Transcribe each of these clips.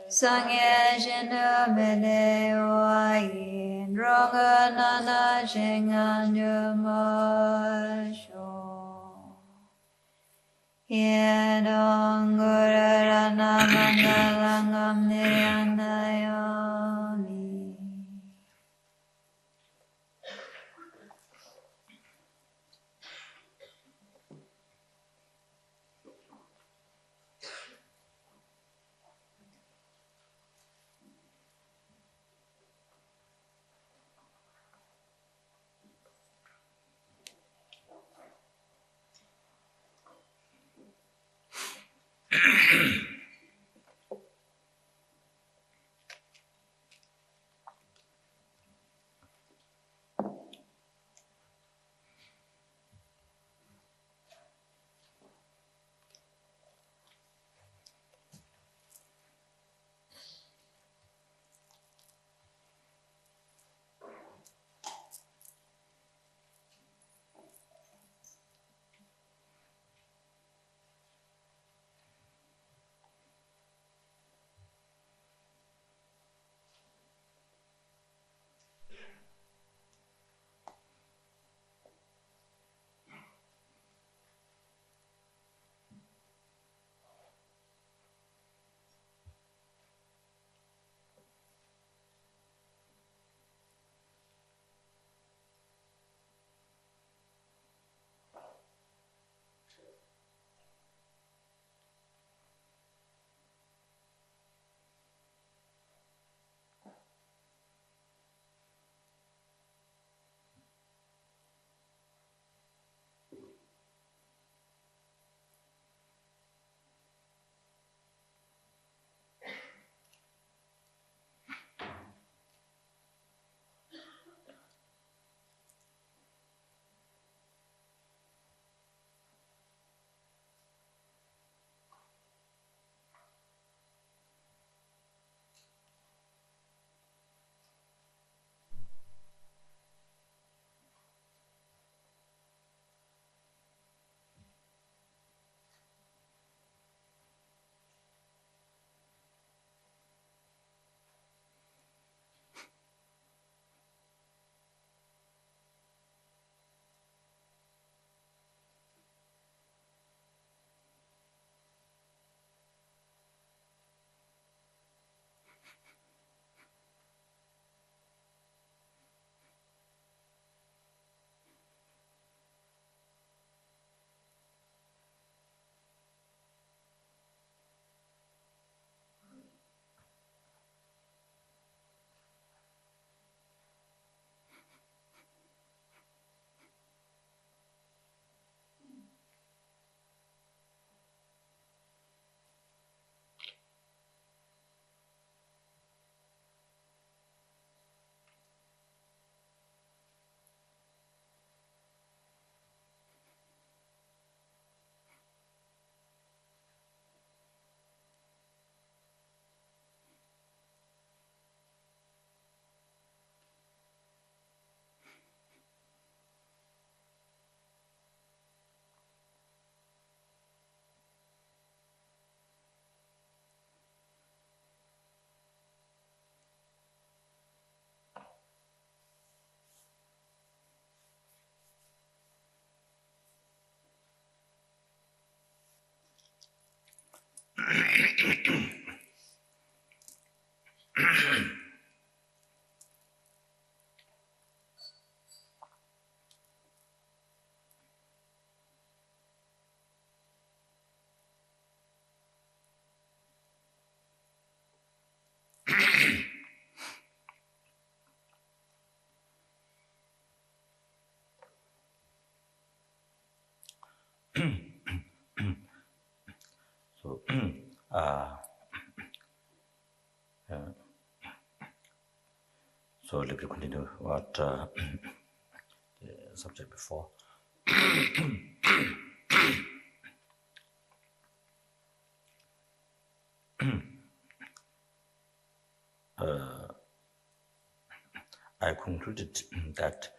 Sangye Shindu Mene Oayin Droga Nana Shingan Juma Sho Yedong Gurara Namangalangam Niryandayomi. So, so let me continue what the subject before. I concluded that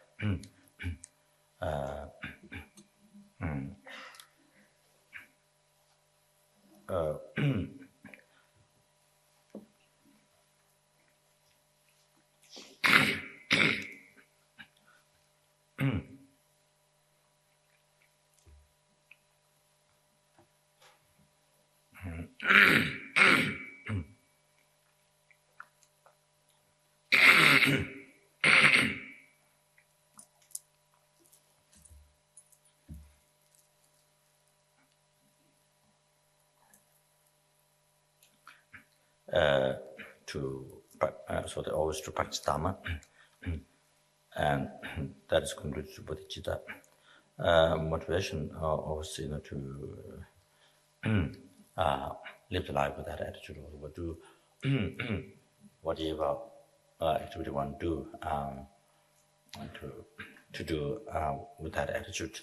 so they always to practice Dharma, and that is concluded to bodhicitta. Motivation, always, to live the life with that attitude, or do whatever activity one do, to do with that attitude.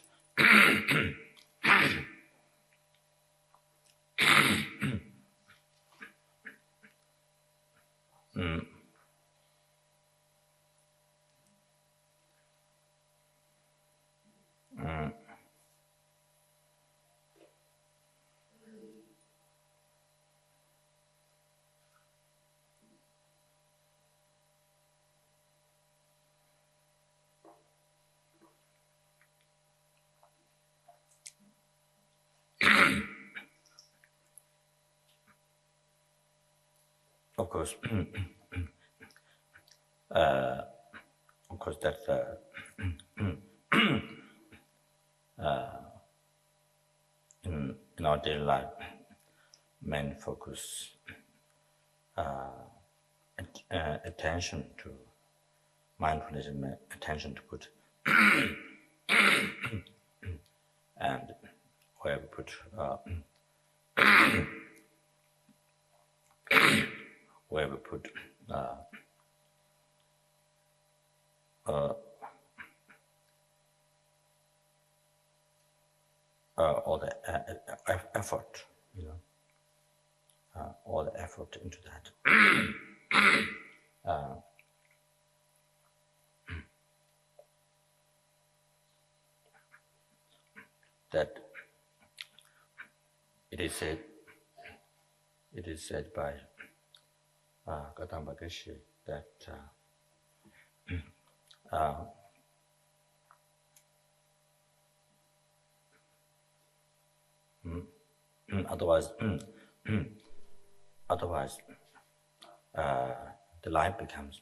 Of course, that's in our daily life, main focus, attention to mindfulness, and attention to put, and where we put, where we put all the effort, all the effort into that. That it is said by Kadampa geshes that otherwise the life becomes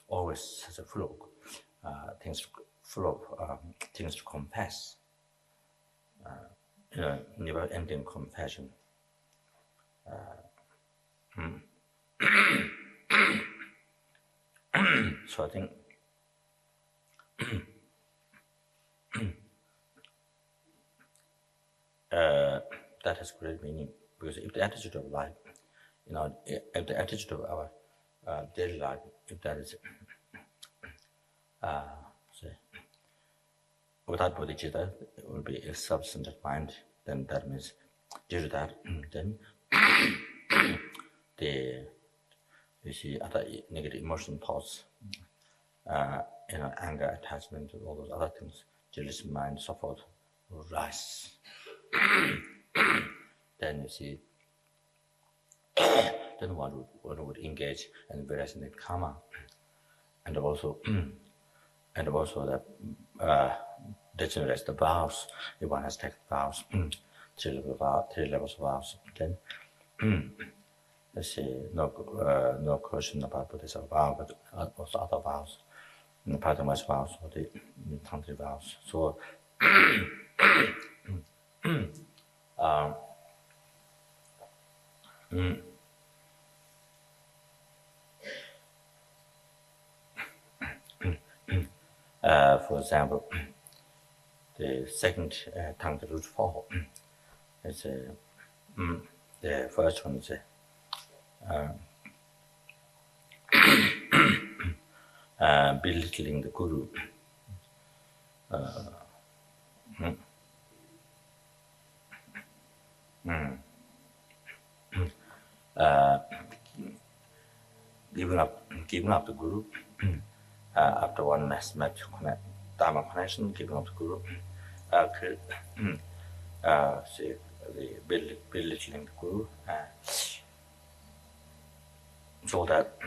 always has a flow, things things to compass, never-ending compassion. So I think that has great meaning, because if the attitude of life, if the attitude of our daily life, if that is, say, without bodhicitta, it will be a substantive mind, then that means due to that, then you see other negative emotional thoughts, anger, attachment, all those other things, jealous mind, so forth, will rise. Then you see, then one would engage in various karma, and also that degenerates the vows. If one has taken vows, three levels of vows, then let's see, no question about Buddhist vow, but also other vows, Padma's vows, or the tantric vows. So for example, the second tantric root 4 is the first one is belittling the guru. Giving up the guru after one has met Dharma connection, giving up the guru, say the belittling the guru, so that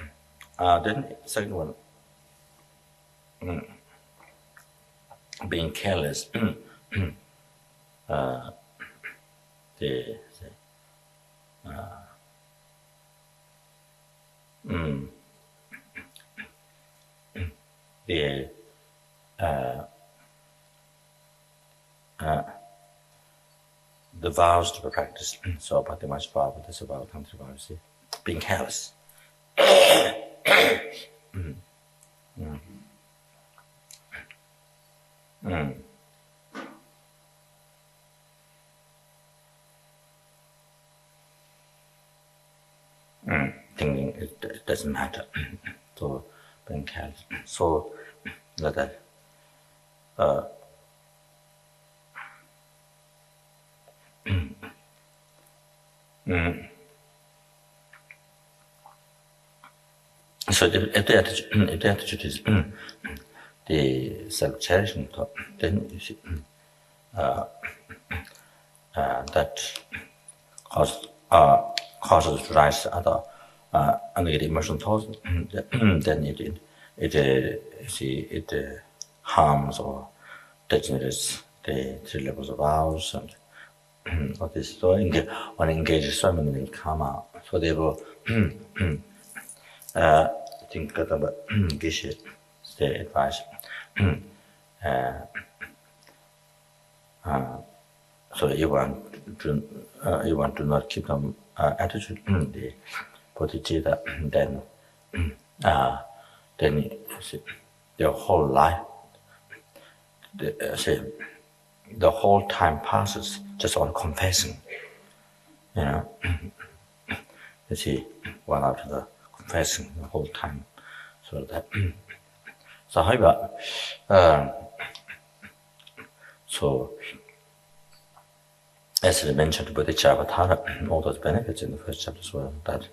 then second one, being careless, the vows to be practiced. So Patima's vow, this vow, country vow, see, being careless. Thinking it doesn't matter. So being careless. So that so if the attitude is the self-cherishing thought, then you see that causes to rise other negative emotional thoughts. Then it harms or degenerates the 3 levels of vows and all this. So one engages so many in karma. So they will think Kadampa geshes the advice. So you want to not keep them attitude, the bodhicitta, then you see, your whole life, the whole time passes just on confessing. You know, you see, one after the confessing the whole time. So that. So however, so as we mentioned, bodhicitta, all those benefits in the first chapter as well. That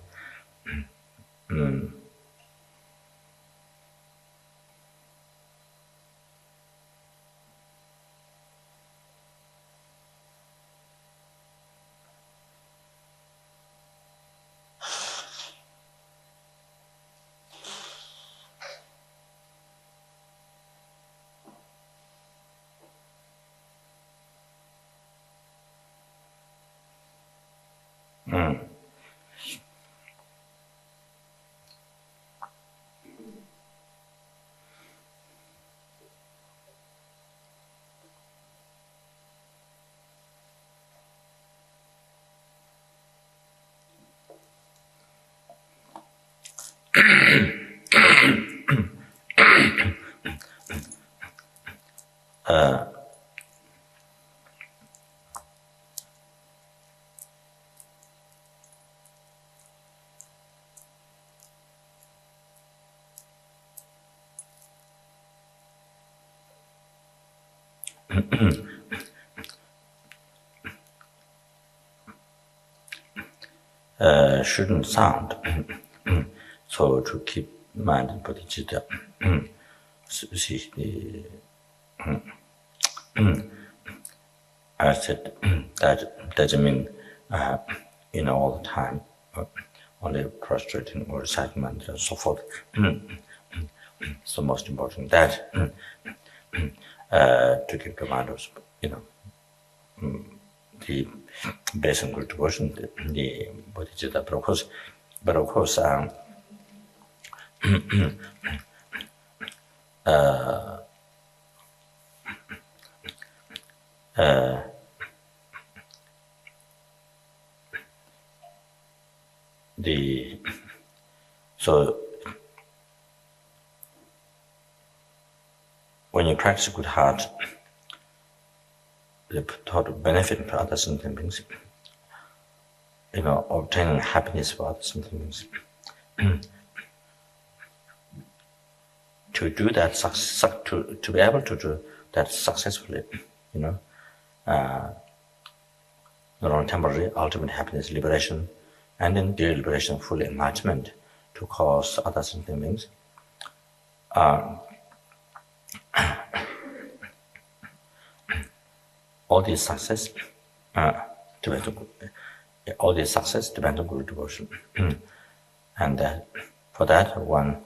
shouldn't sound. So to keep mind in bodhicitta, see, I said that doesn't mean all the time only prostrating or reciting mantra and so forth. It's the most important that to keep the mind of the base and good devotion, the bodhicitta, but of course, so when you practice good heart, the thought of benefit for other sentient beings, obtaining happiness for other sentient beings. To do that, to be able to do that successfully, not only temporary, ultimate happiness, liberation, and then the liberation, full enlightenment, to cause other sentient beings. All this success depends on good devotion, and for that one.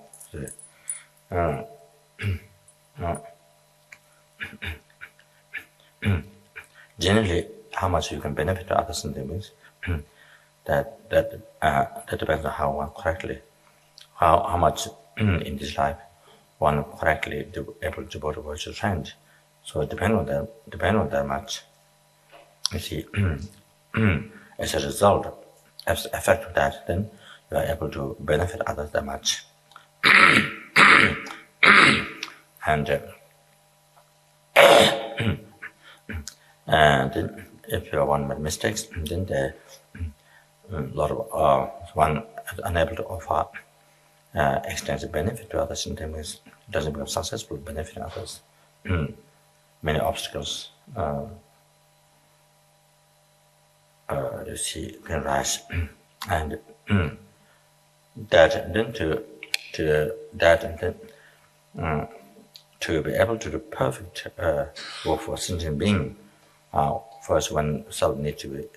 Generally, how much you can benefit to others in the means that depends on how one correctly, how much in this life one correctly able to devote to virtual friend. So depend on that much. you see, as a result, as the effect of that, then you are able to benefit others that much. And if you are one with mistakes, then there a lot of one is unable to offer extensive benefit to others, and then it doesn't become successful benefiting others. Many obstacles you see can rise, and that then to that and then to be able to do perfect work for a sentient being, first one self needs to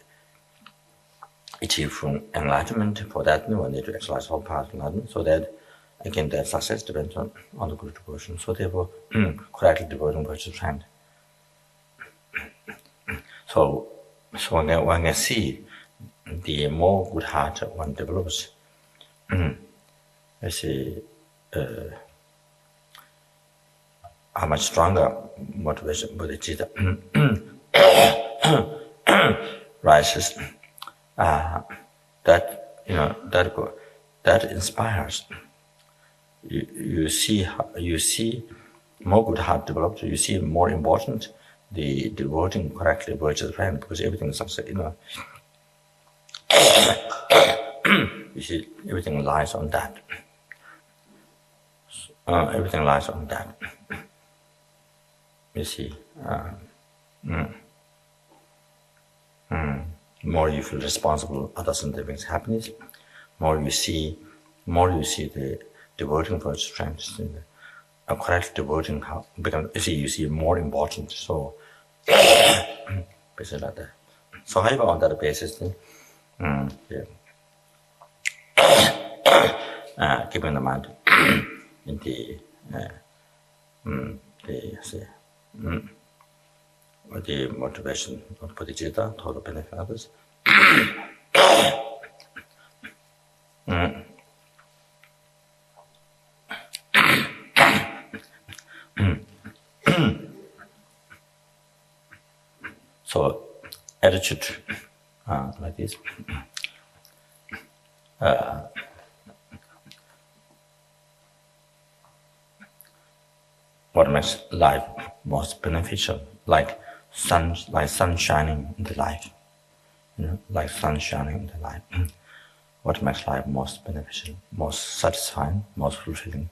achieve from enlightenment. For that, one need to exercise all paths of enlightenment, so that again their success depends on the good devotion. So therefore, correctly devoting virtuous friend. So one can see the more good heart one develops, you see how much stronger motivation bodhicitta rises. That inspires. You see more good heart developed. You see more important the devoting correctly virtuous friend, because everything is success. You see, everything lies on that. Everything lies on that. You see, more you feel responsible for others and living's happiness, more you see the devoting virtuous friend, a correct devoting how become. You see more important. So basically like that. So however, on that basis, then, keeping the mind in the motivation of bodhicitta, total benefit others. So attitude like this. What makes life most beneficial, like sun shining in the life, like sun shining in the life. What makes life most beneficial, most satisfying, most fulfilling?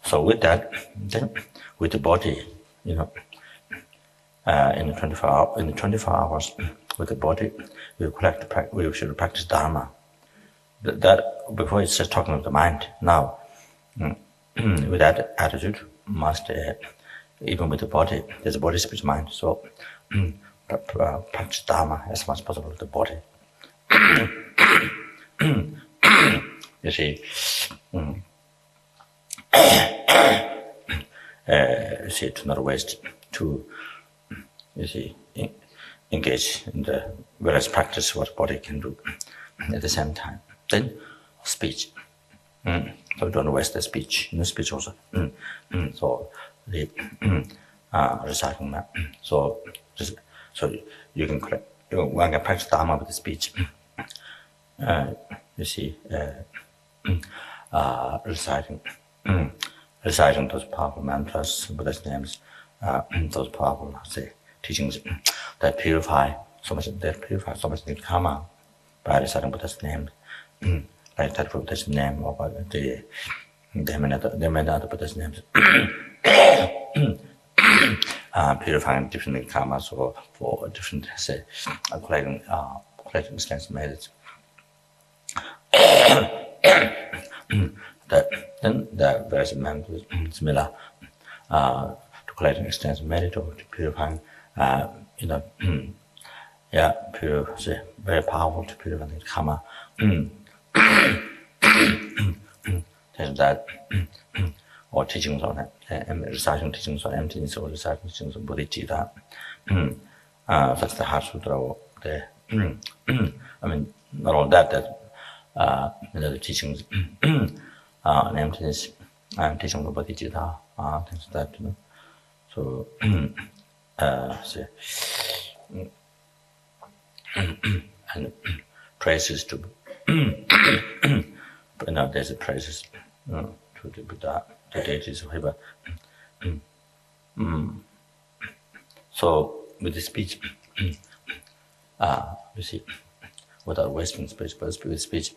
So with that, then with the body, in the 24 hours, with the body, we should practice Dharma. That before it's just talking of the mind. Now, with that attitude, must even with the body, there's a body, speech, mind. So practice Dharma as much as possible with the body. You see, to not waste, to engage in the various practice what body can do at the same time. Then speech. So don't waste the speech. Speech also. So the reciting. So you can one can practice Dharma with the speech. Reciting those powerful mantras, Buddha's names, those powerful teachings that purify so much karma by reciting Buddha's name, like that Buddha's name or by the many other Buddha's names, purifying different karmas or for different collecting extensive methods. Then the various mantras similar to collecting extensive merit or to purifying, very powerful to purify the karma. That or teachings on it, reciting teachings on emptiness or reciting teachings on bodhicitta. That's the Heart Sutra. Not all that the teachings on emptiness and teachings of bodhicitta, things like that. So see, and praises to there's praises to the Buddha, the deities, whatever. So with the speech, you see, without wasting speech, but with speech,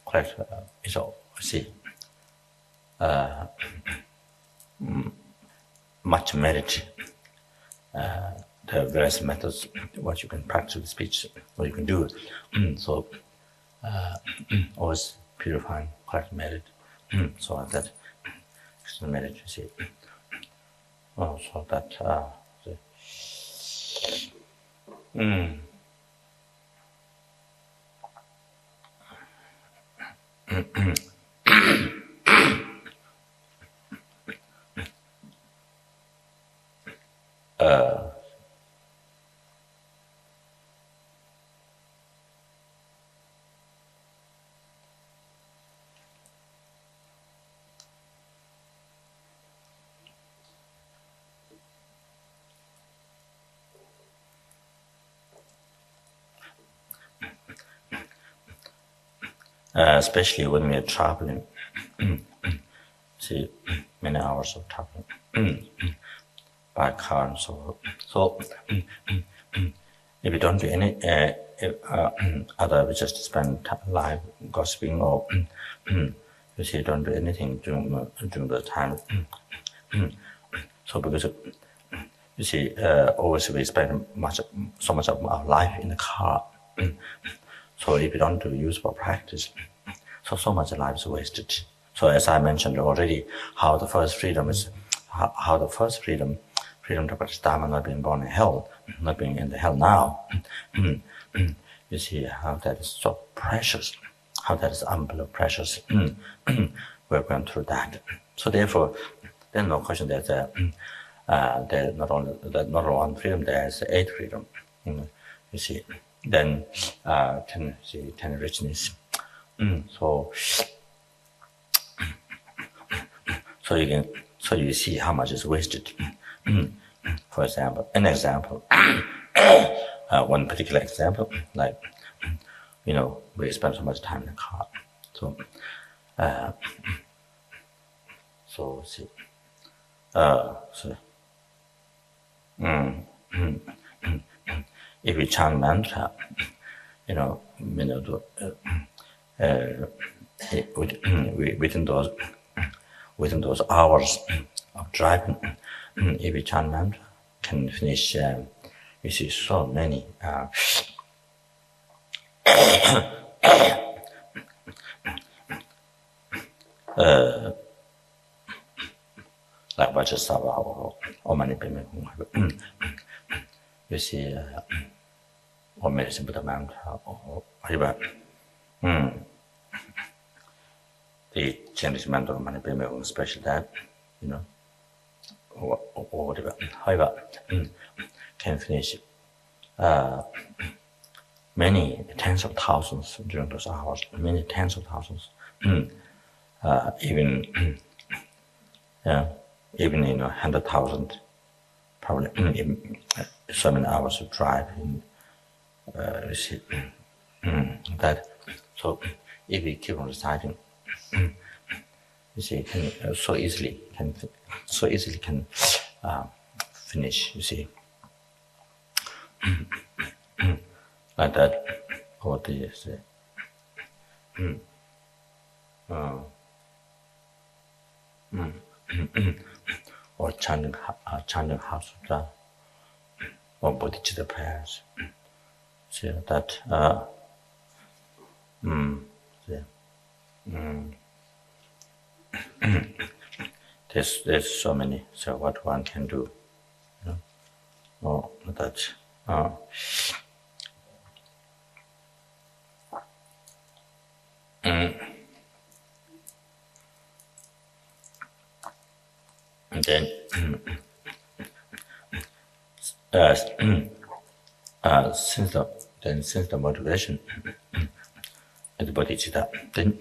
quite is all. See, much merit. There are various methods what you can practice with speech, what you can do. So always purifying, quite merit. So that merit, you see. So that especially when we are traveling, see, many hours of traveling by car and so. So if you don't do any other, we just spend life gossiping or you see, don't do anything during the time. So because you see, always we spend so much of our life in the car. So if you don't do useful practice, so much life is wasted. So as I mentioned already, how the first freedom is, how the first freedom to practice Dharma, not being born in hell, not being in the hell now. You see how that is so precious, how that is unbelievably precious. We're going through that. So therefore, there's no question that there's not only one freedom, there's 8 freedom. You see, then 10 richness. So you see how much is wasted. For example, one particular example, like we spend so much time in the car. See. If we chant mantra, within those hours of driving, if we chant mantra, can finish. You see so many. Like Vajrasattva or Manipime. You see, or medicine Buddha mantra or whatever. The Chinese mantra or Manipime, especially that, or whatever. However, can finish many tens of thousands during those hours, many tens of thousands. Even 100,000, probably in so many hours of drive. You see that. So if we keep on reciting, you see, can so easily can finish. You see, like that. Or the or chanting Heart Sutra or bodhicitta prayers. See that. There's so many. So what one can do, or that. And then, since the motivation is bodhicitta, then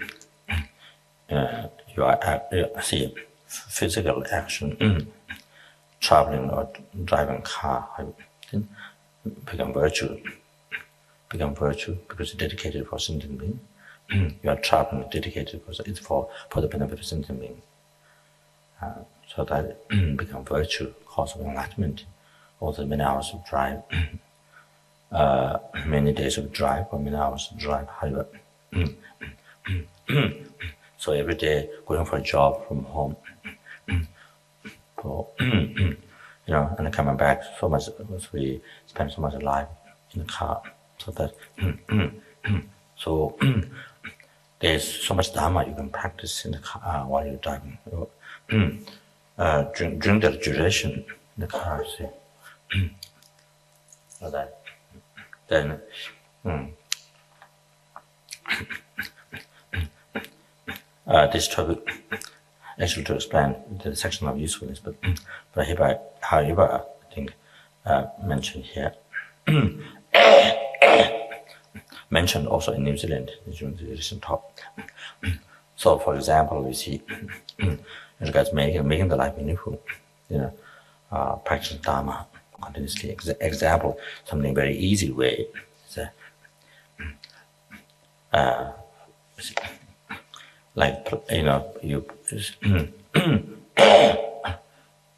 you see physical action traveling or driving car, then become virtue. Become virtue because it's dedicated for sentient being. You are traveling dedicated for it's for the benefit of sentient being. So that become virtue, cause of enlightenment. Also many hours of drive, many days of drive or many hours of drive, however. So every day going for a job from home, and coming back so much, we spend so much life in the car, so that there's so much Dharma you can practice in the car while you're driving. During the duration in the car, see, so that then. This topic actually to explain the section of usefulness, but however, I think mentioned here, mentioned also in New Zealand during the recent talk. So, for example, we see regards making the life meaningful, practicing Dharma continuously. Example, something very easy way is like you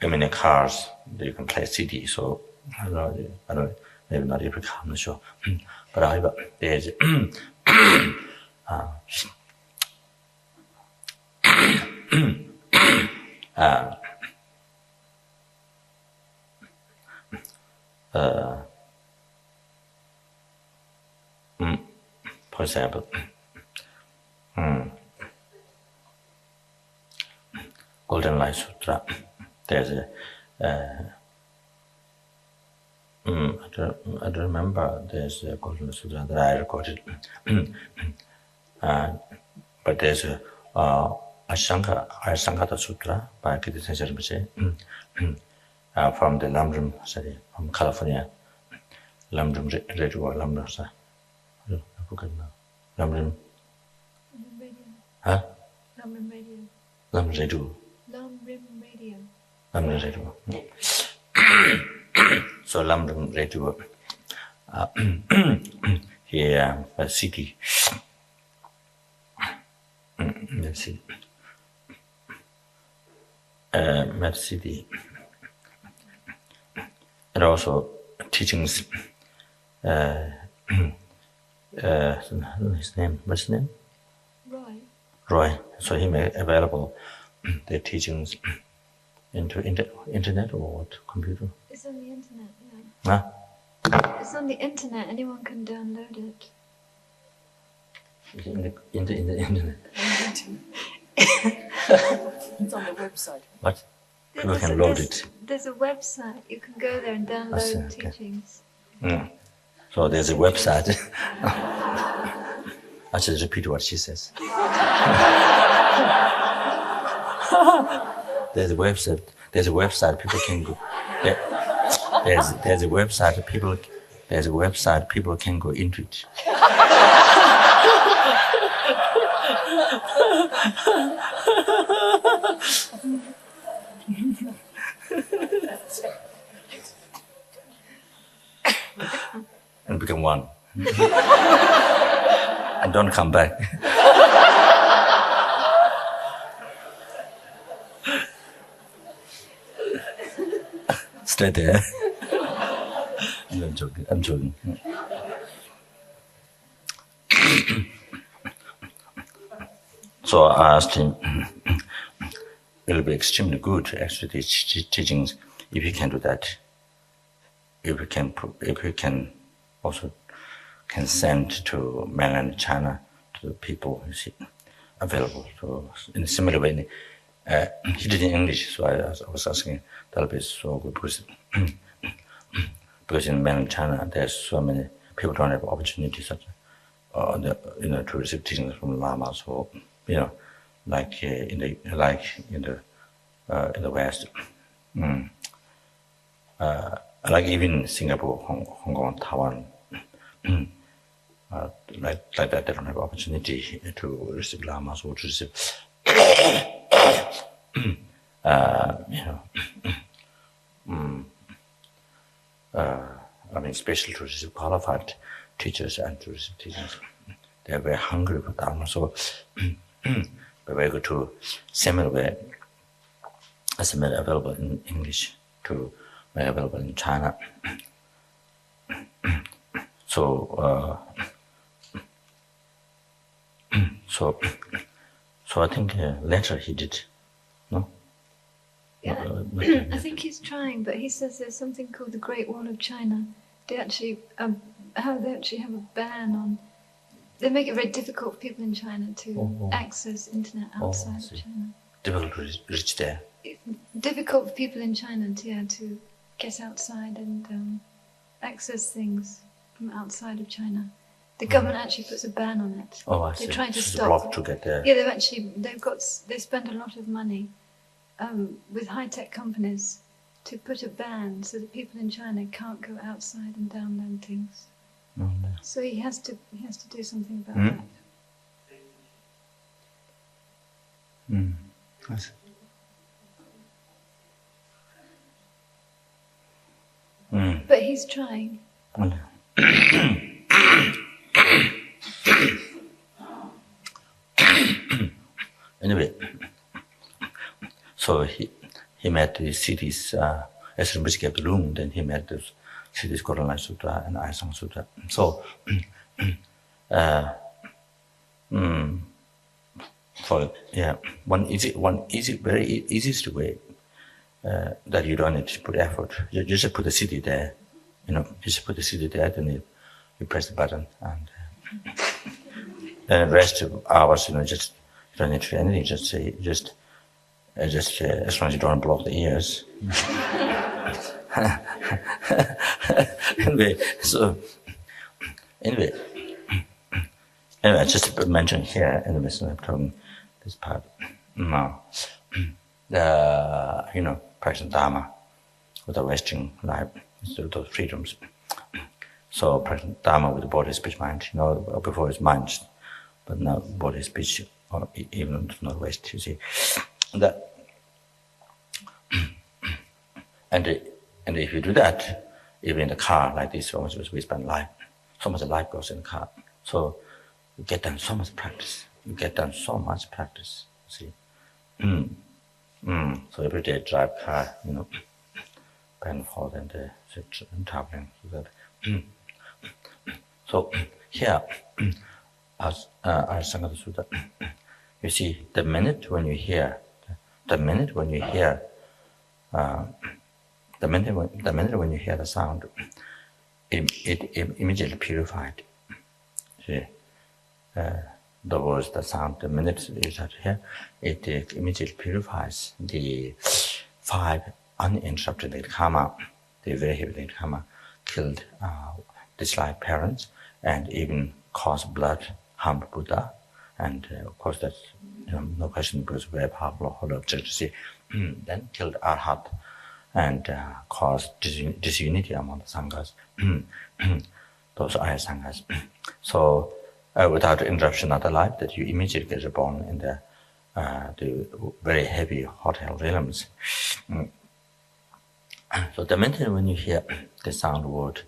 many cars you can play CD. So I don't maybe not every car, I'm not sure. But however, there's for example, Golden Light Sutra. There's I don't remember. There's a Golden Sutra that I recorded, but there's a Arya Sanghata Sutra by Kadampa Rinpoche from the Lamdrum study from California. Lamdrum Radio, Lamdrum. I forgot now. Lamdrum. Huh? Lamdrum Radio. Lamdrum Radio. Lamdrum Radio. So Lamdrum Radio. Here, CD. Let's see. CD. And also teachings. His name. What's his name? Roy. So he made available the teachings into internet or what? Computer? It's on the internet, yeah. Huh? It's on the internet. Anyone can download it. In the internet. It's on the website. What? People can load it. There's a website. You can go there and download teachings. Okay. So there's a website. I should repeat what she says. There's a website. People can go. There's a website. People can go into it. And become one. And don't come back. Stay there. I'm joking. So I asked him, it will be extremely good to actually teach teachings if you can do that. If you can also can send to mainland China to the people you see available. So in a similar way, he did in English. So I was asking, that'll be so good because in mainland China there's so many people don't have opportunities to receive teachings from Lama. So like in the West, like even Singapore, Hong Kong, Taiwan, like that they don't have opportunity to receive Lamas or to receive coming special to receive qualified teachers and to receive teachings. They are very hungry for Dharma, so we go to similar available in English to available in China. So I think later he did, no? Yeah, I think he's trying, but he says there's something called the Great Wall of China. They actually have a ban on. They make it very difficult for people in China to access internet outside of China. Difficult to reach there. It's difficult for people in China to get outside and access things from outside of China. The government actually puts a ban on it. Oh, I see. They're trying to It's stop. blocked to get there. Yeah, they spend a lot of money with high-tech companies to put a ban so that people in China can't go outside and download things. No. So he has to do something about that. I see. But he's trying. Anyway, so he met the cities, as Rinpoche gave the room, then he met the cities Kadampa Sutra and Arya Sanghata Sutra. So, very easiest way that you don't need to put effort. You just put the city there, you just put the city there, then you press the button, and then the rest of hours, just you don't need to do anything. Just as long as you don't block the ears. Anyway, just to mention here in the midst of talking this part, practicing Dharma with the Western life, those freedoms. So practicing Dharma with the body, speech, mind. Before it's mind, but now body, speech, or even not West. You see that. And if you do that, even in the car like this, we spend life, so much life goes in the car. So you get done so much practice. You see. So every day drive car, back and forth and traveling. So here, as Arya Sanghata Sutra, you see, the minute when you hear the sound, it immediately purified. See, the words, the sound, the minute you start to hear, it immediately purifies the 5 uninterrupted karma, the very heavy karma, killed disliked parents, and even caused blood, harmed Buddha. And of course, that's no question, because very powerful whole object. See, then killed Arhat and caused disunity among the Sanghas, those Arya Sanghas. So, without interruption of the life, that you immediately get reborn in the very heavy hot hell realms. So the minute when you hear the sound word,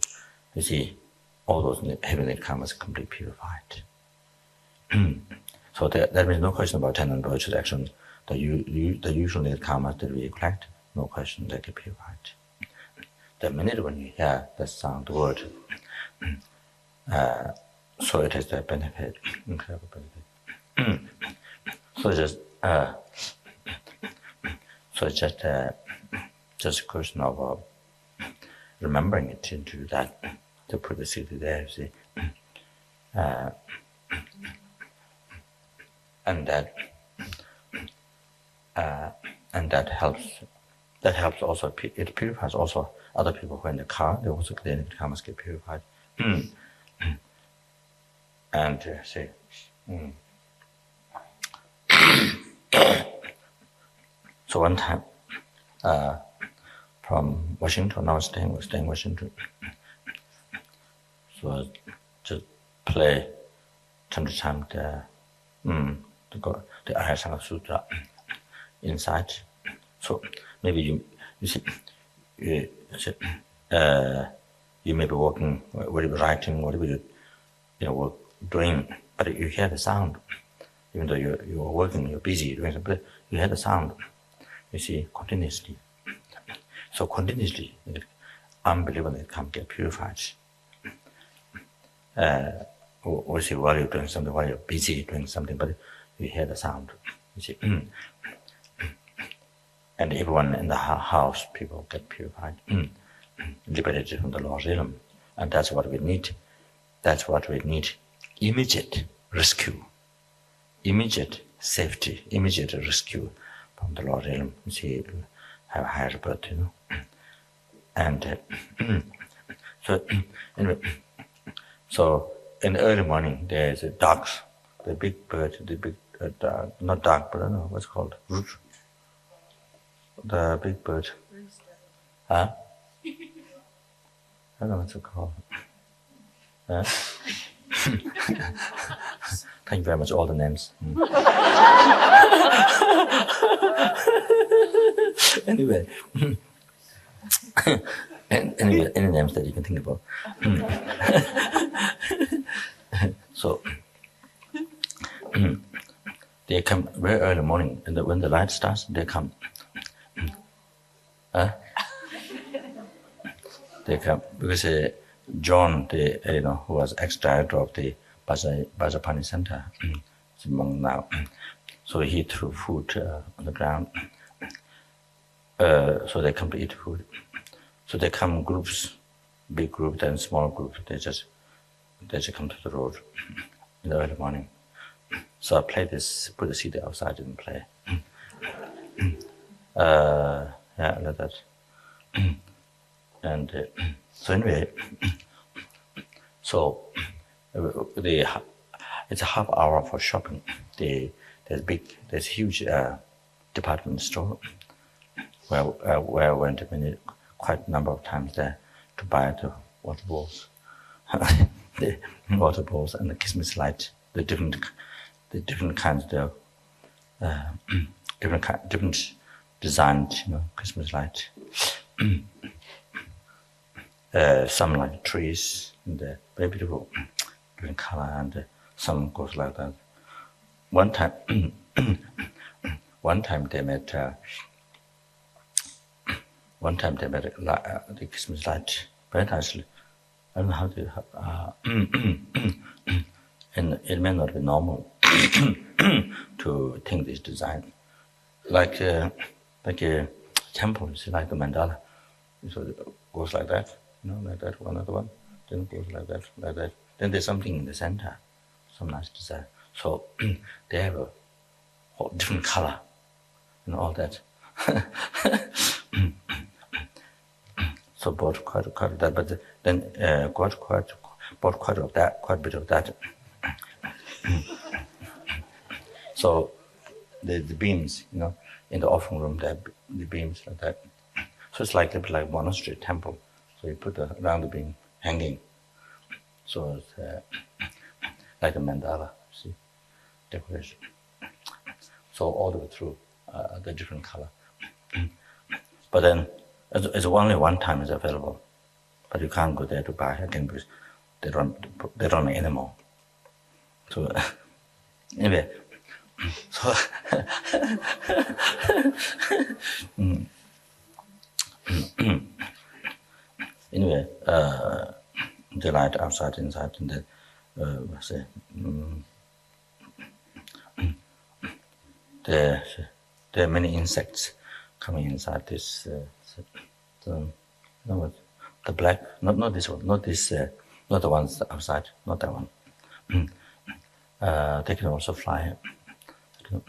you see all those heavenly karmas completely purified. So there is no question about 10 and virtuous action. The usual karmas that we collect, no question, they get purified. The minute when you hear the sound word, so it has that benefit, incredible benefit. So it's just a question of remembering it into that, to put the city there, see. And that helps. That helps also. It purifies also other people who are in the car. They also the karmas get purified. And see. So one time, from Washington, I was staying in Washington. So just play time to time the Arya Sanghata Sutra inside. So maybe you see, You may be working, whatever writing, whatever work doing, but you hear the sound. Even though you're working, you're busy doing something, you hear the sound. You see, continuously. So continuously, unbelievably, it can get purified. We see while you're doing something, while you're busy doing something, but you hear the sound. You see, and everyone in the house, people get purified, liberated from the lost realm, and that's what we need. That's what we need: immediate rescue, immediate safety, immediate rescue from the lost realm. You see, have higher birth, and so anyway. So in the early morning, there's a ducks, the big bird, the big, not duck, but I don't know what's it called, root. The big bird. Huh? I don't know what's it called. Thank you very much, all the names. Anyway. Anyway, any names that you can think about. So they come very early morning, and when the light starts, they come. They come because John, who was ex-director of the Bajapani Center, is among now. So he threw food on the ground. So they come to eat food. So they come groups, big group, then small group. They just come to the road in the early morning. So I play this, put the CD outside and play. Yeah, like that. And so anyway, so it's a half hour for shopping. There's huge department store where I went quite a number of times there to buy the water balls, the water balls and the Christmas light, the different kinds of different designed, Christmas light. Some like trees, and very beautiful, different color, and some goes like that. One time they made the Christmas light very nicely. I don't know how to. And it may not be normal to think this design, like a temple, like a mandala. So it goes like that, like that, one other one, then it goes like that, like that. Then there's something in the center, some nice design. So they have a whole different color and all that. So bought quite of that, but then bought quite a bit of that. So the beams, in the offering room, the beams like that. So it's like a bit like monastery temple. So you put around the beam hanging. So it's like a mandala, see, decoration. So all the way through the different color. But then it's only one time is available, but you can't go there to buy again because they don't make anymore. So anyway, so anyway, the light outside, inside, and there are many insects coming inside this. The black, not this one, not this, not the ones outside, not that one. They can also fly. So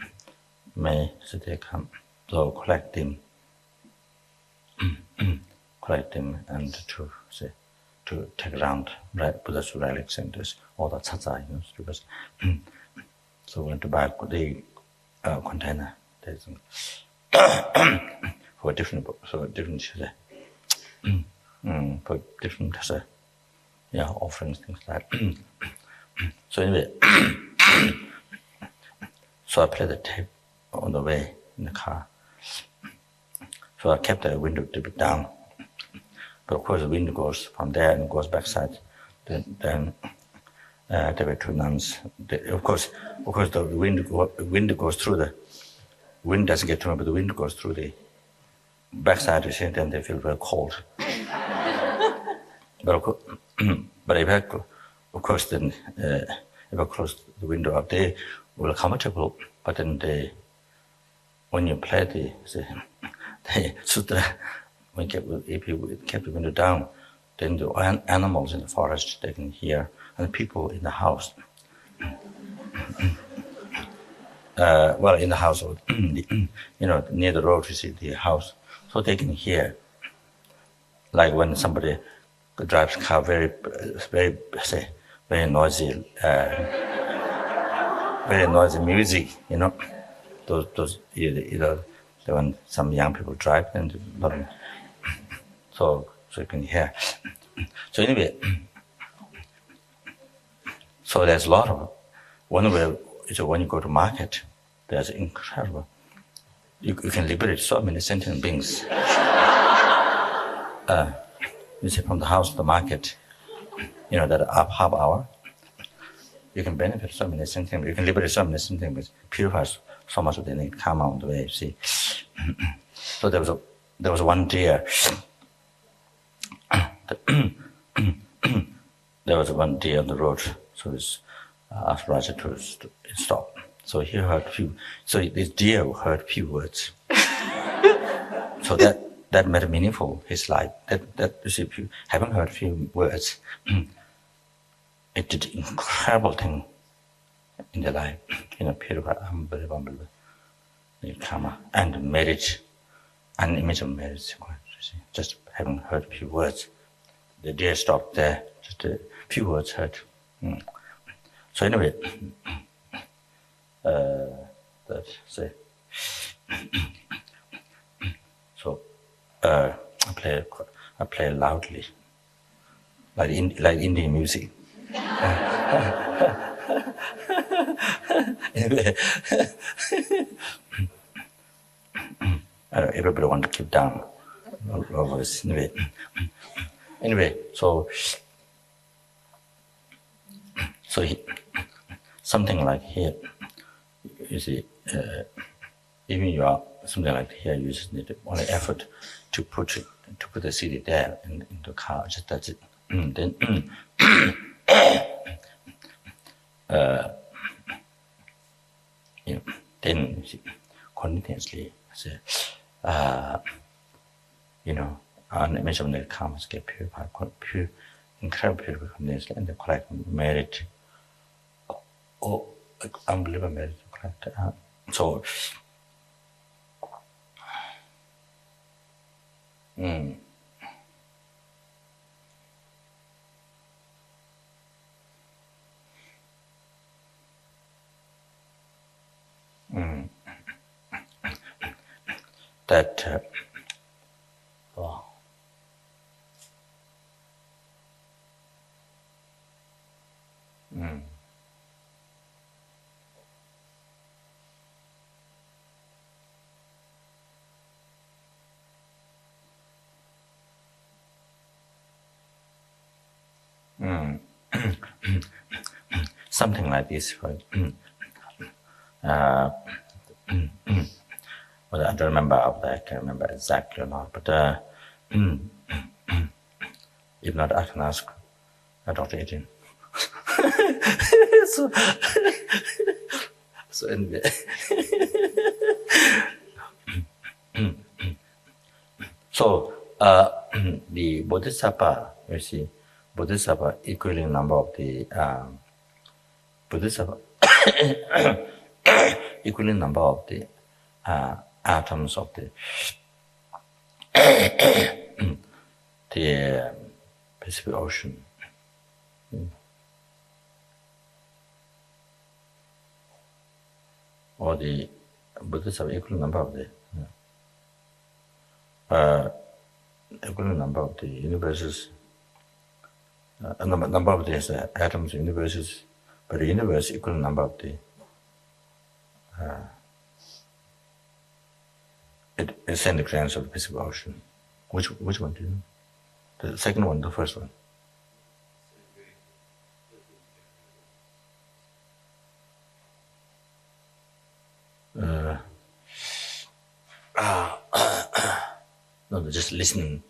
they come, so collect them, and to take around Buddha's relics and all the tsatsai, because so we went to buy the container. There's for different offerings, things like that. So anyway, so I played the tape on the way in the car. So I kept the window a bit down, But of course, the wind goes from there and goes backside. Then there were two nuns. Of course, the wind goes through the wind doesn't get to me, but the wind goes through the backside. You see, then they feel very cold. But if I, of course, then if I close the window up, they will comfortable. But then when you play the sutra, if you keep the window down, then the animals in the forest they can hear, and the people in the house. In the house, near the road, you see the house, so they can hear. Like when somebody drives a car, very noisy, very noisy music, those when some young people drive, and so you can hear. So anyway, so there's a lot of one way. So when you go to market, there's incredible. You can liberate so many sentient beings. You see, from the house to the market, that up half hour, you can benefit so many sentient. You can liberate so many sentient beings, purify so much of the need karma on the way. See, so there was one deer. There was one deer on the road, so it's asked Raja to stop. So he heard few. So this deer heard few words. So that made it meaningful his life. That you see, if you haven't heard few words, it did incredible thing in their life. Purify unbelievable karma and marriage, an image of marriage. Just having heard few words, the deer stopped there. Just a few words heard. So anyway, so I play loudly, like Indian music. Anyway, everybody want to keep down. Anyway, so something like here, you see, even you are something like here, you just need only effort to put the CD there in the car. Just that's it. Then then continuously say, unmeasurable karmas get purified, incredible purified continuously, and the correct merit. Unbelievable merit, correct. So. That something like this, right? Well, I don't remember I can't remember exactly or not, but if not, I can ask Dr. Adrian. So anyway, so the bodhisattva, you see, bodhisattva equaling number of the bodhisattva equaling number of the atoms of the Pacific Ocean. Or the Bodhisattva equal number of the universes, number of these atoms in universes, but the universe equal number of the ascending glands of the Pacific Ocean. Which one do you know? The second one, the first one. No, just listening.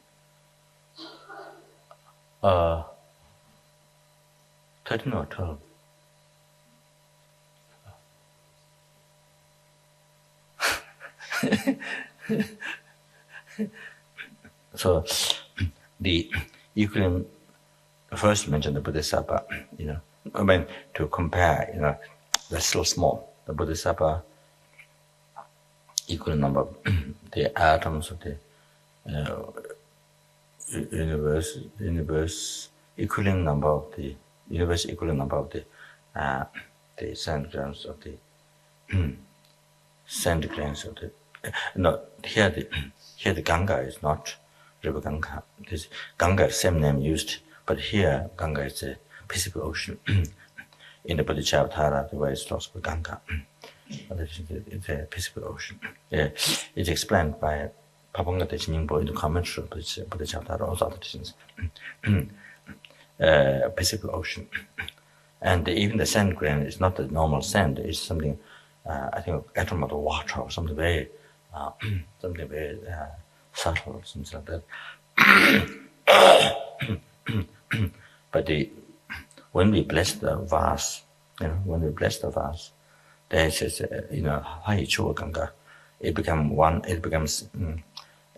13 or 12. So the equilibrium first mentioned the bodhisattva, I mean to compare, that's still small. The bodhisattva equal number of the atoms of the universe equivalent number of the universe equivalent number of the sand grains of the sand grains of the no here the Ganga is not river Ganga. This Ganga is same name used, but here Ganga is the Pacific Ocean. In the bodhicitta, the way it's talks about Ganga. It's the Pacific Ocean. It's explained by Papanga Techiningbo in the commentary of bodhicitta, also other teachings. Pacific Ocean. And even the sand grain is not the normal sand, it's something, I think, atom of the water or something very, subtle, something like that. But when we bless the vase, there is, Haichua Ganga, it becomes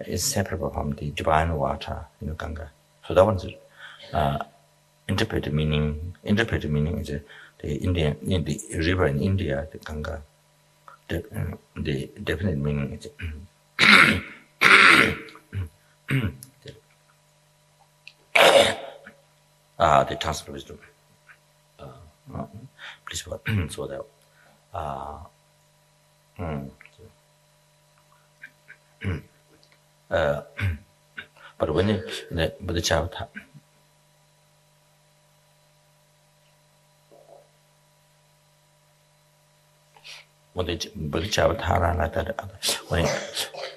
inseparable from the divine water, Ganga. So that one's interpreted meaning is the river in India, the Ganga. The definite meaning is the transfer wisdom. Please what? So that. But when the bodhicitta, when the bodhicitta like that,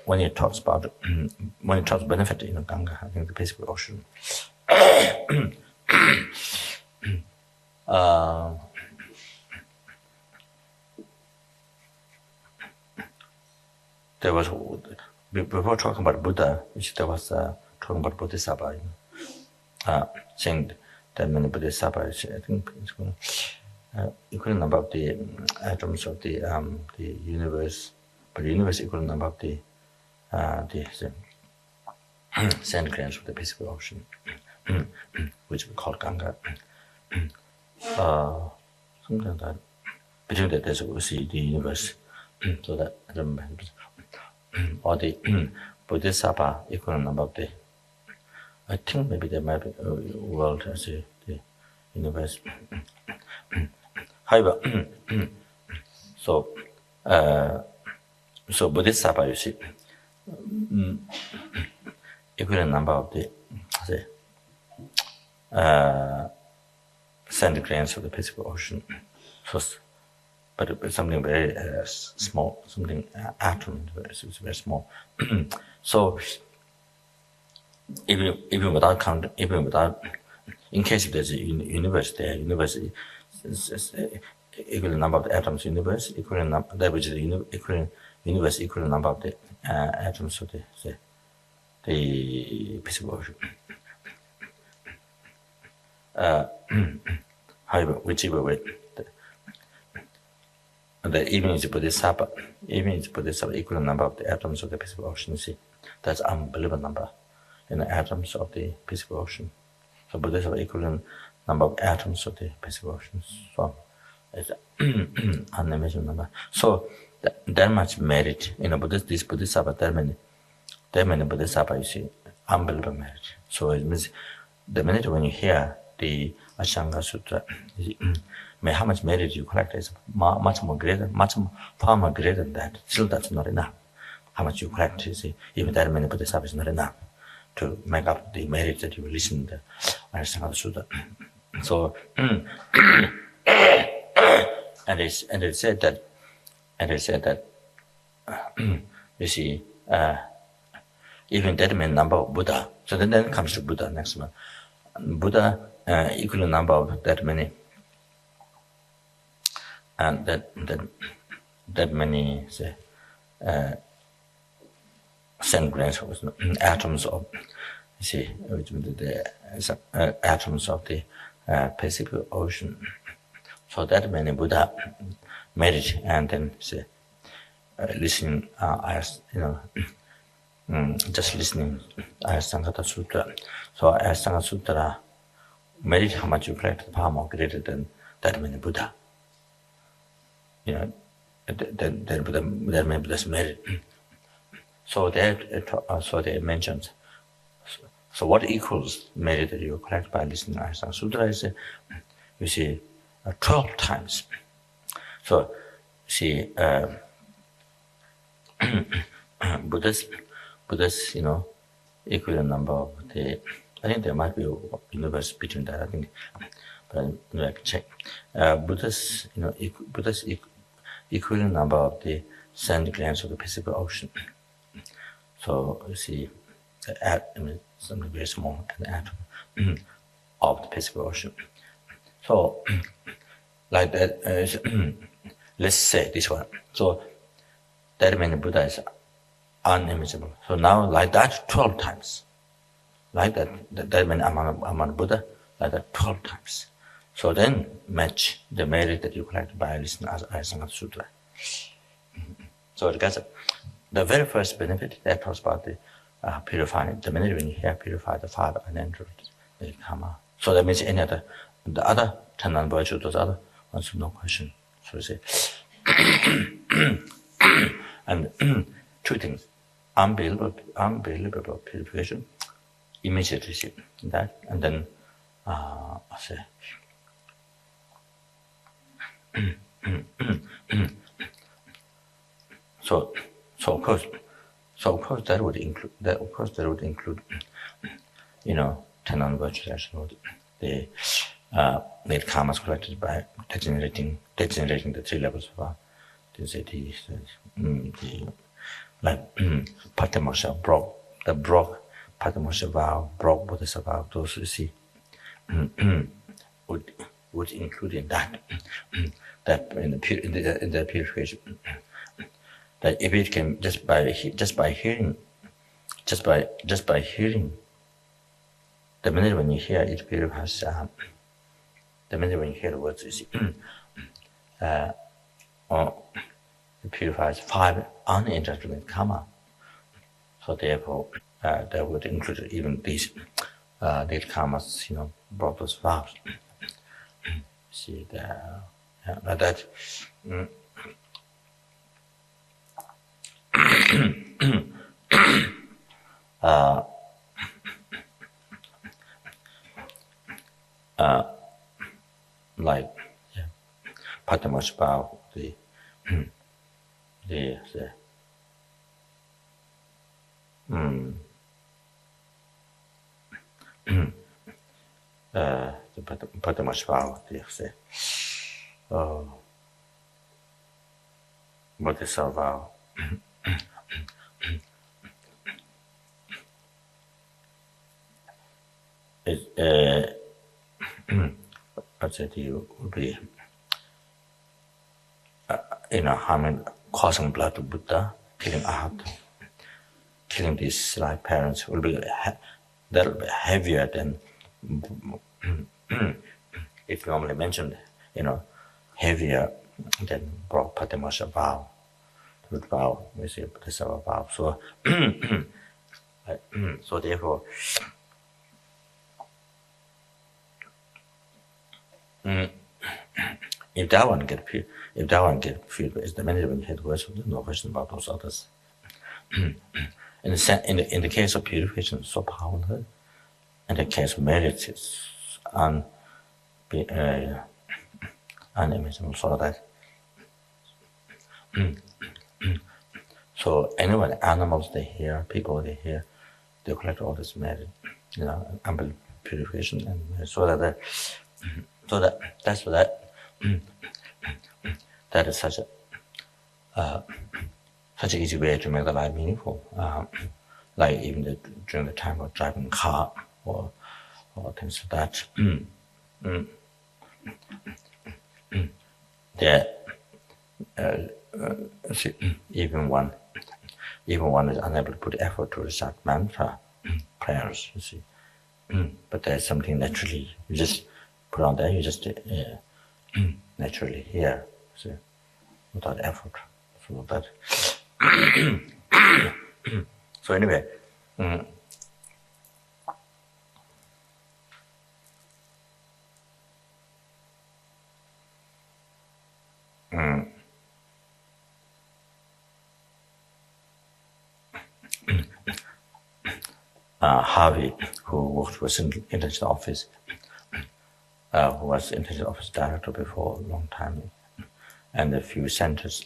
when it talks about when it talks benefit in Ganga, I think the Pacific Ocean. There was, before talking about Buddha, there was talking about Bodhisattva, saying that many Bodhisattvas, I think it's equal number of the atoms of the universe, but the universe equal number of the sand grains of the Pacific Ocean, which we call Ganga. Something like that. Between that, there's also the universe, so that or the Bodhisattva equal number of the. I think maybe there might be a world as the universe. However, so Bodhisattva, you see, equivalent number of the sand grains of the Pacific Ocean. So, but it's something very small, something atom, it's very small. So even without counting, even without, in case if there's a universe there, universe is equal number of the atoms universe, equal number that which is the universe equal number of the atoms of the Pacific Ocean. However, whichever way, even is Bodhisattva equal number of the atoms of the Pacific Ocean. You see, that's unbelievable number in the atoms of the Pacific Ocean. So Bodhisattva equivalent number of atoms of the Pacific Ocean. So it's unimaginable number. So that much merit, this Bodhisattva, that many Bodhisattva, you see, unbelievable merit. So it means the minute when you hear the Ashtanga Sutra, how much merit you collect is much more greater, far more greater than that. Still, that's not enough. How much you collect, you see, even that many Bodhisattvas is not enough to make up the merit that you listen to the Arya Sanghata Sutra. So, and it said that, you see, even that many number of Buddha, So then comes to Buddha next one. Buddha, equal number of that many, and that many say centigrams atoms of the atoms of the Pacific Ocean. So that many Buddha made it, and then say listening, just listening Arya Sanghata Sutra. So Arya Sanghata Sutra made it how much you collect the power more greater than that many Buddha. That many Buddhas made it. So they mentioned. So what equals merit that you collect by listening to Arya Sanghata Sutra is, you see, 12 times. So, see, Buddha's, equivalent number of the, I think there might be a universe between that, I think, but I can check. Buddha's equivalent number of the sand grains of the Pacific Ocean. So, you see, something very small, an atom of the Pacific Ocean. So, like that, let's say this one. So, that many Buddha is unimaginable. So now, like that, 12 times. Like that many amount of Buddha, like that 12 times. So then match the merit that you collect by listening to Arya Sanghata Sutra. So because the very first benefit that talks about the purifying, the minute when you hear purify the five unentered, they come out. So that means any other, the other 10 non-virtues, those other ones, no question. So you say, and two things, unbelievable purification, immediately see that, and then I say, so of course that would include 10 non-virtues actually, the karmas collected by degenerating the three levels of like Patamosha broke Patamosha vow, broke bodhicitta vow, those you see would include in that in the purification. That if it can just by hearing, the minute when you hear it purifies. The minute when you hear the words, you see, it purifies 5 uninterrupted karma. So therefore, that would include even these karmas, brought those vows. See like that. Like Patamash vow, the Patamash vow, bodhicitta vow. I said you would be, harming, causing blood to Buddha, killing Arhat, killing these like parents will be that'll be heavier than it's normally mentioned, heavier than Patimasha vow, root vow, we say Bodhisattva vow. So, so therefore, if that one get filled, is the minute when you hear the words, there's no question about those others. In the case of purification, it's so powerful. In the case of merit, it's unimaginable. So that. So anyone, animals they hear, people they hear, they collect all this merit, ample purification, and that is such an easy way to make the life meaningful. like even during the time of driving car or things like that. Even one is unable to put effort to recite mantra prayers, you see. But there's something naturally, you just put on there, you just naturally hear, see, without effort. So that. So anyway, Harvey, who worked with international office, who was international office director before a long time, and a few centers.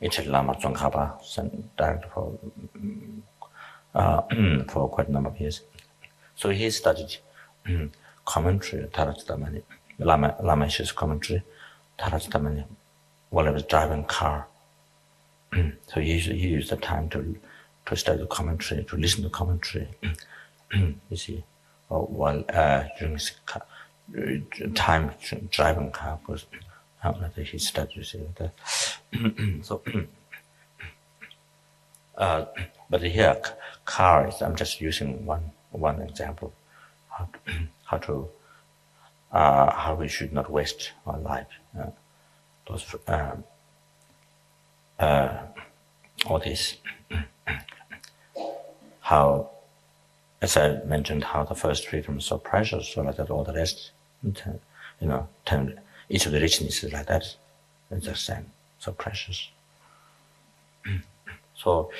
It's Lama Zopa director for quite a number of years. So he studied commentary, Tarajtamani, Lamesh's commentary, Tarajtamani, while he was driving car. So he used the time to study the commentary, to listen to commentary, you see, while during his time driving car, because he studied, you see. So, but here, car is, I'm just using one example, how we should not waste our life. All this, how, as I mentioned, how the first freedom is so precious, so that all the rest, each of the richness is like that, it's the same, so precious. So,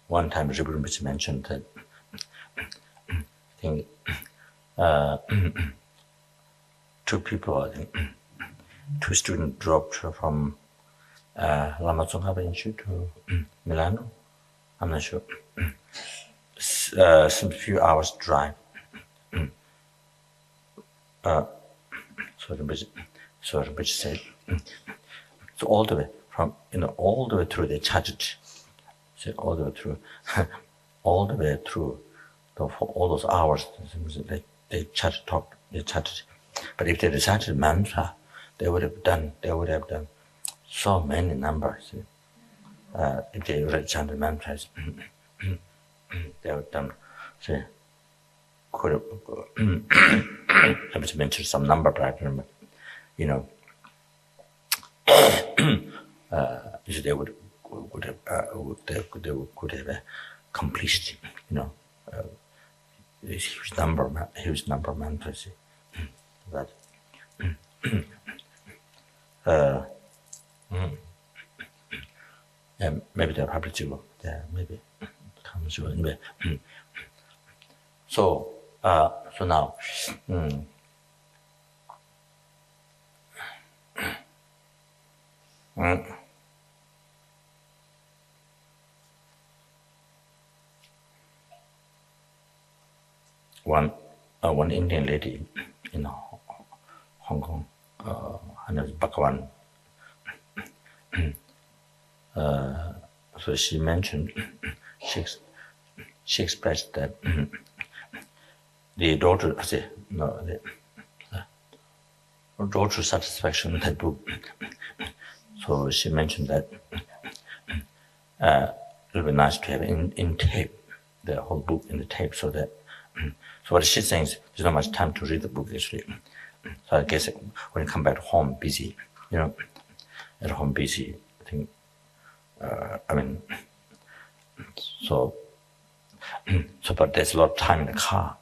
one time Rinpoche Rinpoche mentioned that I think two two students dropped from Lama Zopa Rinpoche to Milano. I'm not sure. Some few hours drive. So Rinpoche said, so all the way from all the way through they charged. Said all the way through, for all those hours, they chatted, talked, they chatted. But if they recited mantra, they would have done so many numbers. If they recited mantras, they would have done. See, could have. I was mentioned some number, but I don't remember. They could have completed, this huge number of mantras. That. Maybe they're probably too. Yeah, maybe comes to anyway. So now. One Indian lady in Hong Kong, her name is Bhagwan. So she mentioned, she expressed that the daughter satisfaction in that book. So she mentioned that it would be nice to have in tape, the whole book in the tape, so that. So what she's saying is there's not much time to read the book actually. So I guess when you come back home busy, at home busy, I think, So, but there's a lot of time in the car.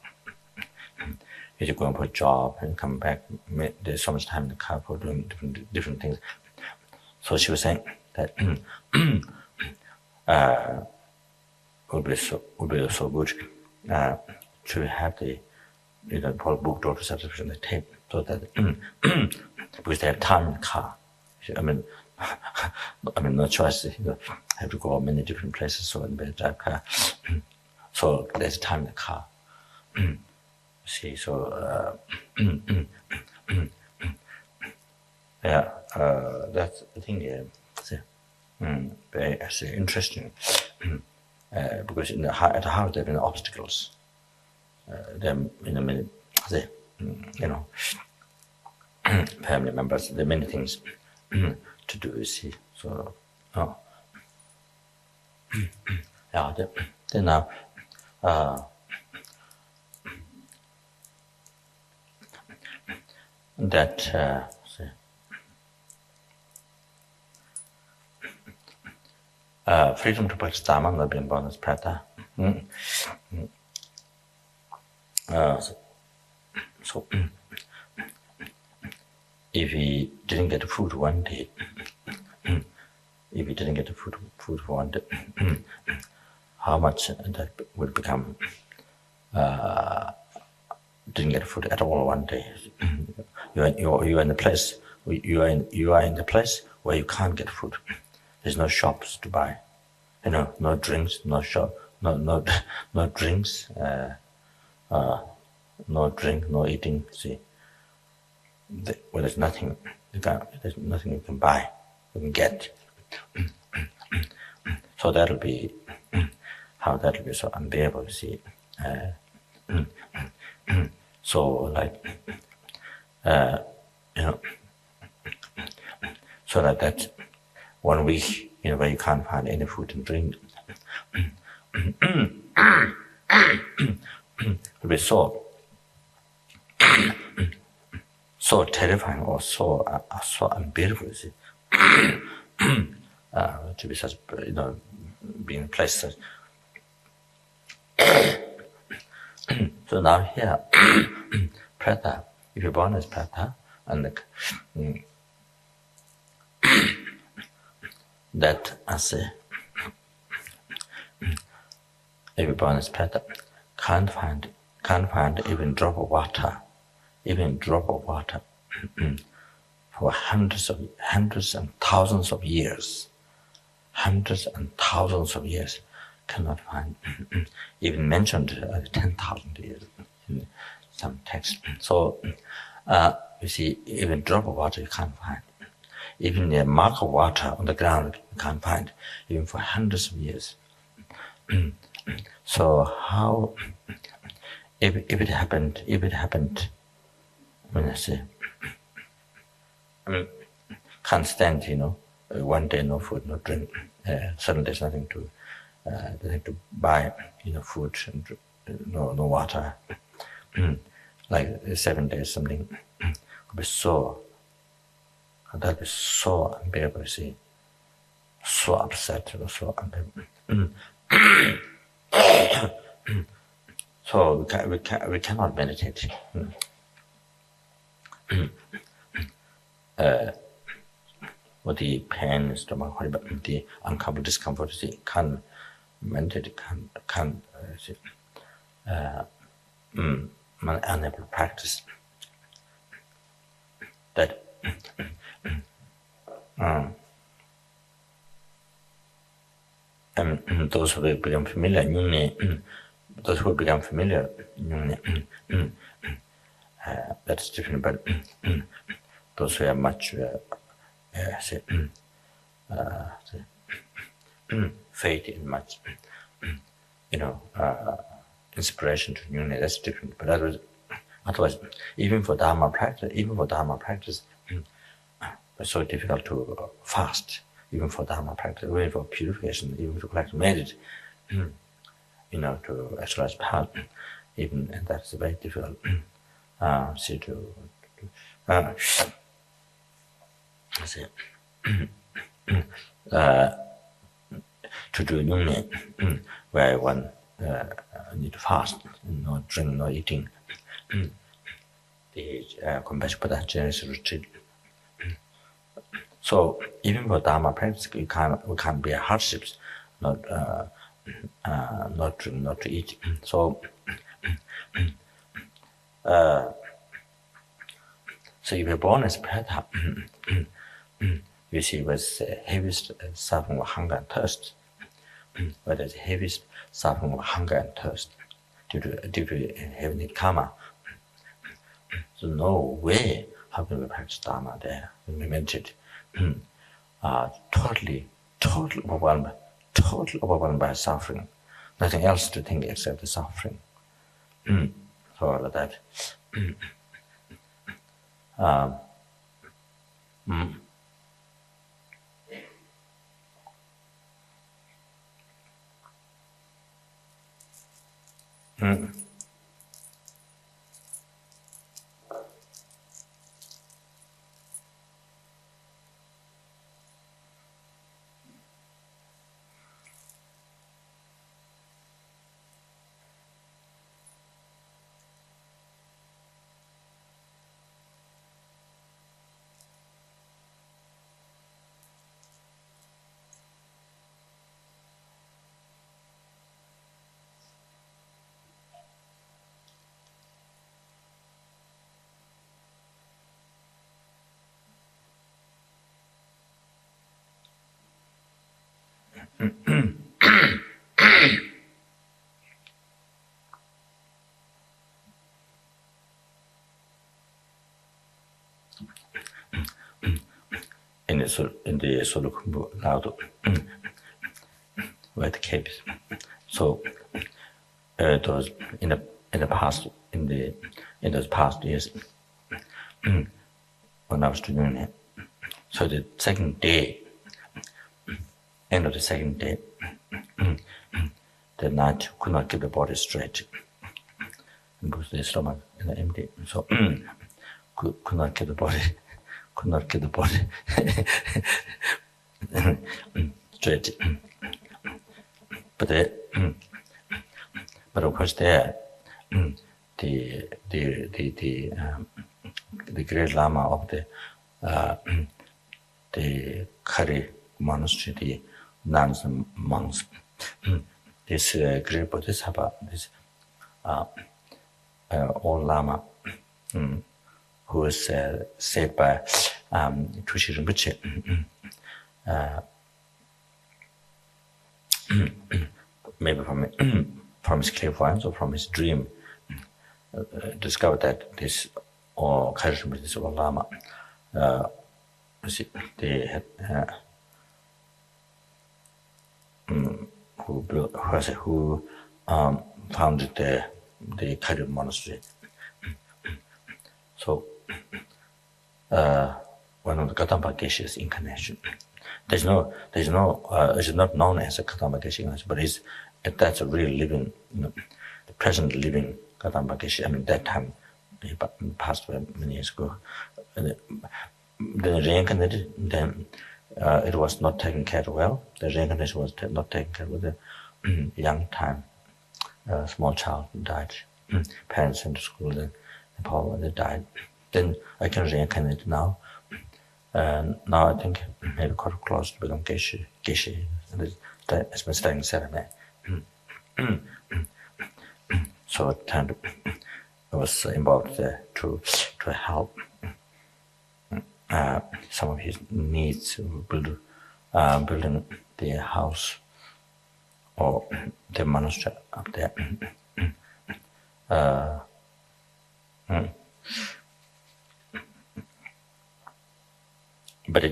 If you're going for a job and come back, there's so much time in the car for doing different things. So she was saying that would be so good to have the book daughter subscription, the tape, so that because they have time in the car. I mean, no choice. Have to go many different places, so they drive car. So there's time in the car. See, so yeah, that's I think very interesting because at the heart there have been obstacles. There many, family members. There are many things to do. You see, so yeah. Then now. That freedom to practice Dharma, not being born as Preta. So if he didn't get food one day, how much that would become didn't get food at all one day. You are in the place. You are in the place where you can't get food. There's no shops to buy. No drinks, no shop, no drinks, no drink, no eating. See, there's nothing. There's nothing you can buy, you can get. So that'll be how that'll be so unbearable. See. So like, so that 1 week, where you can't find any food and drink, will be so terrifying or so unbearable. See, to be such, being in a place such. So now here, Preta, if you're born as Preta, and that as if you're born as Preta, can't find even drop of water, for hundreds and thousands of years, cannot find, even mentioned 10,000 years in some text. So you see, even drop of water you can't find. Even a mark of water on the ground you can't find, even for hundreds of years. So how, if it happened, when I say, can't stand, 1 day no food, no drink, suddenly there's nothing to buy, food and no water, like 7 days something, that'd be so unbearable. See, so upset, so unbearable. So we cannot meditate. With the pain, stomach, the uncomfortable discomfort, see, can't meditate, can't unable to practice. That those who become familiar, that's different. But those who are much faith in much, inspiration to unity, that's different. But otherwise, even for Dharma practice, it's so difficult to fast. Even for Dharma practice, even for purification, even to practice meditate, to exercise power, even, and that's very difficult. See, to do union, where one need to fast, no drink, no eating. The compassion Buddha generous retreat. So even for Dharma practice, we can't bear hardships, not drink, not to eat. So so if you're born as Preta, you see what's the heaviest suffering of hunger and thirst. What is the heaviest suffering of hunger and thirst due to heavenly karma. So no way how can we practice Dharma there. When we meditate, totally overwhelmed by suffering. Nothing else to think except the suffering. So like that. In the Solokumbu Laudo, where the caves. So it was in the past, in those past years, when I was doing it. So the second day, end of the second day, the night could not keep the body straight because the stomach is empty. So could not keep the body straight. But of course there, the great Lama of the Kari monastery, the nuns and monks, this great bodhisattva, this old Lama, who was said by Chushi Rinpoche, maybe from his clairvoyance or from his dream, discovered that this Kari Rinpoche, this old Lama, they had who founded the Kari monastery. So one of the Kadampa geshes incarnation. It's not known as a Kadampa geshe incarnation, but that's a real living, the present living Kadampa geshe. I mean, that time he passed away many years ago. Then reincarnated. Then it was not taken care of well. The reincarnation was not taken care of with a young time. Small child died. Parents went to school, then they died. Then I can reincarnate now. Now I think maybe quite close to become geshe. And it's been studying ceremony. So it kind of was involved there to help some of his needs, building the house or the monastery up there. But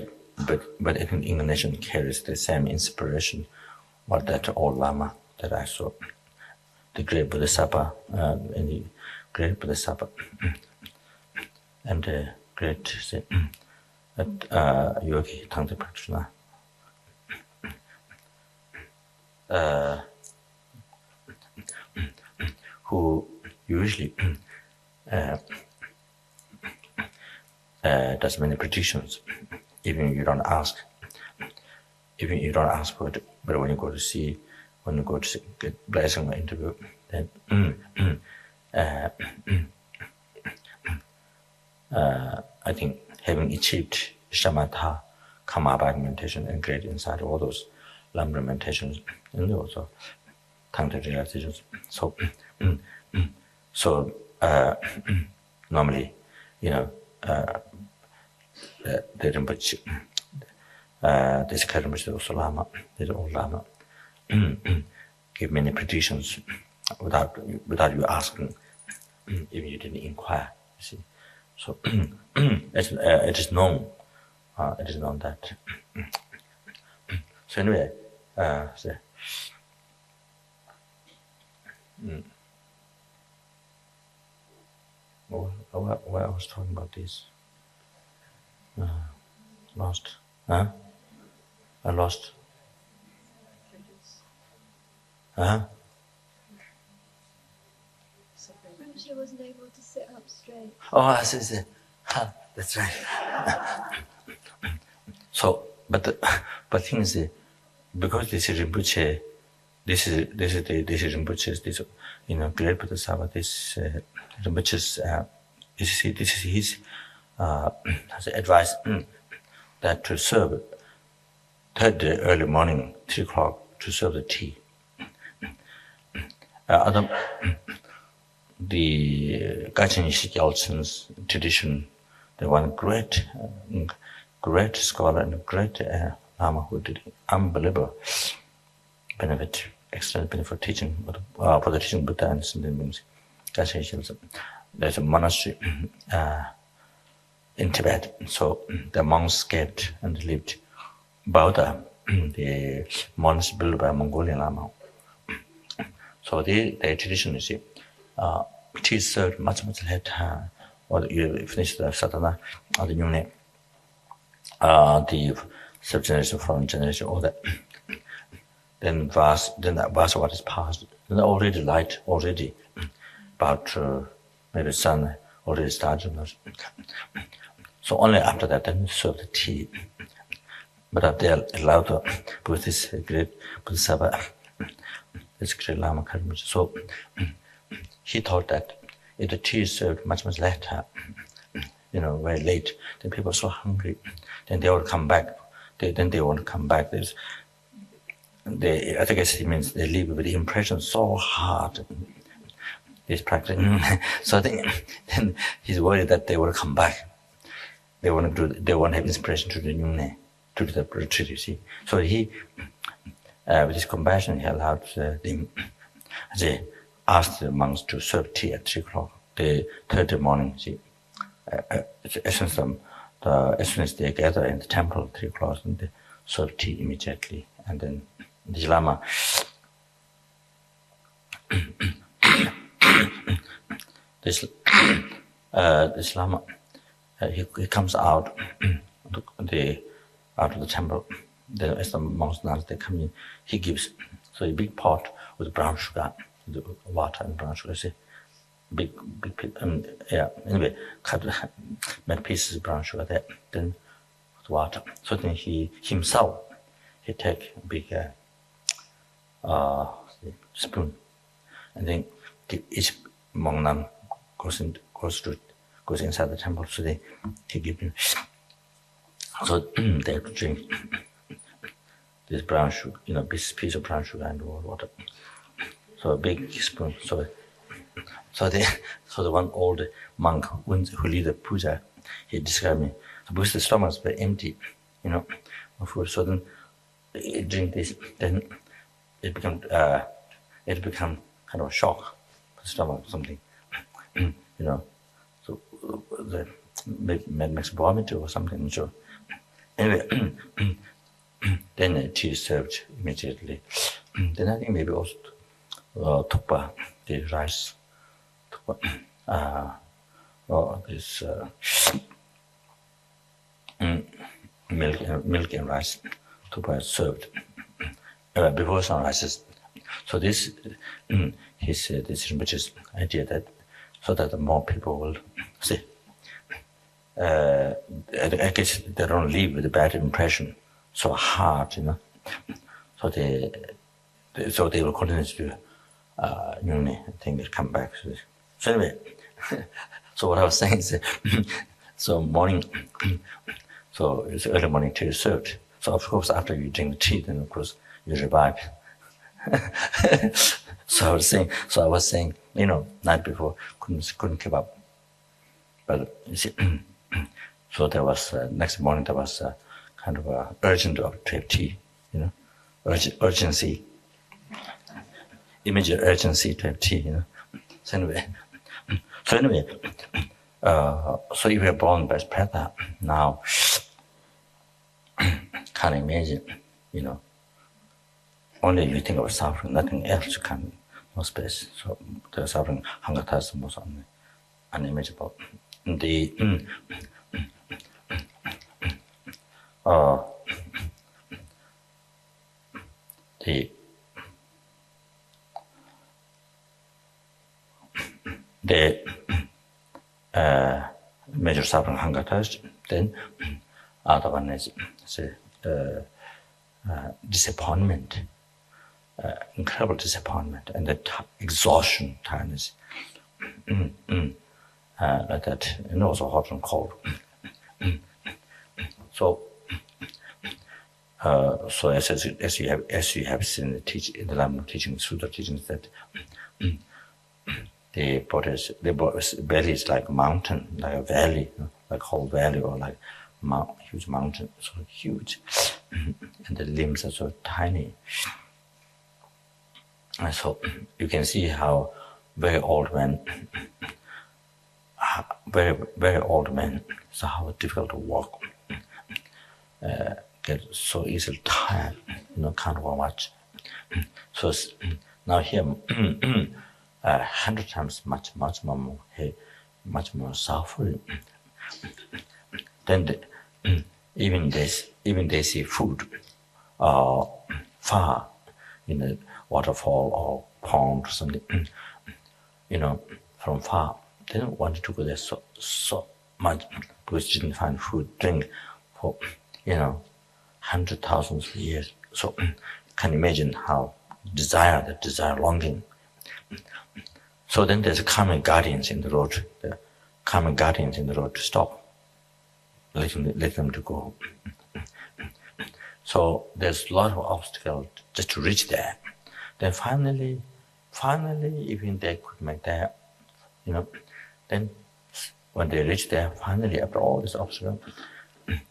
I think incarnation carries the same inspiration, or that old Lama that I saw, the great Bodhisattva, and the great Bodhisattva, and the great yogi tantric practitioner, who usually does many predictions, even if you don't ask. even you don't ask for it, but when you go to get blessing or interview, then I think having achieved shamatha, karma by meditation, and great insight, all those Lama meditations, and also tantric realizations. So normally, the Rinpoche, this Kadampa also Lama, this old Lama, give many predictions without you asking, even you didn't inquire. You see, so it is known. It is known that. So anyway, why I was talking about this? Lost. Huh? I lost. Huh? Rinpoche wasn't able to sit up straight. Oh, I see. That's right. So, but the thing is, because this is Rinpoche, this is Rinpoche's, this great Bodhisattva, this Rinpoche's, this is his advice that to serve third day early morning, 3 o'clock, to serve the tea. The Gachin Gyaltsen's tradition, the one great scholar and great Lama who did unbelievable benefit, extended benefit for teaching, for the teaching Buddha and Sindhins. There's a monastery in Tibet, so the monks escaped and lived Bauda, the monastery built by Mongolian Lama. So the tradition, you see, tea is served much later, or you finish the sadhana, or the yune, the sub-generation, from generation, all that. Then that vows what is passed. Then already light, about maybe sun already started. So only after that, then serve the tea. But they are allowed to, with this great Bodhisattva, this great Lama Kadampa. So he thought that if the tea is served much later, very late, then people are so hungry, then they will come back. Then they want to come back. I think it means they leave with the impression so hard. This practice. So I think then he's worried that they will come back. They want to have inspiration to the yune, to the retreat, you see. So he, with his compassion, he allowed them. They asked the monks to serve tea at 3 o'clock, the third morning. See, as soon as they gather in the temple at 3 o'clock, and they serve tea immediately. And then the Lama, this Lama, he comes out of the temple. Then as the monks nuns they come in, he gives a big pot with brown sugar, the water and brown sugar. See, big anyway, made pieces of brown sugar there, then with water. So then he himself take a big spoon, and then each monk nun goes inside the temple. So he gives him. So they have to drink this brown sugar, piece of brown sugar and water. So a big spoon. So the one old monk who lead the puja, he described me. So because the stomach is very empty, of food. So then you drink this, then it become kind of a shock for the stomach or something, So the makes vomit or something. So anyway, then the tea is served immediately. Then I think maybe also tukpa, the rice, or this milk and rice, tukpa is served before sunrises. So this this Rinpoche's idea that so that more people will see. I guess they don't leave with a bad impression so hard, So they will continue to do Nyuni, I think they come back. So anyway, so what I was saying is, so morning, so it's early morning tea is served. So of course after you drink the tea, then of course you revive. So I was saying, night before couldn't keep up. But you see, so there was next morning there was kind of a urgent of to have tea, urgency, immediate urgency to have tea, So anyway, so if you're born by Preta, now can't imagine, only you think of suffering, nothing else can, no space. So the suffering, hunger, thirst, most unimaginable. The major suffering, hunger, thirst. Then other one is disappointment, incredible disappointment, and the exhaustion, tiredness, like that, and also hot and cold. So as you have seen in the Lama teaching, Sutra teachings, that the belly is like a mountain, like a valley, like a whole valley, or like huge mountain, so huge, and the limbs are so tiny. And so you can see how very old men, so how difficult to walk, get so easily tired, can't walk much. So now here, 100 times much more suffering. Then even they see food far in a waterfall or pond or something, from far. They don't want to go there so much because they didn't find food, drink for 100,000 years. So can imagine how desire, longing. So then there's karmic guardians in the road. The karmic guardians in the road to stop, let them to go. So there's a lot of obstacles just to reach there. Then finally, even they could make that, then when they reach there, finally after all this obstacle,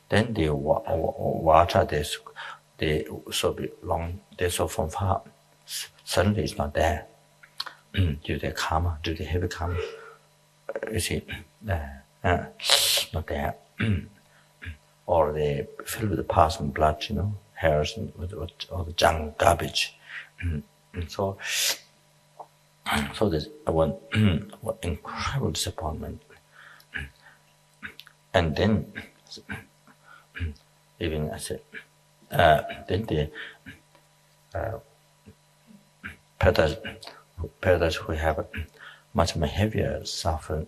then the water they so from far, suddenly it's not there. Due to the karma, due to the heavy karma, you see, not there. Or they filled with the pus and blood, hairs and with all the junk, garbage. And so there's one incredible disappointment. And then, even I said, then the Pretas who have much more heavier suffering,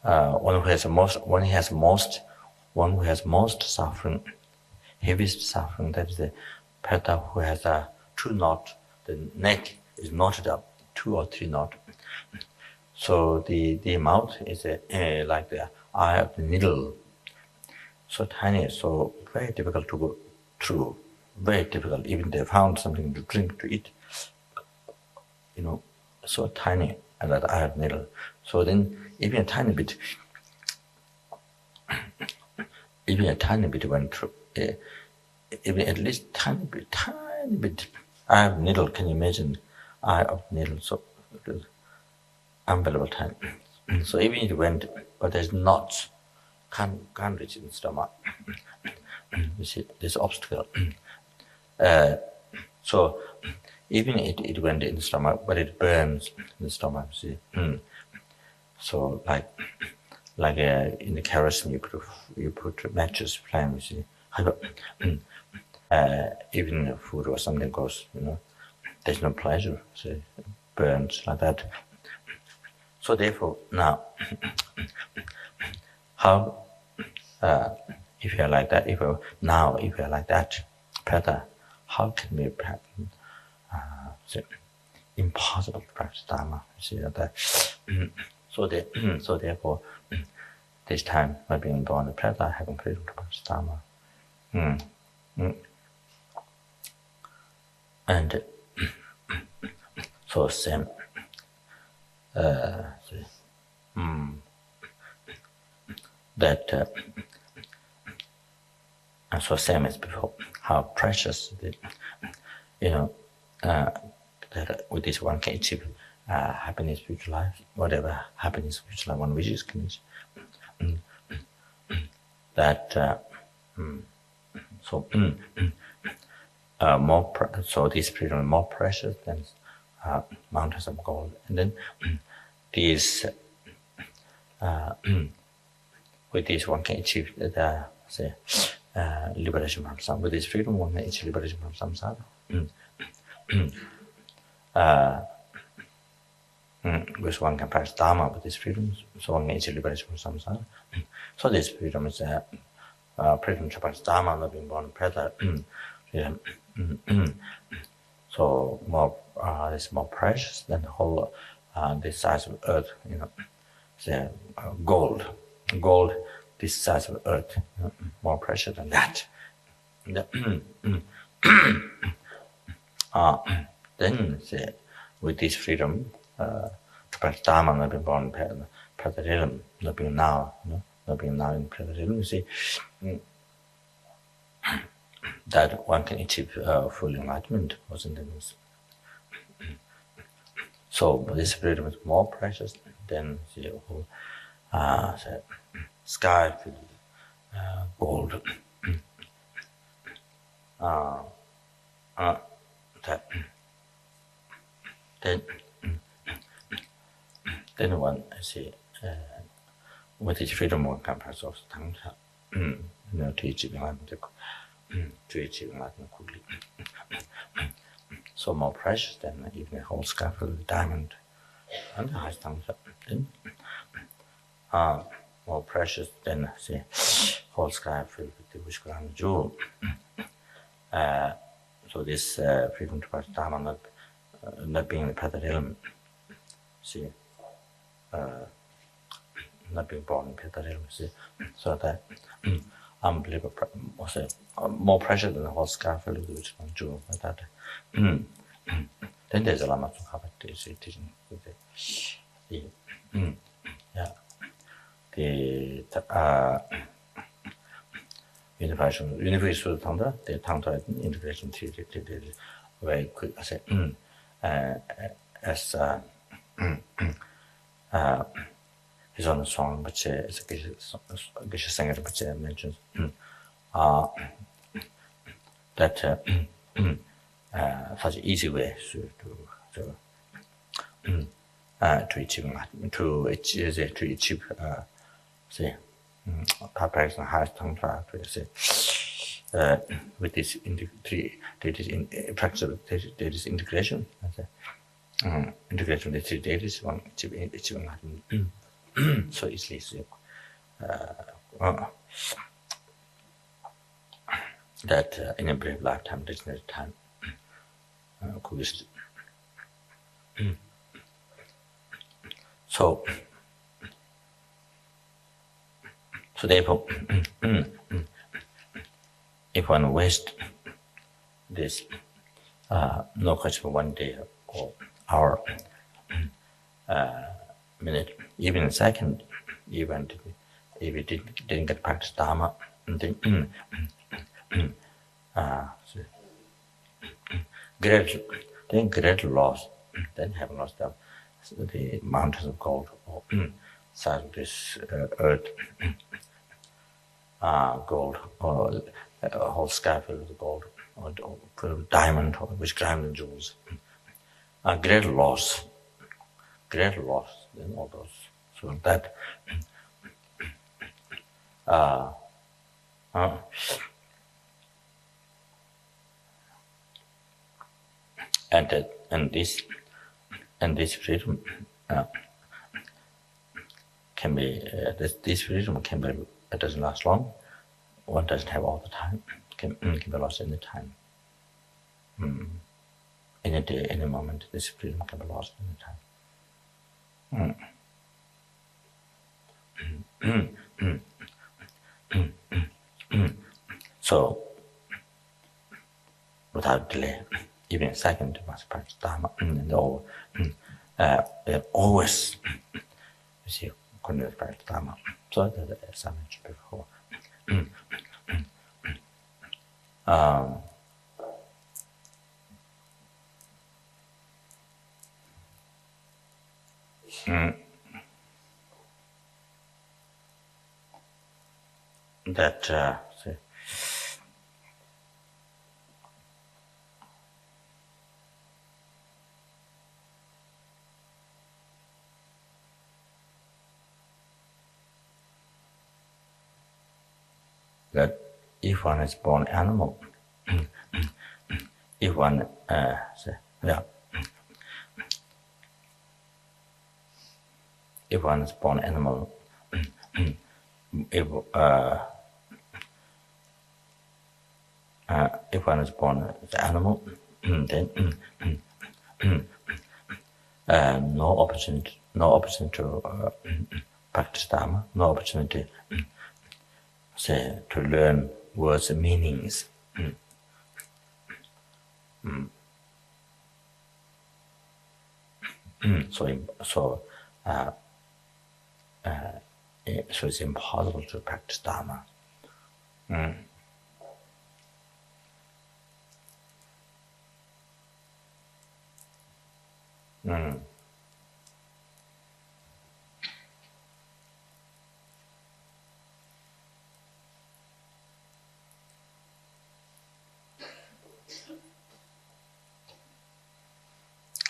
one who has most suffering, heaviest suffering, that is the Preta who has a 2 knot, the neck is knotted up, 2 or 3 knot. So the mouth is like the eye of the needle, so tiny, so very difficult to go through, very difficult. Even they found something to drink, to eat, so tiny, and that eye of the needle. So then even a tiny bit went through, even at least tiny bit, eye of needle, can you imagine, eye of needle, so unbelievable tiny. So even it went, but there's knots, can't reach in the stomach. You see, this obstacle. So even it went in the stomach, but it burns in the stomach, see. So like in the kerosene, you put matches, flame, you see. Even food or something goes, there's no pleasure, so it burns like that. So therefore, now, how, if you're like that, if you're like that, Preta, how can we impossible to practice Dharma? You see that. So therefore, this time by being born a Preta, having freedom to practice Dharma. And so same. That and so same as before, how precious that with this one can achieve happiness, future life, whatever happiness, future life one wishes can achieve. That so this freedom is more precious than mountains of gold. And then these with this one can achieve the liberation from samsara. With this freedom one can achieve liberation from samsara. With one can practice Dharma with this freedom, so one can achieve liberation from samsara. So this freedom is freedom to practice Dharma, not being born Preta. So more it's more precious than the whole this size of earth, the gold this size of earth, more precious than that. Then with this freedom to practice Dharma, not being born Preta realm, not being now in Preta realm, you see that one can achieve full enlightenment, wasn't it? So this freedom is more precious than the whole sky filled gold. Then one with this freedom one can practice also Tantra, to achieve enlightenment. Quickly. So more precious than even a whole sky filled with diamond and the highest Tantra. More precious than the whole sky filled with the wish crown jewel. So this freedom to practice Dharma not being the Preta realm, not being born in Preta realm, so that unbelievable, more precious than the whole sky filled with the wish crown jewel. Like that. Then there's a Lama Zopa Rinpoche teaching with the unification Tantra, the Tantra integration theory, very quick. I say, as his own song, but as geshes Sanghata Rinpoche mentions, that such an easy way to achieve practice and highest Tantra, with this practice of this integration, integration with the 3 deities, one achieving so easily. That in a brief lifetime, degenerate time, could visit. So therefore, if one wastes this, no question for 1 day or hour, minute, even a second, even if you didn't get practice Dharma, then great loss, then have lost the mountains of gold or size of this earth, gold, or a whole sky filled with gold, or filled with diamond, or with diamond jewels. Great loss, then all those. So that and this freedom can be this freedom can be, it doesn't last long. One doesn't have all the time. can be lost any time. Any day, any moment, this freedom can be lost any time. So, without delay, even a second, you must practice Dharma. And always, you see, continuous practice Dharma. So, as I mentioned before. That if one is born animal, if one if one is born animal, if one is born as an animal, then no opportunity to practice Dharma, no opportunity to learn words and meanings. So it's impossible to practice Dharma.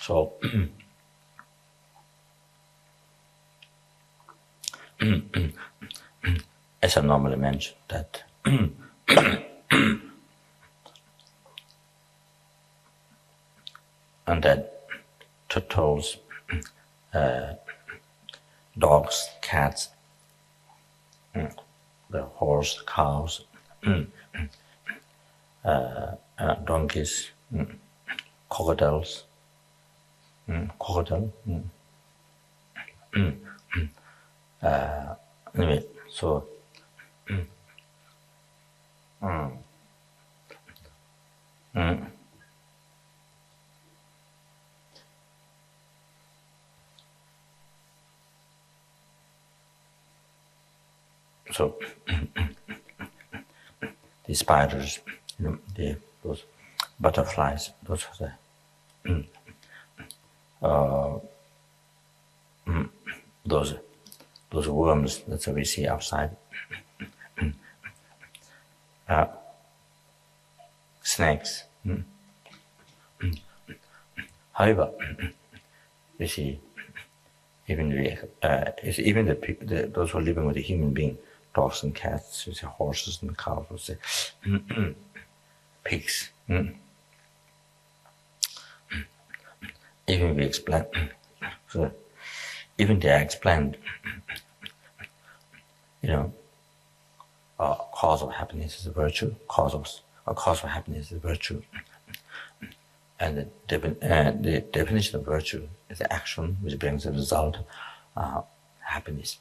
So, as I normally mention, that and that turtles, dogs, cats, the horse, cows, donkeys, crocodiles, anyway, so so the spiders, those butterflies, those those worms that we see outside, snakes. However, you see, even those who are living with a human being, dogs and cats, you see, horses and cows, you see, pigs. Even we explain, so even they are explained, cause of happiness is a virtue, cause of happiness is a virtue. And the definition of virtue is the action which brings the result, happiness.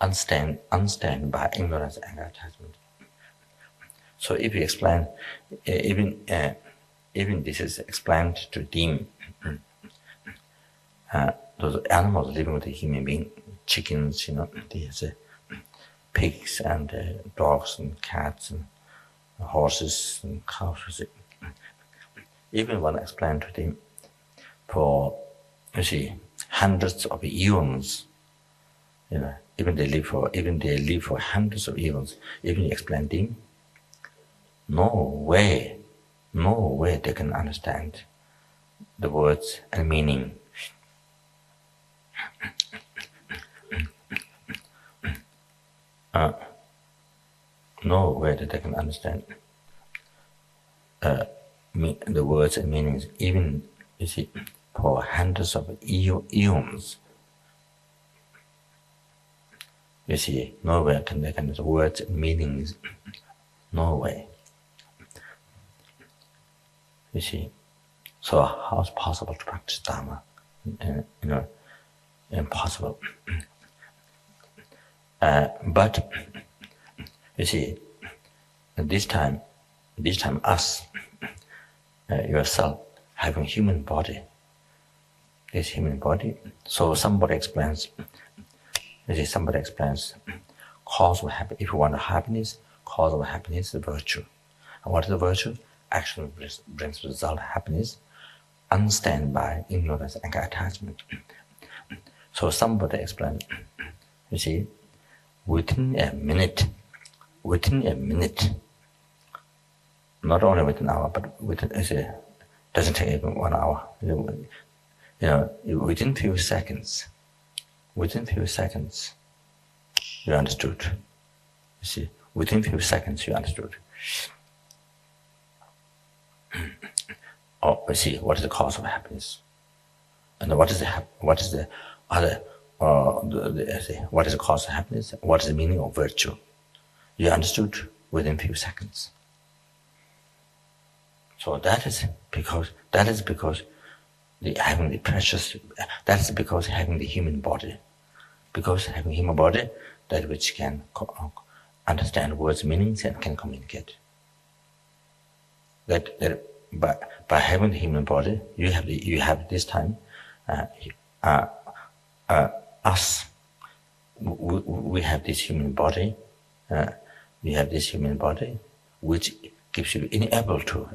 Unstained by ignorance and attachment. So if you explain, even this is explained to them, those animals living with a human being, chickens, these pigs and dogs and cats and horses and cows. Even when explained to them for, hundreds of eons, even they live for hundreds of eons, even you explain them, no way they can understand the words and meaning. No way that they can understand the words and meanings, even, for hundreds of eons. You see, nowhere can they can words and meanings. No way. You see, so how is it possible to practice Dharma? Impossible. But you see, this time us, yourself, having human body, this human body. So somebody explains. You see, somebody explains cause of happiness. If you want happiness, cause of happiness is virtue. And what is the virtue? Action brings result happiness, unstained by ignorance and attachment. So somebody explains, you see, within a minute, not only within an hour, but doesn't take even 1 hour. Within few seconds, you understood. You see, within few seconds you understood. You see, what is the cause of happiness, and what is the other? What is the cause of happiness? What is the meaning of virtue? You understood within few seconds. So that is because having the precious. That is because having the human body. Because having human body, that which can understand words' meanings and can communicate. That by having the human body, you have this time us. We have this human body. We have this human body, which gives you unable to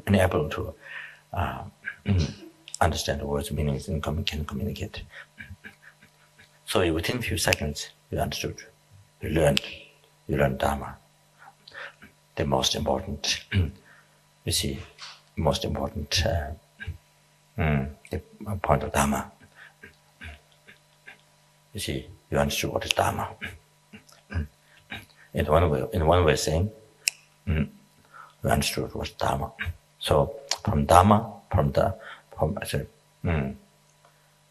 understand the words' meanings and can communicate. So within a few seconds, you understood. You learned Dharma. The most important, you see, most important the point of Dharma. You see, you understood what is Dharma. In one way saying, you understood what is Dharma. So from Dharma,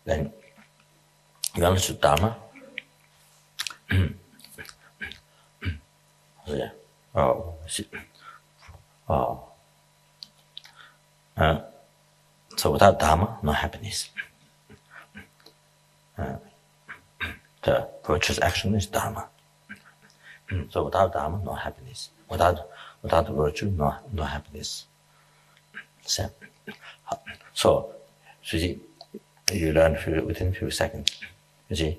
then you understood Dharma. So without Dharma, no happiness. The virtuous action is Dharma. So without Dharma, no happiness. Without virtue, no happiness. So you see, you learn within a few seconds. You see,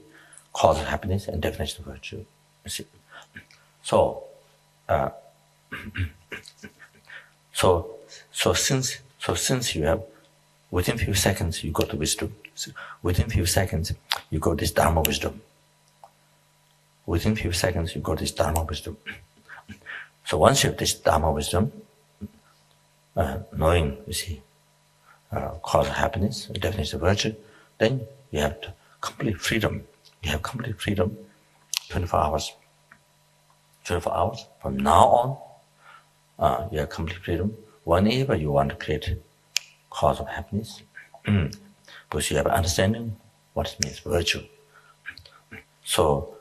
cause of happiness and definition of virtue. You see, so since you have within few seconds you got the wisdom. Within few seconds you got this Dharma wisdom. Within few seconds you got this Dharma wisdom. So once you have this Dharma wisdom, knowing, you see, cause of happiness, definition of virtue, then you have complete freedom. You have complete freedom, 24 hours. 24 hours from now on, you have complete freedom. Whenever you want to create cause of happiness, because you have understanding what it means virtue. So,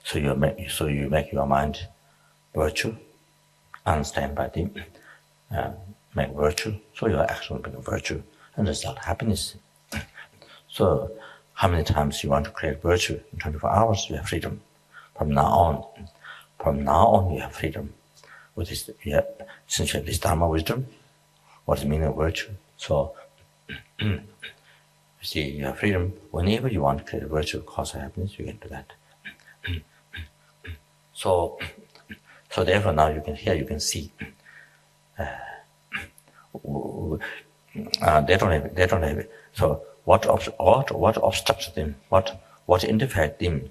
so you make your mind virtue, understand by them, make virtue. So your action will bring virtue and result happiness. So how many times you want to create virtue in 24 hours? You have freedom. From now on, you have freedom. With this, since you have this Dharma wisdom, what is the meaning of virtue? So, you see, you have freedom. Whenever you want to create virtue, cause of happiness, you can do that. So therefore now you can see. They don't have it. So what obstructs them? What interferes them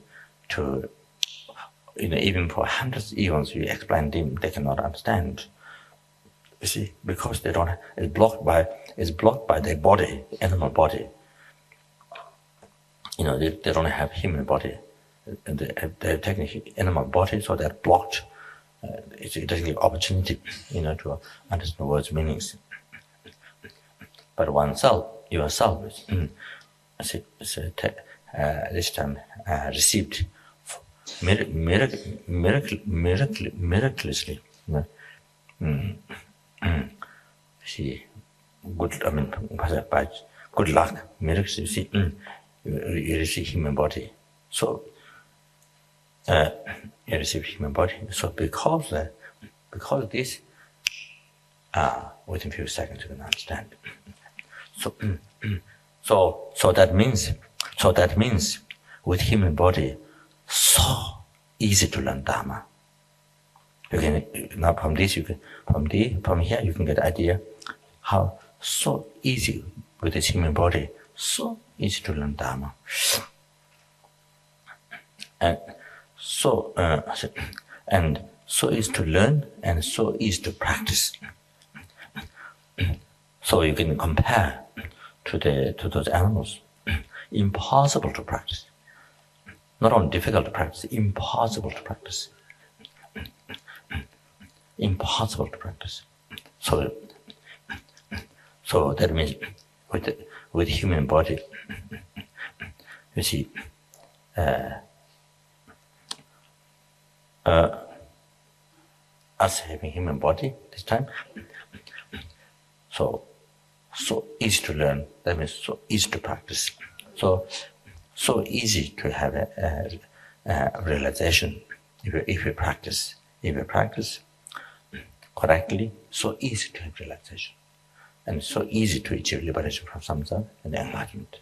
to? Even for hundreds of eons, you explain them, they cannot understand. You see, because they don't. It's blocked by their body, animal body. They don't have human body. They're taking animal body, so they're blocked. It doesn't give opportunity, to understand the words' meanings. But yourself, this time received miraculously. See, good. I mean, good luck, miracles. You see, you receive human body. So you receive human body. So because this, within a few seconds you can understand. So that means with human body, so easy to learn Dharma. You can now from here you can get an idea how so easy with this human body, so easy to learn Dharma, and so easy to learn and so easy to practice. So you can compare to those animals. Impossible to practice. Not only difficult to practice, impossible to practice. Impossible to practice. So that means with human body, you see, us having human body this time, so easy to learn. That means so easy to practice. So easy to have a realization if you practice. If you practice correctly, so easy to have realization, and so easy to achieve liberation from samsara and enlightenment.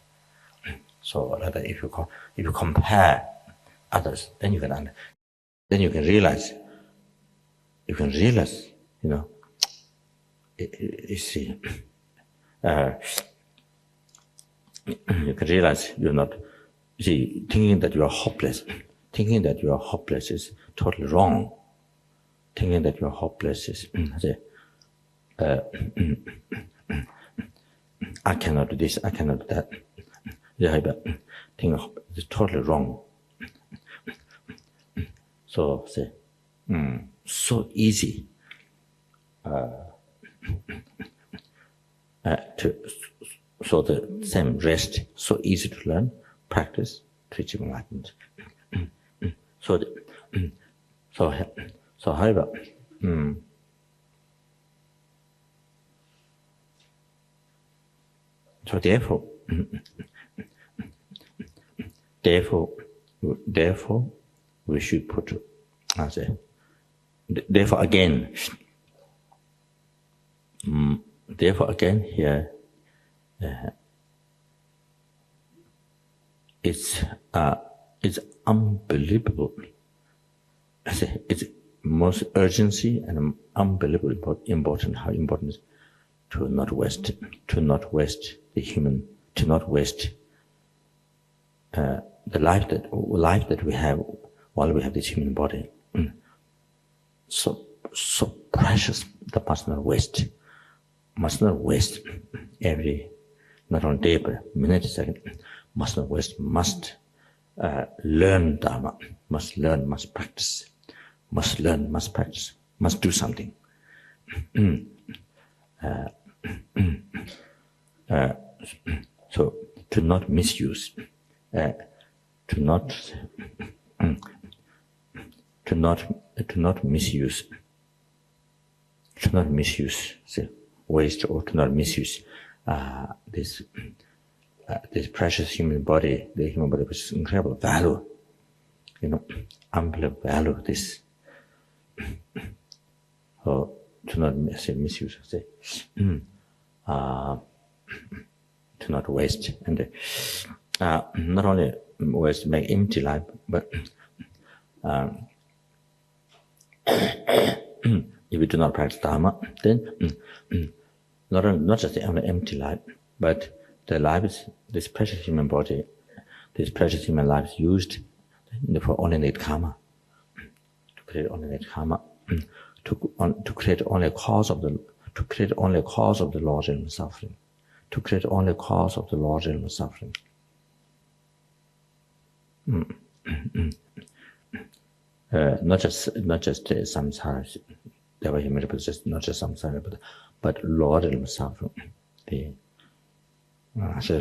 So if you compare others, then you can realize. You can realize, you see. You can realize you're not. You see, thinking that you are hopeless. Thinking that you are hopeless is totally wrong. Thinking that you are hopeless is, I cannot do this, I cannot do that. Thinking is totally wrong. So say, so easy so the same rest, so easy to learn, practice, to achieve enlightenment. So however, so therefore, we should put, therefore again here, it's unbelievable. It's most urgency and unbelievable important how important it is to not waste the human, to not waste the life that we have while we have this human body. So precious that must not waste every, not only day but minute, second, must not waste, must learn Dharma, must learn, must practice, must learn, must practice, must do something. So to not misuse, to not misuse, say, waste, or to not misuse this precious human body, the human body, which is incredible value, unbelievable value. This, to not misuse, say, to not waste, and not only waste, make empty life, but if we do not practice Dharma, then not just the empty life, but the life is this precious human body, this precious human life is used for only karma, to create only karma, to create only cause of the Lord's realm of suffering, to create only cause of the Lord's realm of suffering. Not just samsara, there were human, but just not just samsara, but Lord's realm of suffering. So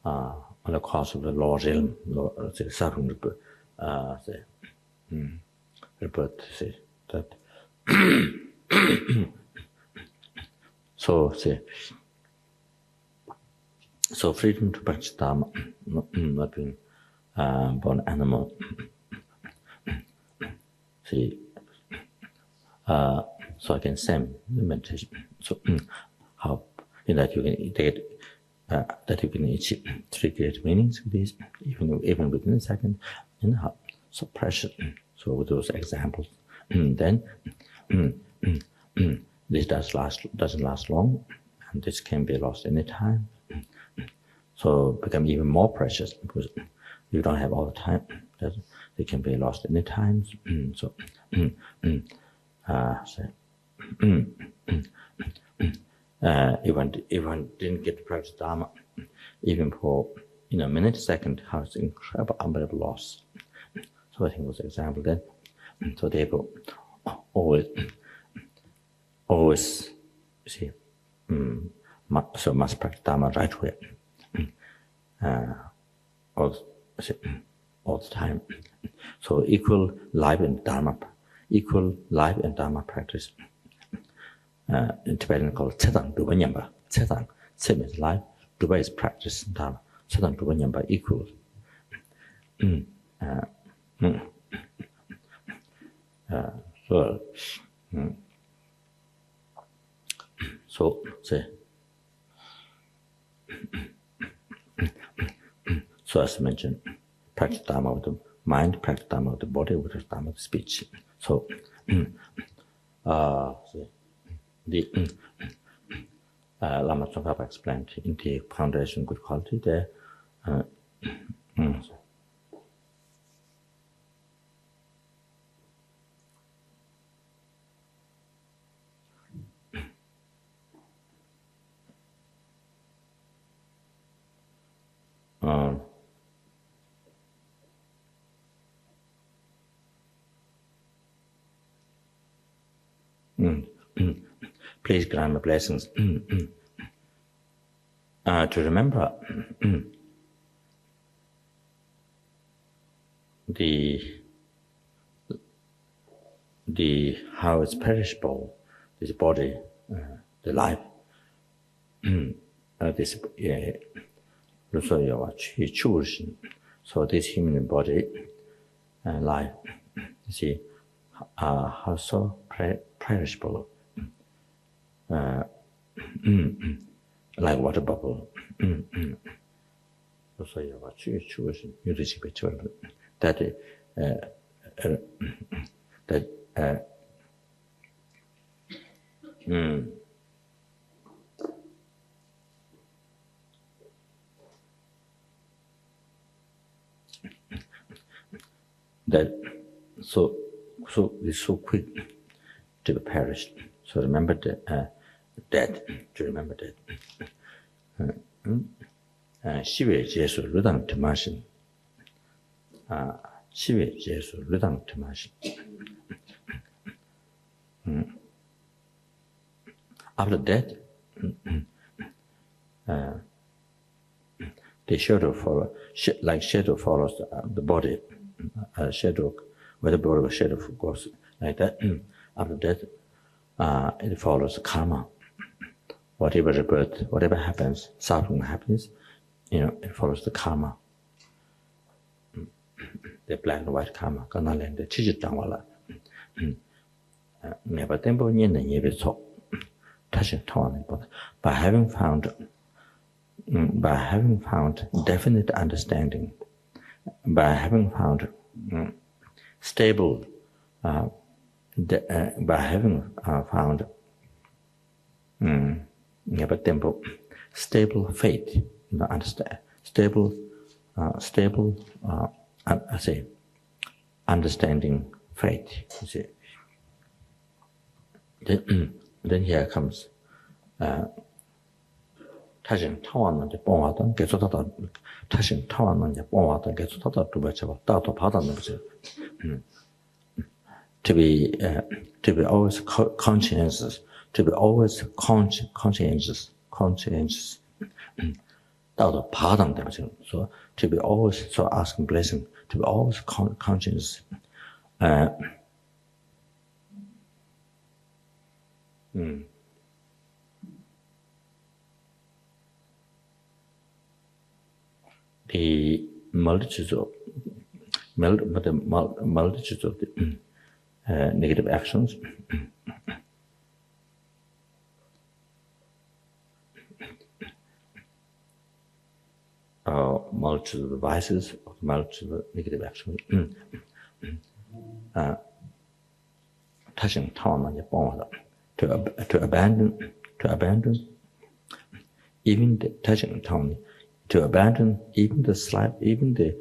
on the course of the law realm, the suffering report say that so freedom to practice Dharma, not being born animal. So again, same meditation. So how in that you can get that you can achieve three great meanings with this, even within a second, and how suppression. So with those examples, then this doesn't last long, and this can be lost any time. So become even more precious because you don't have all the time. They can be lost any time. So if one didn't get to practice Dharma, even for a minute, second, how it's incredible, unbelievable loss. So I think it was an example then. So therefore, always, see, so must practice Dharma right way. All the time. So equal life in Dharma practice. In Tibetan called Cetang Duba Nyamba. Cetang, same as life. Duba is practice Dharma. Cetang Duba Nyamba equal. So as mentioned, practice Dharma with the mind, practice Dharma with the body, practice Dharma with the speech. So, the Lama Zopa explained in the foundation good quality there. Please grant the blessings to remember the how it's perishable, this body, the life. So this human body and life, you see, how so perishable. Like water bubble. That so it's so quick to be perished. So remember that death. To remember that. Shive Jesu Ludang Timashin. Shive Jesu Ludang Timashin. After death, the shadow follows, like shadow follows the body. Shadow, where the body of shadow goes like that. After death, it follows karma. Whatever rebirth, whatever happens, suffering happens, it follows the karma. The black and white karma. The chijitangwala. Never tempo nyen yebe so. By having found definite understanding, by having found stable, by having found stable faith, understand stable, I say, understanding faith. You see, then here comes. 타신 타왔는데 뽕하던 계속하다 타신 타왔는데 뽕하던 계속하다 두 번째가 따도 받았는 거죠. To be always conscious to be always conscientious. So to be always so asking blessing, to be always conscious. The multitude of the negative actions. Multitude of the vices, multitude of negative actions. Touching to abandon even the touching tongue, to abandon even the slight, even the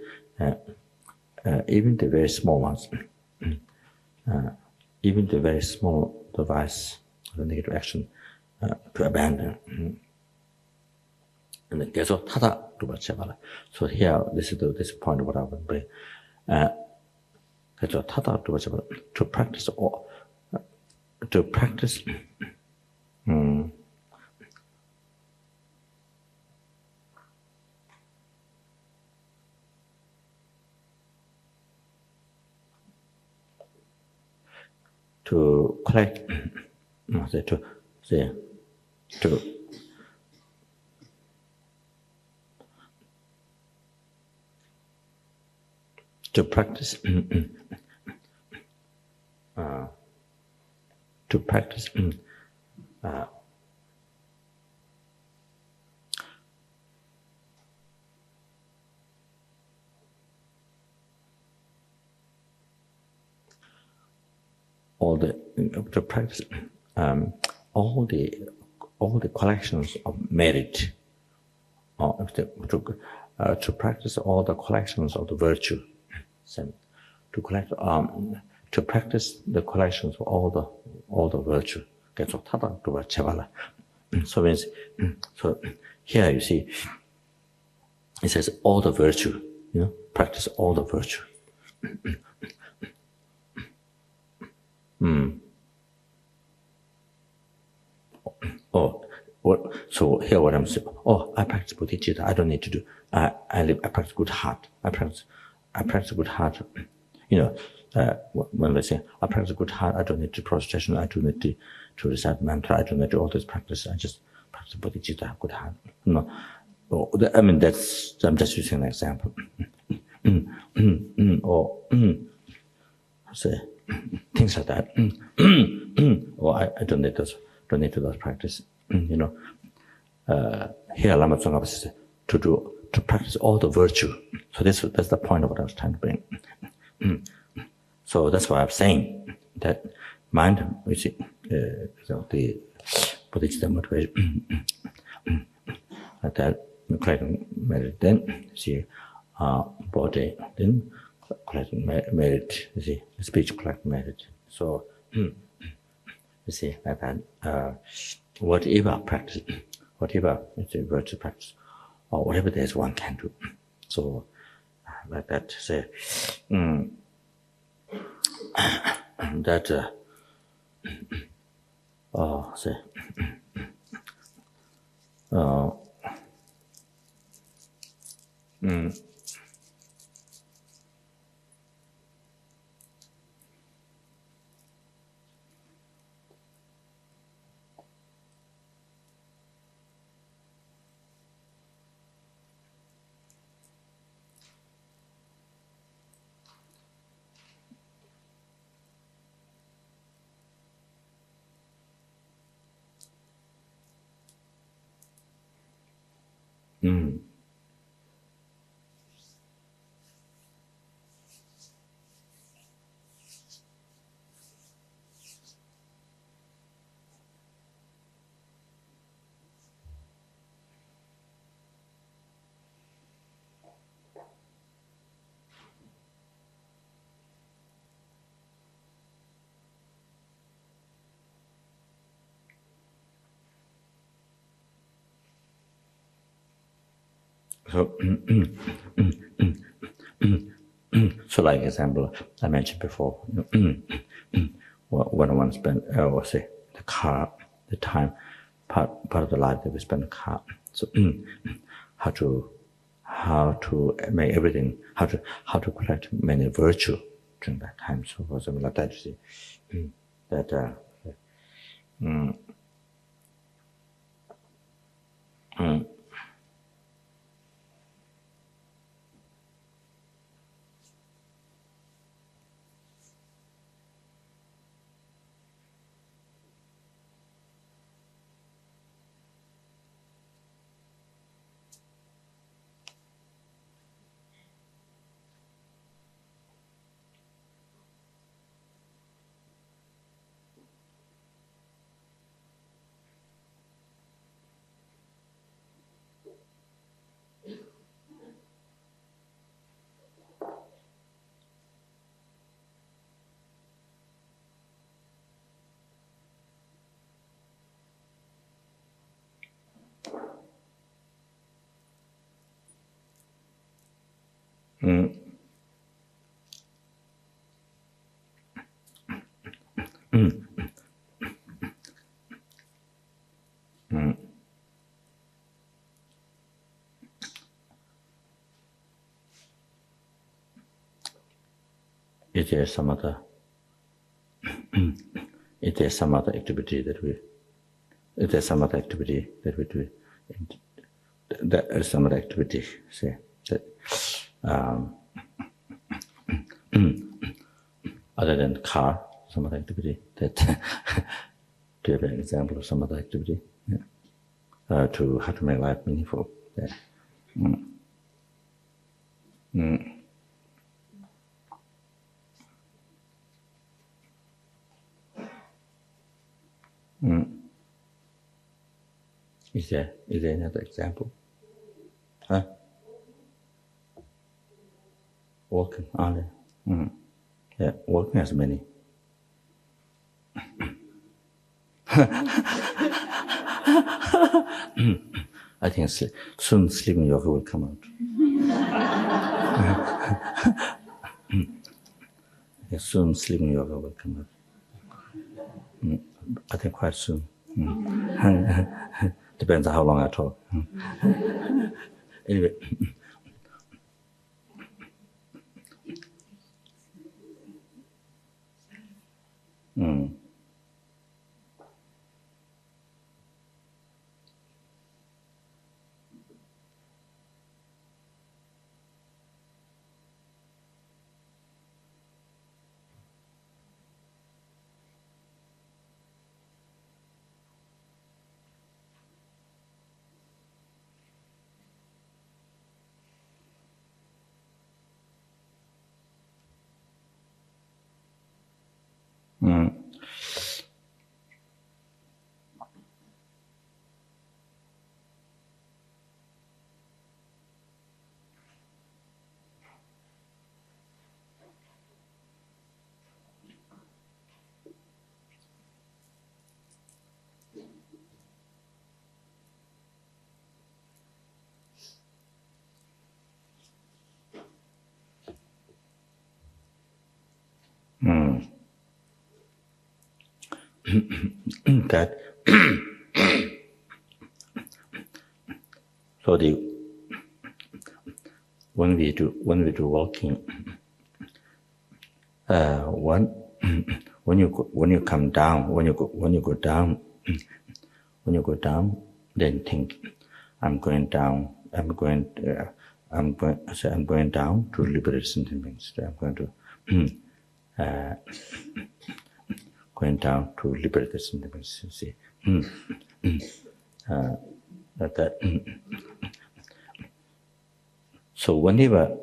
very small ones, even the very small device, the negative action, to abandon. And then 계속 타다 두바체바라. So here, this is point what I would bring. 계속 타다 두바체바라. To practice all, to practice. To collect, to practice, to practice, to practice all the collections of merit, to practice all the collections of the virtue, to collect to practice the collections of all the virtue. So means so here you see it says all the virtue, practice all the virtue. So here what I'm saying. I practice bodhicitta. I don't need to do. I practice good heart. I practice good heart. When they say I practice good heart, I don't need to prostration. I don't need to recite mantra. I don't need to all this practice. I just practice bodhicitta, good heart. No, I mean I'm just using an example. Say things like that. I don't need those. Don't need to those practice. Here Lama Zopa says to practice all the virtue. So that's the point of what I was trying to bring. So that's why I'm saying that mind, which the bodhicitta motivation, like that, collecting merit, then see body, then collecting merit, you see speech collecting merit. So you see like that. Whatever practice, whatever virtue practice, or whatever there is one can do. So like that, say that say so like example I mentioned before, when one spent, say the car, the time, part of the life that we spend in car. So how to make everything, how to collect many virtue during that time. So for example, like that, you see, that is there some other activity that we do? That is some other activity, say that other than the car, some other activity that do you have an example of some other activity? Yeah. To how to make life meaningful. Yeah. Is there another example? Huh? Walking only. Yeah, walking has many. I think soon sleeping yoga will come out. Yeah, soon sleeping yoga will come out. I think quite soon. Depends on how long I talk. Anyway. That so when we do walking, when you come down, when you go down, then think, I'm going down to liberate sentient beings. I'm going down to liberate the sentient beings. See, so whenever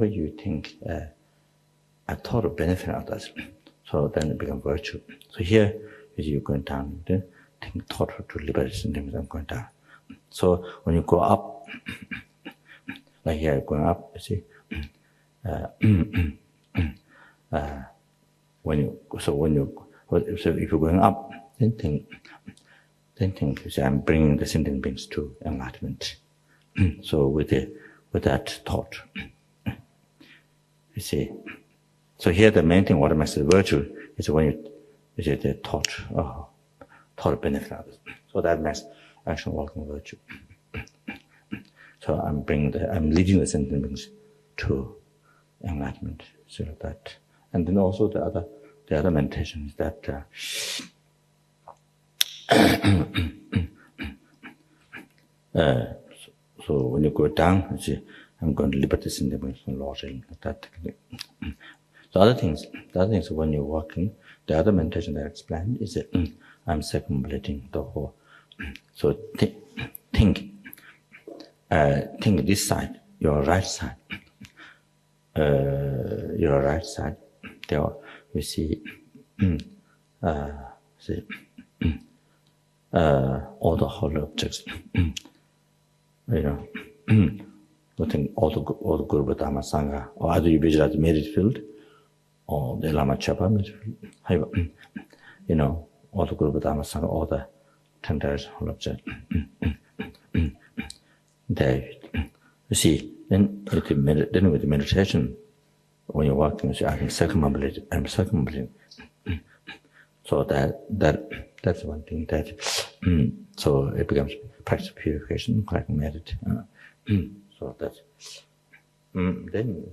you think a thought of benefit others, so then it becomes virtue. So here, as you're going down, then think thought to liberate sentient beings. I'm going down. So when you go up, like here, going up, you see. So if you're going up, then think, you say, I'm bringing the sentient beings to enlightenment. So with that thought, you see. So here the main thing, what makes the virtue, is when they taught benefit others. So that makes action walking virtue. So I'm leading the sentient beings to enlightenment. So that, and then also the other meditation is that so when you go down, you see, I'm going to liberty sentient beings from lodging. That. The other things when you're walking, the other meditation that I explained is that I'm circumambulating the whole. So think this side, your right side. Your right side. There you see, all the holy objects. Looking all the Guru Dharma Sangha, or either you visualize the merit field, or the Lama Zopa Rinpoche, all the Guru Dharma Sangha, all the 10,000 whole objects. There, you see, then with the meditation, when you're walking, you see, I'm circumambulating. So that's one thing that, so it becomes practice of purification, like merit. So that's, then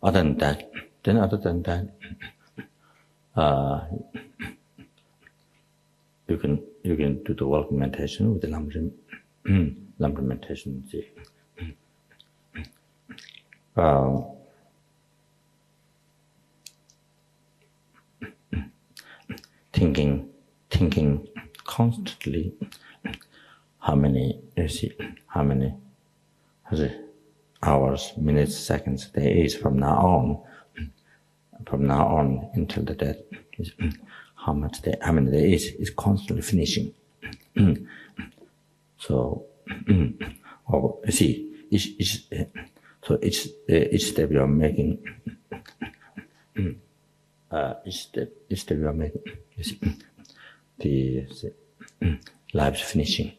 other than that, you can do the walking meditation with the Lama meditation. See. Thinking constantly how many hours, minutes, seconds there is from now on until the death. How many there is constantly finishing. So, or you see, each step you are making, each step you are making, you see, the life's finishing.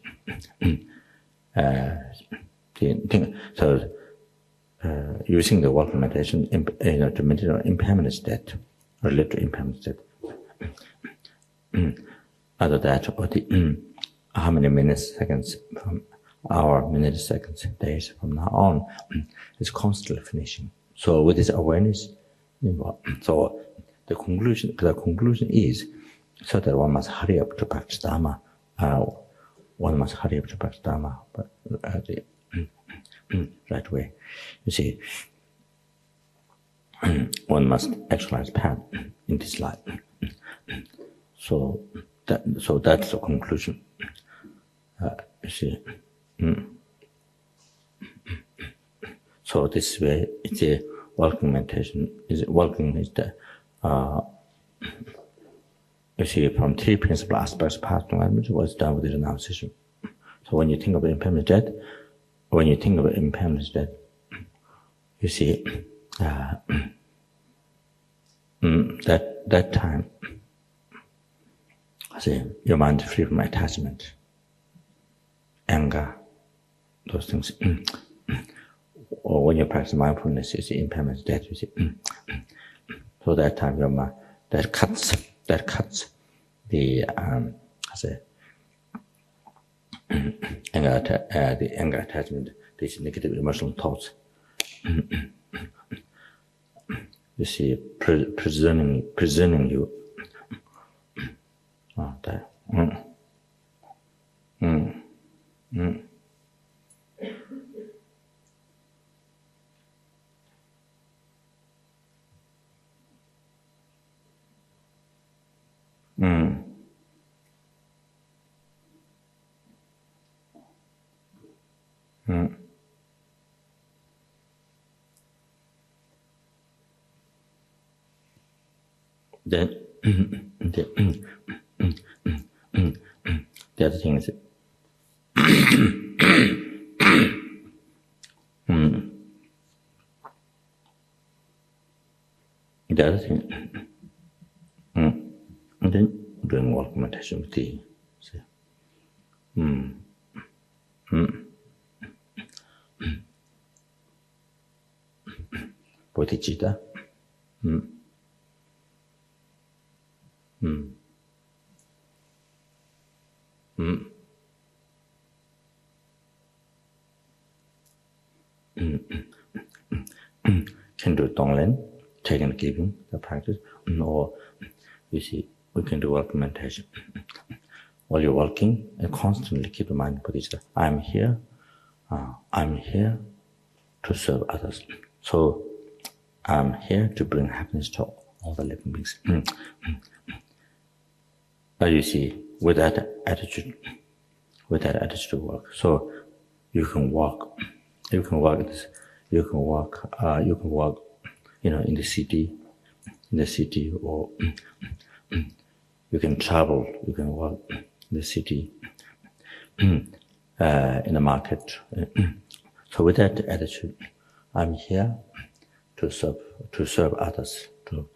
So, using the walking meditation, to meditate on impermanent state, relate to impermanent state. Other that, or the how many minutes, seconds, from hour, minutes, seconds, days from now on, is constantly finishing. So with this awareness, so the conclusion is, so that one must hurry up to practice Dharma. One must hurry up to practice Dharma, but the right way. You see, one must actualize path in this life. So that's the conclusion. You see. So this way, it's a walking meditation. Walking is the you see, from three principal aspects of past enlightenment was done with the renunciation. So when you think of impermanent death, you see that time, see, your mind is free from attachment, anger, those things. Or when you practice mindfulness, you see impermanent death, you see. So that time your mind that cuts the anger attachment, these negative emotional thoughts. You see, preserving you. That. Then the other thing is the other thing, and then doing walking meditation with the bodhicitta. Can do tonglen, taking and giving the practice, or you see, we can do walking meditation. While you're walking, and constantly keep in mind bodhicitta. I'm here to serve others. So I'm here to bring happiness to all the living beings. But you see, with that attitude to work, so you can walk, in the city, or you can travel, you can walk in the city, in the market. So with that attitude, I'm here to serve others, to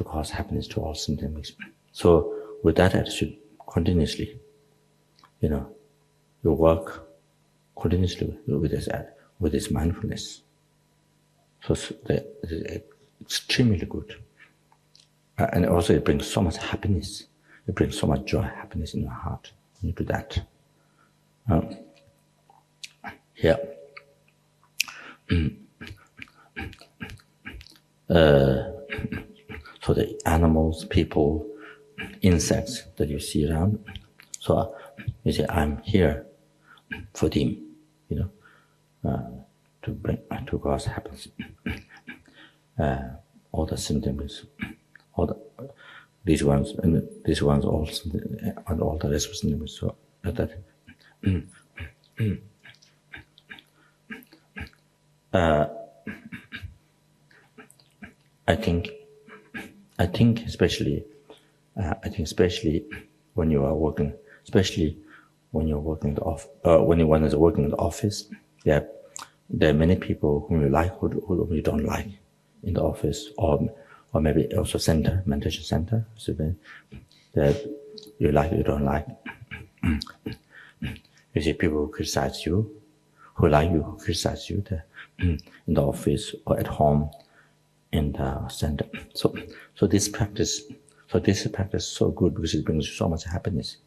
cause happiness to all sentient beings. So with that attitude, continuously, you work continuously with this mindfulness. So it is extremely good, and also it brings so much happiness. It brings so much joy, happiness in your heart when you do that. Here. So the animals, people, insects that you see around. So you say, I'm here for them, to cause happiness. All the symptoms, these ones also, and all the rest of the symptoms. So that. I think especially when you are working, especially when you're working in the when one is working in the office, there are many people whom you like, whom you don't like in the office, or maybe also meditation center. So that you like, you don't like. You see people who criticize you, who like you, who criticize you in the office or at home, in the center. So this practice is so good because it brings so much happiness.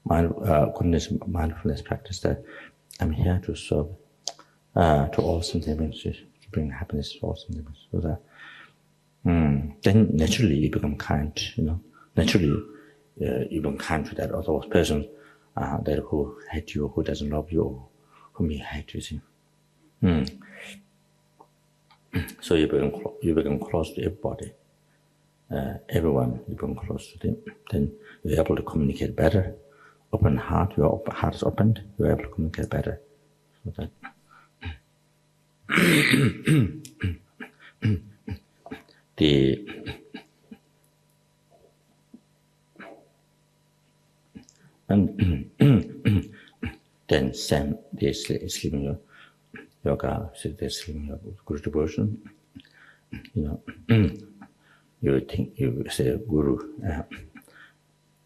Mindfulness practice, that I'm here to serve to all sentient beings, to bring happiness to all sentient beings. So that then naturally you become kind. Naturally you become kind to that other person that who hate you, who doesn't love you, or whom you hate. You see. So you become close to everybody, everyone. You become close to them. Then you're able to communicate better. Open heart. Your heart is opened. You're able to communicate better. So that. Then same the sleeping yoga, so the sleeping yoga, Guru devotion. You think you say Guru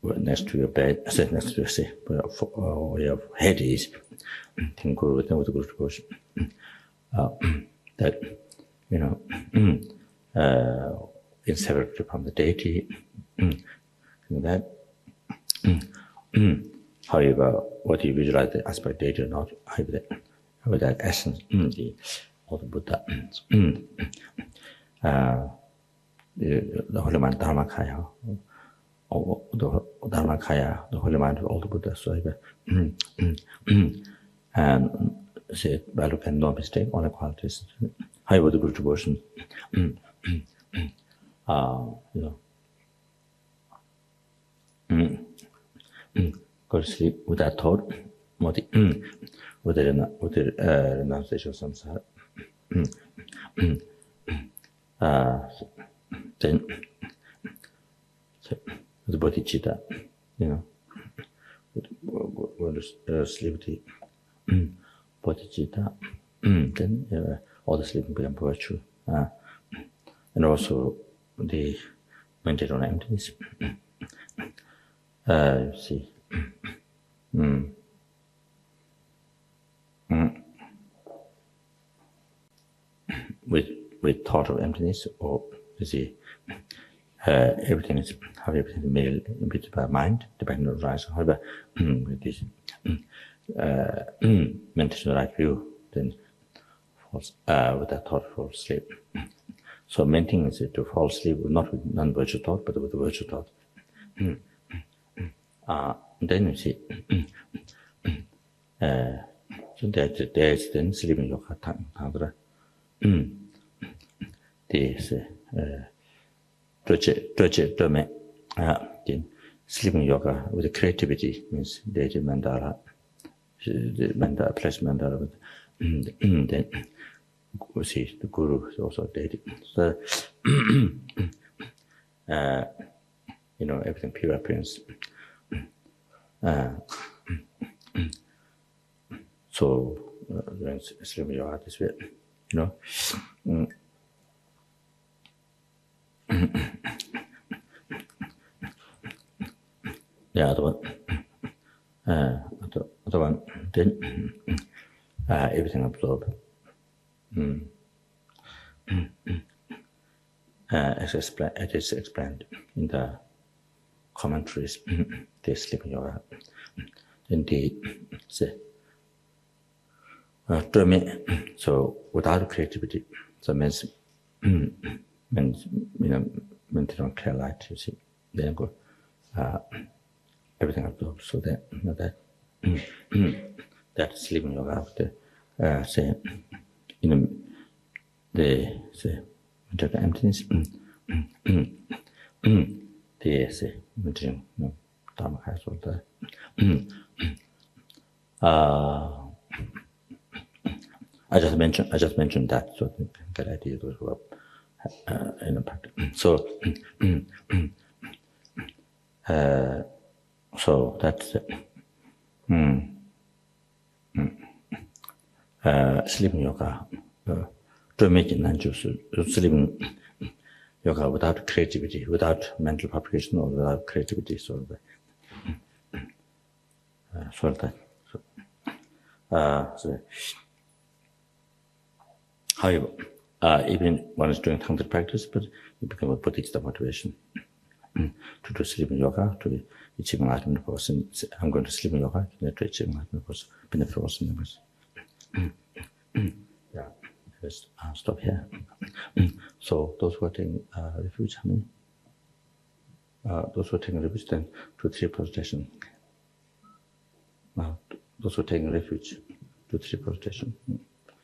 next to your bed, next to where your head is. Think Guru with the Guru devotion. That inseparable from the deity. That. However, what you visualize the aspect deity or not, with that essence, of the Buddha. The holy mind Dharma Kaya, or the Dharma Kaya, the holy mind of all the Buddhas. So, and say value and no mistake, only qualities. However, the Guru devotion, go to sleep with that thought, with the renunciation of samsara. Then the bodhicitta, go to sleep with the bodhicitta. Then all the sleeping become virtue, and also the meditate on emptiness. See. thought of emptiness, or you see, everything is how everything is made inhibited by mind, depending on rise. However, with this meditation right view, then falls, with that thought falls asleep. So main thing is to fall asleep not with non-virtual thought, but with the virtual thought. Then you see, so there is then sleeping yoga tantra. This then sleeping yoga with the creativity means deity mandala, the mandala plus mandala with then we see the guru is also deity. So everything pure appearance. So when sleeping yoga this way, the other one, then everything absorbed. As it is explained in the commentaries, the sleeping yoga. Then they say, so without creativity, so means when they don't clear light, you see, then go everything absorbed. So that that sleeping yoga after say they say the emptiness. They say Dharma has all that. I just mentioned that, so you can get an idea of those who are in the practice. So, so that's sleeping yoga. To make it sleeping yoga without creativity, without mental preparation, or without creativity, so however, even one is doing tantric practice, but you become a bodhicitta motivation to do sleeping yoga, to achieve enlightenment person. I'm going to sleeping yoga to achieve enlightenment person, benefit also members. Yeah, let's stop here. So those who are taking refuge, how many? Those who are taking refuge, then 2-3 prostration. Those who are taking refuge, 2-3 prostration.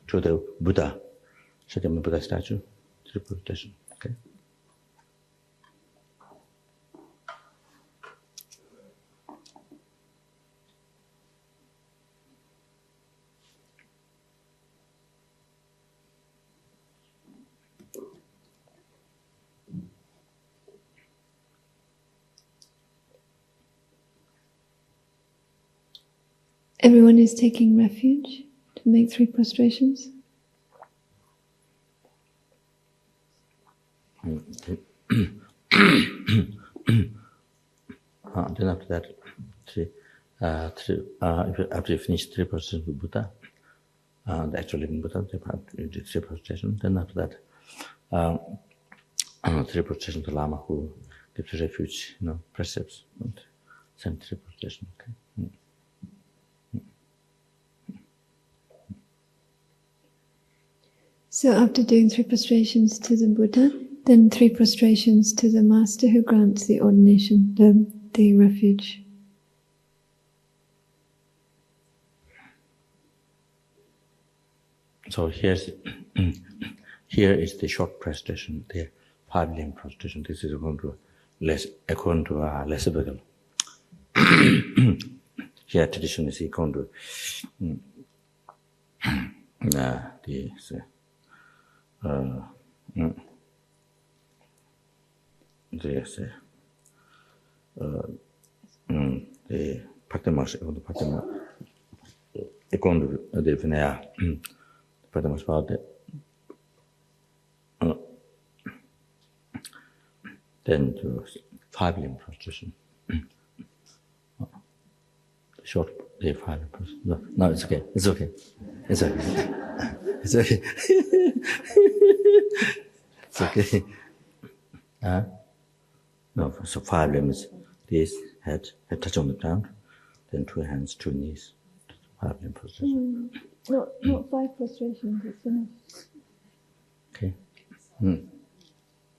To the Buddha, Shakyamuni Buddha statue, 3 prostration. Okay. Everyone is taking refuge to make 3 prostrations. Then after that, after you finish 3 prostrations with Buddha, the actual living Buddha, you did 3 prostrations. Then after that, 3 prostrations to Lama who gives refuge, precepts, and send 3 prostrations. Okay. So after doing 3 prostrations to the Buddha, then 3 prostrations to the Master who grants the ordination, the refuge. So here is the short prostration, the 5-limb prostration. This is according to less biblical. Here tradition is equal to the practice equal to the Vinaya. Pretty much about it. Then to 5-limb prostration. Short, the 5-limb prostration. No, it's okay. It's okay. It's okay. It's okay. It's okay. No, so 5 limbs. This head touch on the ground, then 2 hands, 2 knees. 5 limb prostration. Not 5 prostrations, it's enough. Okay.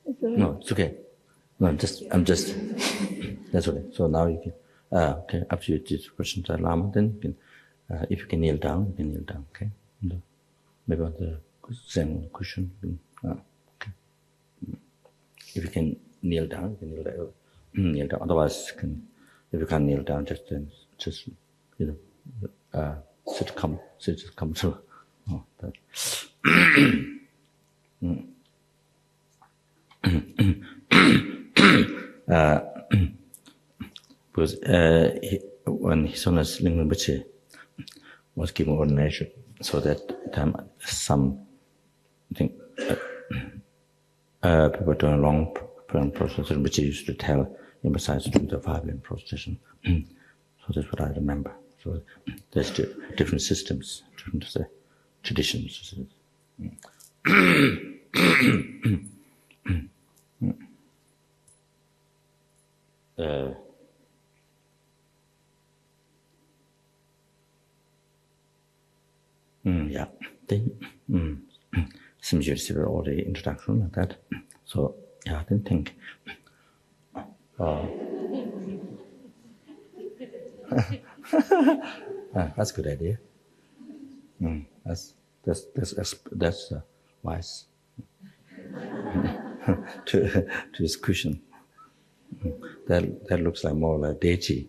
It's all right. No, it's okay. No, I'm just. That's okay. So now you can. Okay. After you teach questions at Lama, then you can. If you can kneel down, you can kneel down. Okay. Maybe on the Zen cushion. Okay. If you can kneel down, you can kneel down. Kneel down. Otherwise, if you can't kneel down, just sit comfortable. Oh, that. Because when His Holiness Lingam Rinpoche was given ordination, so that time people doing a long process, Rinpoche used to emphasize to the 5 limb prostration. So that's what I remember. So there's different systems, different traditions. Yeah, then seems you received all the introduction like that. So yeah, I didn't think. That's a good idea. That's wise to his cushion. That looks like more like deity.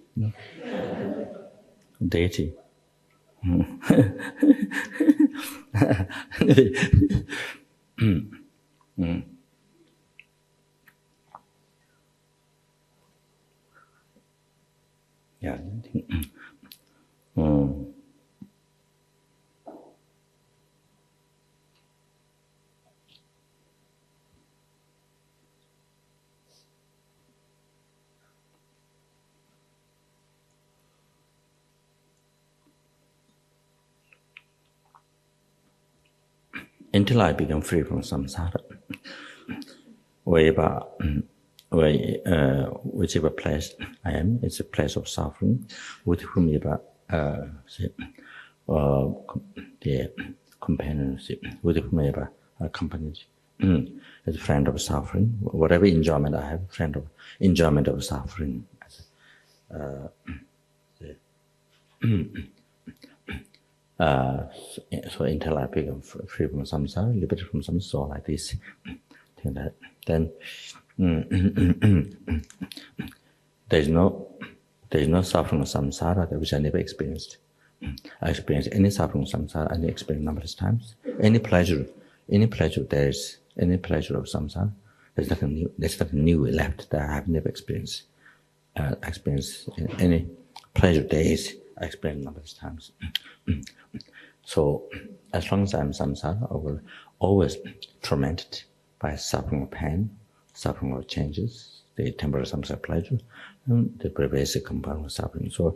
Deity. Yeah. Until I become free from samsara, whichever place I am, it's a place of suffering, with whomever the companionship, with whomever accompanies as a friend of suffering, whatever enjoyment I have, friend of enjoyment of suffering. So until I become free from samsara, liberated from samsara, so like this, then there's no suffering of samsara which I never experienced. I experienced any suffering of samsara, I experienced numerous times. Any pleasure there is, any pleasure of samsara, there's nothing new left that I have never experienced. I experienced any pleasure there is, I experienced numerous times. So as long as I'm samsara, I will always tormented by suffering of pain, suffering of changes, the temporary samsara pleasure, and the pervasive compound of suffering. So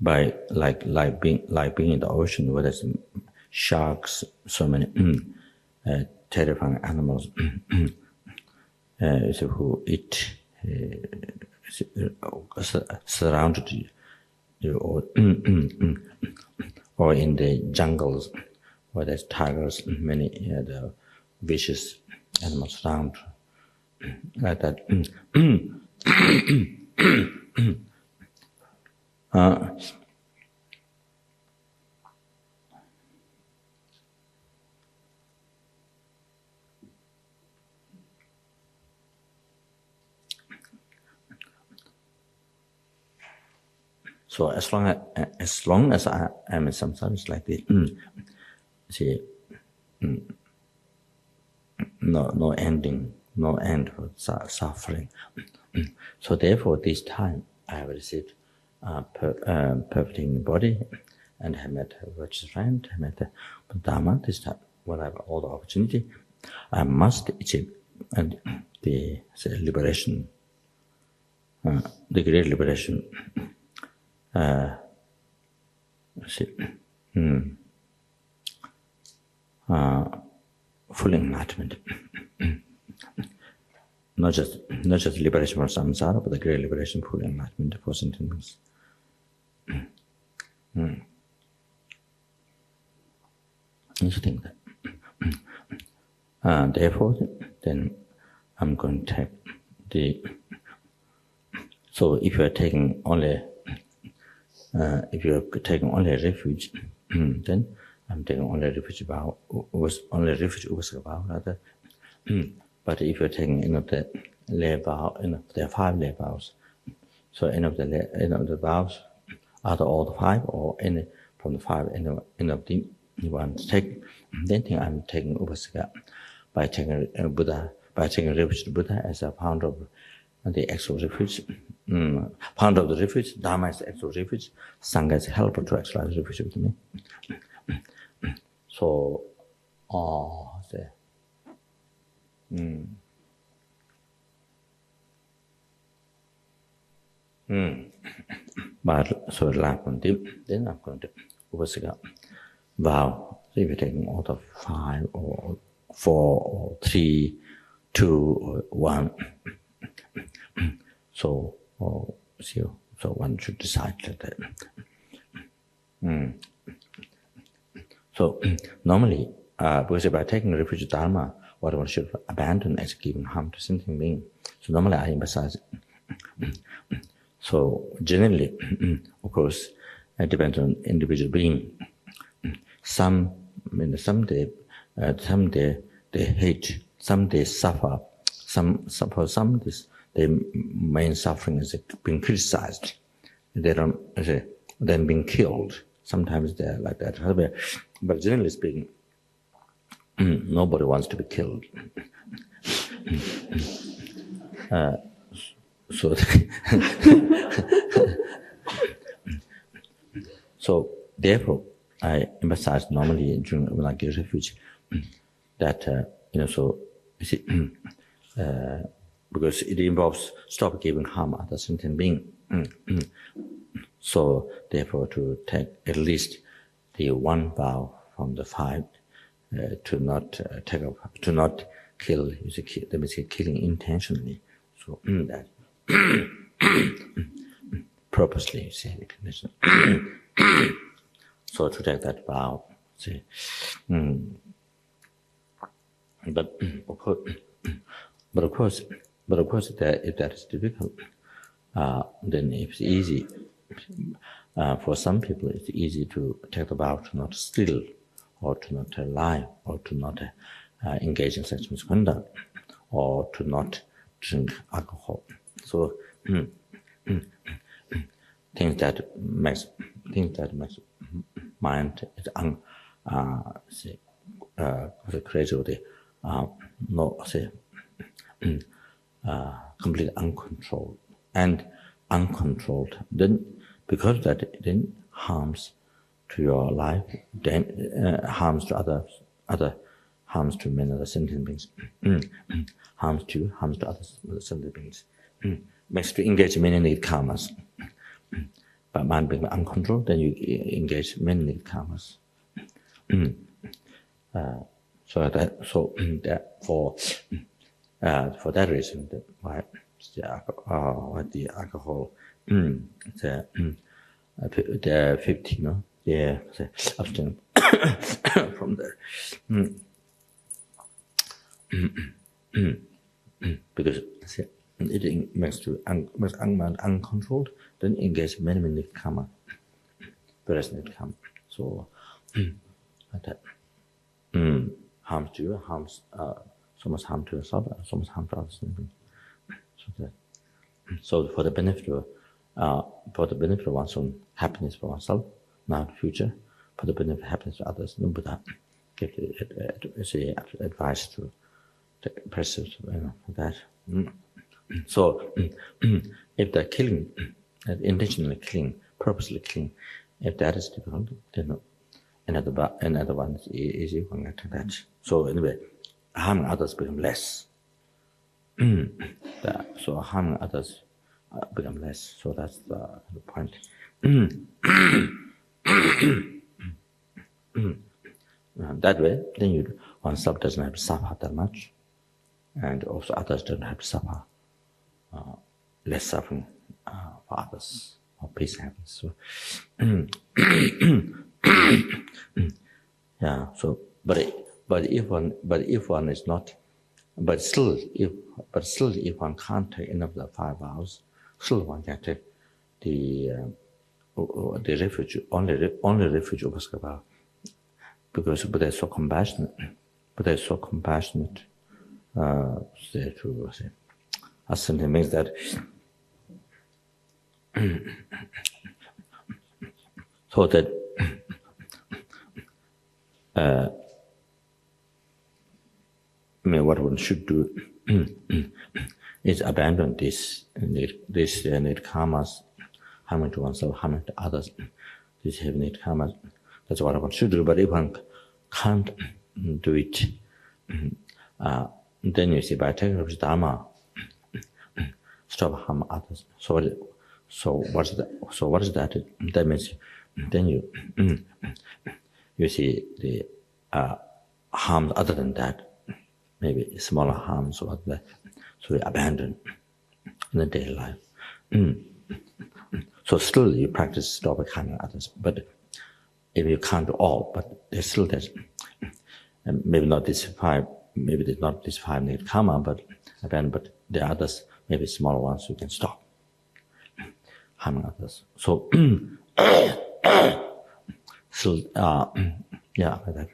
by like being in the ocean where there's sharks, so many terrifying animals who eat, surrounded you, or in the jungles where there's tigers, many the vicious animals around, like that. So as long as I am in samsara, it's like this. See, no ending, no end for suffering. So therefore, this time I have received perfect human body, and I met a virtuous friend, I met the Dharma. This time, when I have all the opportunity, I must achieve the liberation the great liberation, full enlightenment. Not just liberation from samsara, but the great liberation, full enlightenment for sentient beings. You think that. Therefore, then I'm going to take the. So if you are taking only, refuge, then I'm taking only refuge vow, upasaka vow rather. But if you're taking the lay vow, there are 5 lay vows. So any of the vows, either all the 5 or any from the 5, any of them you want to take. Then I'm taking upasaka by taking Buddha, by taking refuge to Buddha as a founder of the actual refuge. Founder of the refuge, Dharma is the actual refuge, Sangha is helper to actualize refuge with me. So, but so like then I'm going to upasaka vow. So if you're taking out of 5 or 4 or 3, 2 or 1, so one should decide like that. So normally, because by taking refuge Dharma, what one should abandon as giving harm to sentient being. So normally I emphasize it. So generally, of course, it depends on individual being. Some they hate, some they suffer, for some their main suffering is being criticized. They don't, then being killed. Sometimes they're like that. But generally speaking, nobody wants to be killed. So therefore, I emphasize normally when I give refuge that so you see, because it involves stop giving harm to sentient being. So therefore, to take at least the 1 vow from the 5 to not kill. You see, let me say killing intentionally. So that purposely, you see, so to take that vow, see, but of course, if that is difficult, then it's easy. For some people, it's easy to take the vow to not steal, or to not lie, or to not engage in such misconduct, or to not drink alcohol. So things that makes mind is gradually completely uncontrolled and uncontrolled. Then because that then harms to your life, then harms to other harms to many other sentient beings, harms to other sentient beings, makes to engage many negative karmas. But mind being uncontrolled, then you engage many negative karmas. For that reason, why the alcohol, the 50, they're abstain from there. Because it makes to uncontrolled, then engage many karma, various negative karma. So that harms to you, harms so much harm to yourself, so much harm to others. So for the benefit of one's own happiness for oneself, now in the future, for the benefit of happiness of others, no Buddha give advice to the practice that. So if they're killing, intentionally killing, purposely killing, if that is difficult, then another one is easy one like that. So anyway, harming others become less. So harming others become less. So that's the point. That way, then oneself doesn't have to suffer that much, and also others don't have to suffer less suffering for others, or peace happens. So, yeah. So, but if one is not, still if one can't take any of the 5 vows, still one can take the refuge, only refuge of Upaskara, because Buddha is so compassionate. Buddha is so compassionate. That simply means that so that what one should do is abandon this need karmas, harming to oneself, harming to others. These heavy need karmas. That's what one should do. But if one can't do it, then you see, by taking up Dharma, stop harm others. So what is that? That means then you see the harms other than that, maybe smaller harms or that, so you abandon in the daily life. So still you practice stop harming others, but if you can't do all, but there's maybe not this 5, maybe there's not this 5 need karma, but the others, maybe smaller ones, you can stop harming others. So, yeah, like that.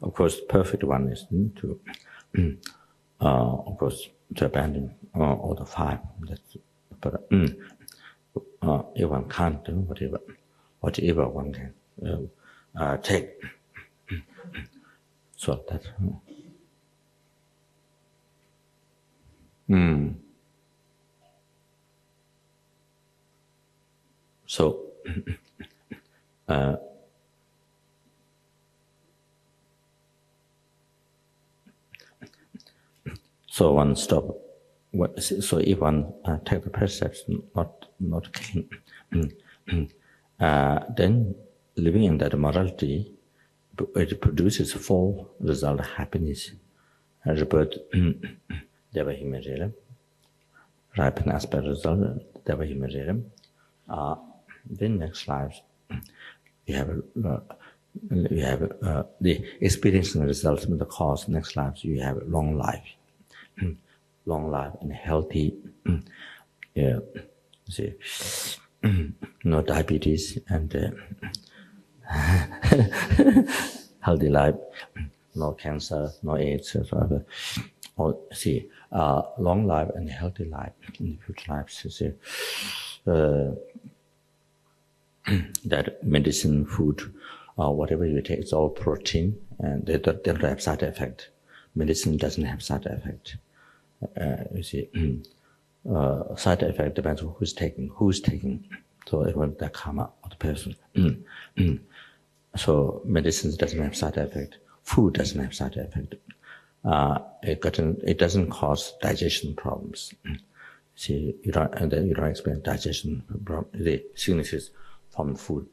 Of course, the perfect one is to, of course, to abandon all the 5. But if one can't do whatever one can take, so that's. So. So one stop. So if one take the precepts, not killing, then living in that morality, it produces 4 result happiness, rebirth, devahimariram, ripen aspect result, devahimariram. Then next lives, you have the experiencing results of the cause. Next lives, you have long life. Long life and healthy, no diabetes and healthy life, no cancer, no AIDS, or long life and healthy life in the future lives. That medicine, food, whatever you take, it's all protein, and they don't have side effect. Medicine doesn't have side effect. Side effect depends on who's taking. So it was the karma of the person. So medicines doesn't have side effect. Food doesn't have side effect. It doesn't cause digestion problems. See, you don't experience digestion problem. The sicknesses from food.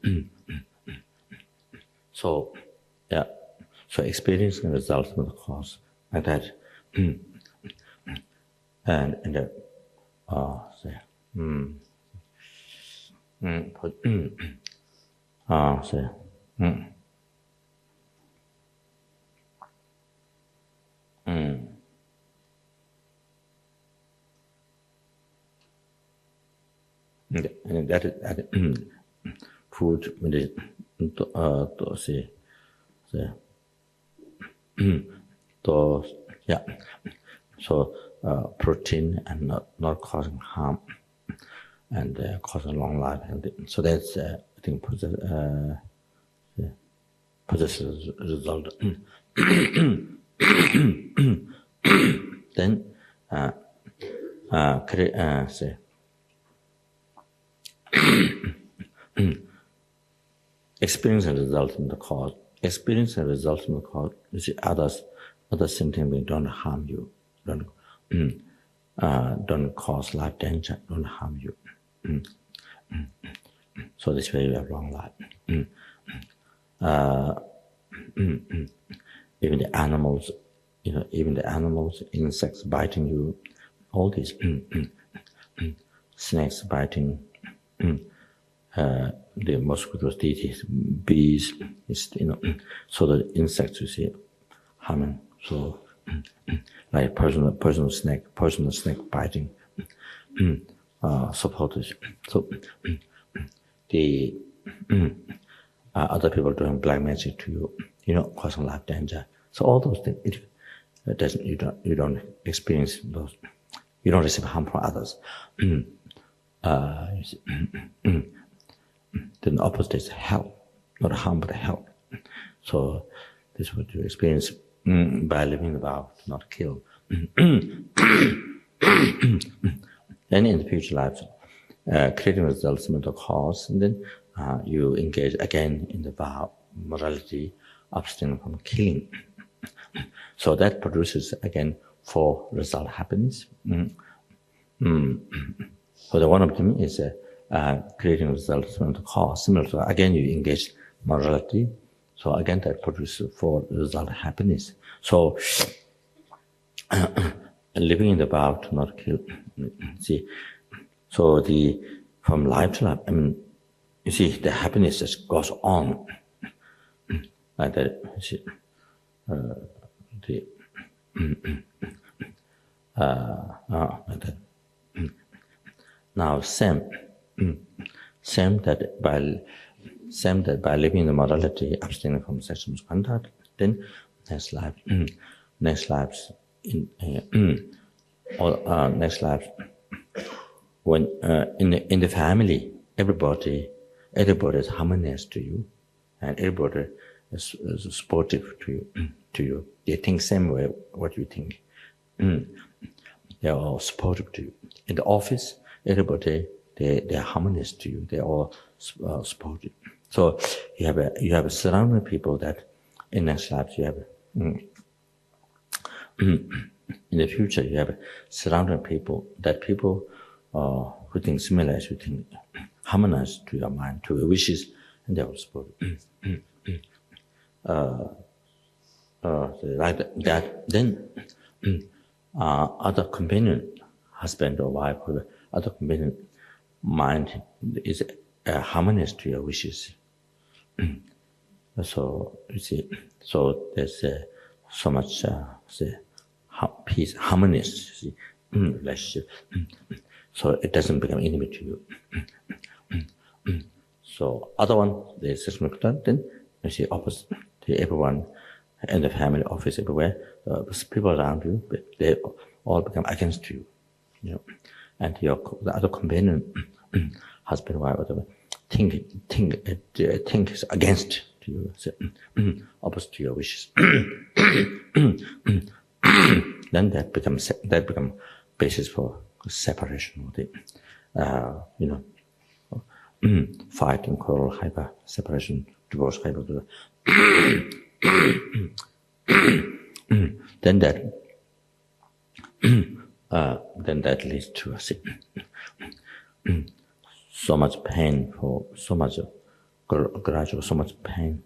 So, yeah. So experiencing the results of the cause like that. And the and that food so protein and not causing harm and causing long life, and so that's I think possesses result. Then experience and result in the cause. Experience and result in the cause. You see, other sentient beings don't harm you, don't cause life danger, don't harm you. So this way you have long life. Even the animals, insects biting you, all these snakes biting, the mosquitoes, bees, so the insects you see harming. So like personal snake biting, supporters. So the other people doing black magic to you, causing life danger. So all those things, it doesn't. You don't experience those. You don't receive harm from others. Then the opposite is help, not harm but help. So this is what you experience by living the vow to not kill. Then in the future lives, creating results in the cause, and then you engage again in the vow morality, abstaining from killing. So that produces again 4 result happiness. So the one of them is creating results from the cause. Similar to again you engage morality. So again that produces 4 result happiness. So living in the vow to not kill. See, so from life to life, you see the happiness just goes on like that. You see, like that. Now same that by living the morality, abstaining from sexual misconduct, then next life, next lives when in the family, everybody is harmonious to you, and everybody is supportive to you. They think same way what you think. They are all supportive to you. In the office, everybody they are harmonious to you. They are all supportive. So you have a surrounding people that in next lives you have. In the future, you have surrounding people who think similar as you think, harmonize to your mind, to your wishes, and they are supportive. Like that, then other companion, husband or wife, or other companion mind is harmonious to your wishes. So you see, so there's so much peace, harmonious relationship. So it doesn't become enemy to you. So other one, the sexual contact, then you see opposite to everyone in the family, office, everywhere. People around you, they all become against you. And the other companion, husband, wife, whatever, think is against you, so, opposite to your wishes. Then that becomes basis for separation of the, fighting, quarrel, hyper separation, divorce, hyper. Then that leads to so much pain, for so much gradual, so much pain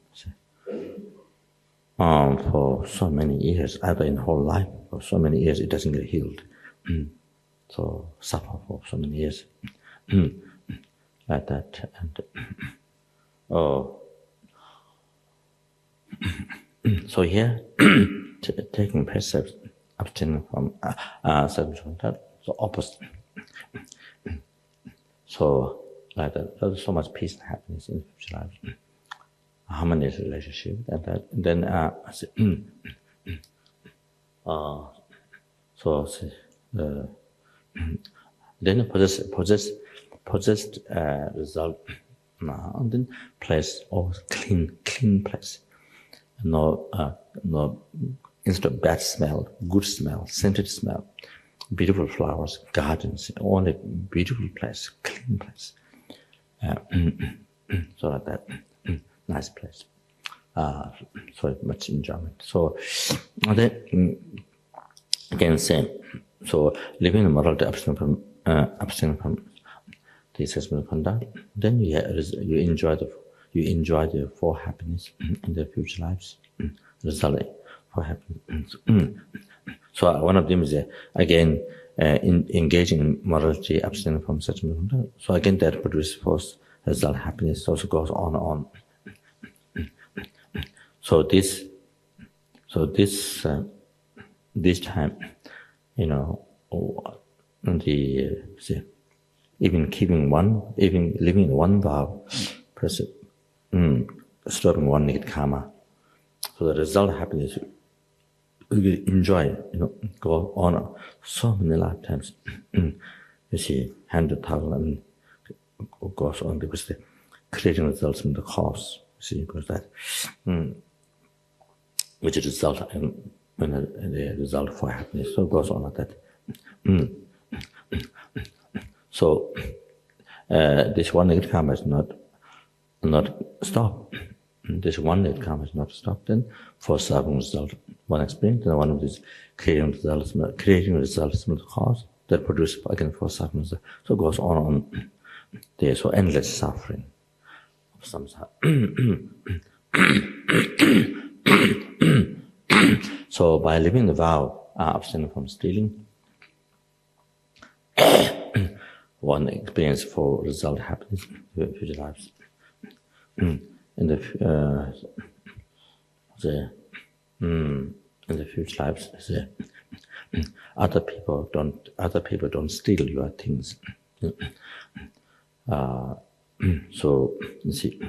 for so many years, either in the whole life, for so many years it doesn't get healed. So suffer for so many years like that. And so here taking precepts, abstaining from self-control, so opposite. So like that, there's so much peace and happiness in the future life, harmonious relationship, and then then possessed result, and then place always clean place. No, instead of bad smell, good smell, scented smell, beautiful flowers, gardens, only beautiful place, clean place. So like that. nice place. So much enjoyment. So then again same. So living in morality abstaining from the assessment conduct, then you enjoy the four happiness in the future lives. Result for happiness. So one of them is again engaging in morality abstaining from such conduct. So again that produces force result happiness. Also goes on and on. So this time, even living one vow, stopping one negative karma. So the result of happiness, we will enjoy, go on so many lifetimes. You see, 100,000, goes on because the creating results from the cause. You see, because that, which is result in the result for happiness. So it goes on like that. So this one negative karma is not stopped. This one negative karma is not stopped. Then for serving result, one experience, then one of these creating results from the cause that produces again for serving result. So it goes on. There's so endless suffering of samsara. So by living the vow, abstaining from stealing, one experience for result happiness in future lives. In the future lives, other people don't steal your things. So you see,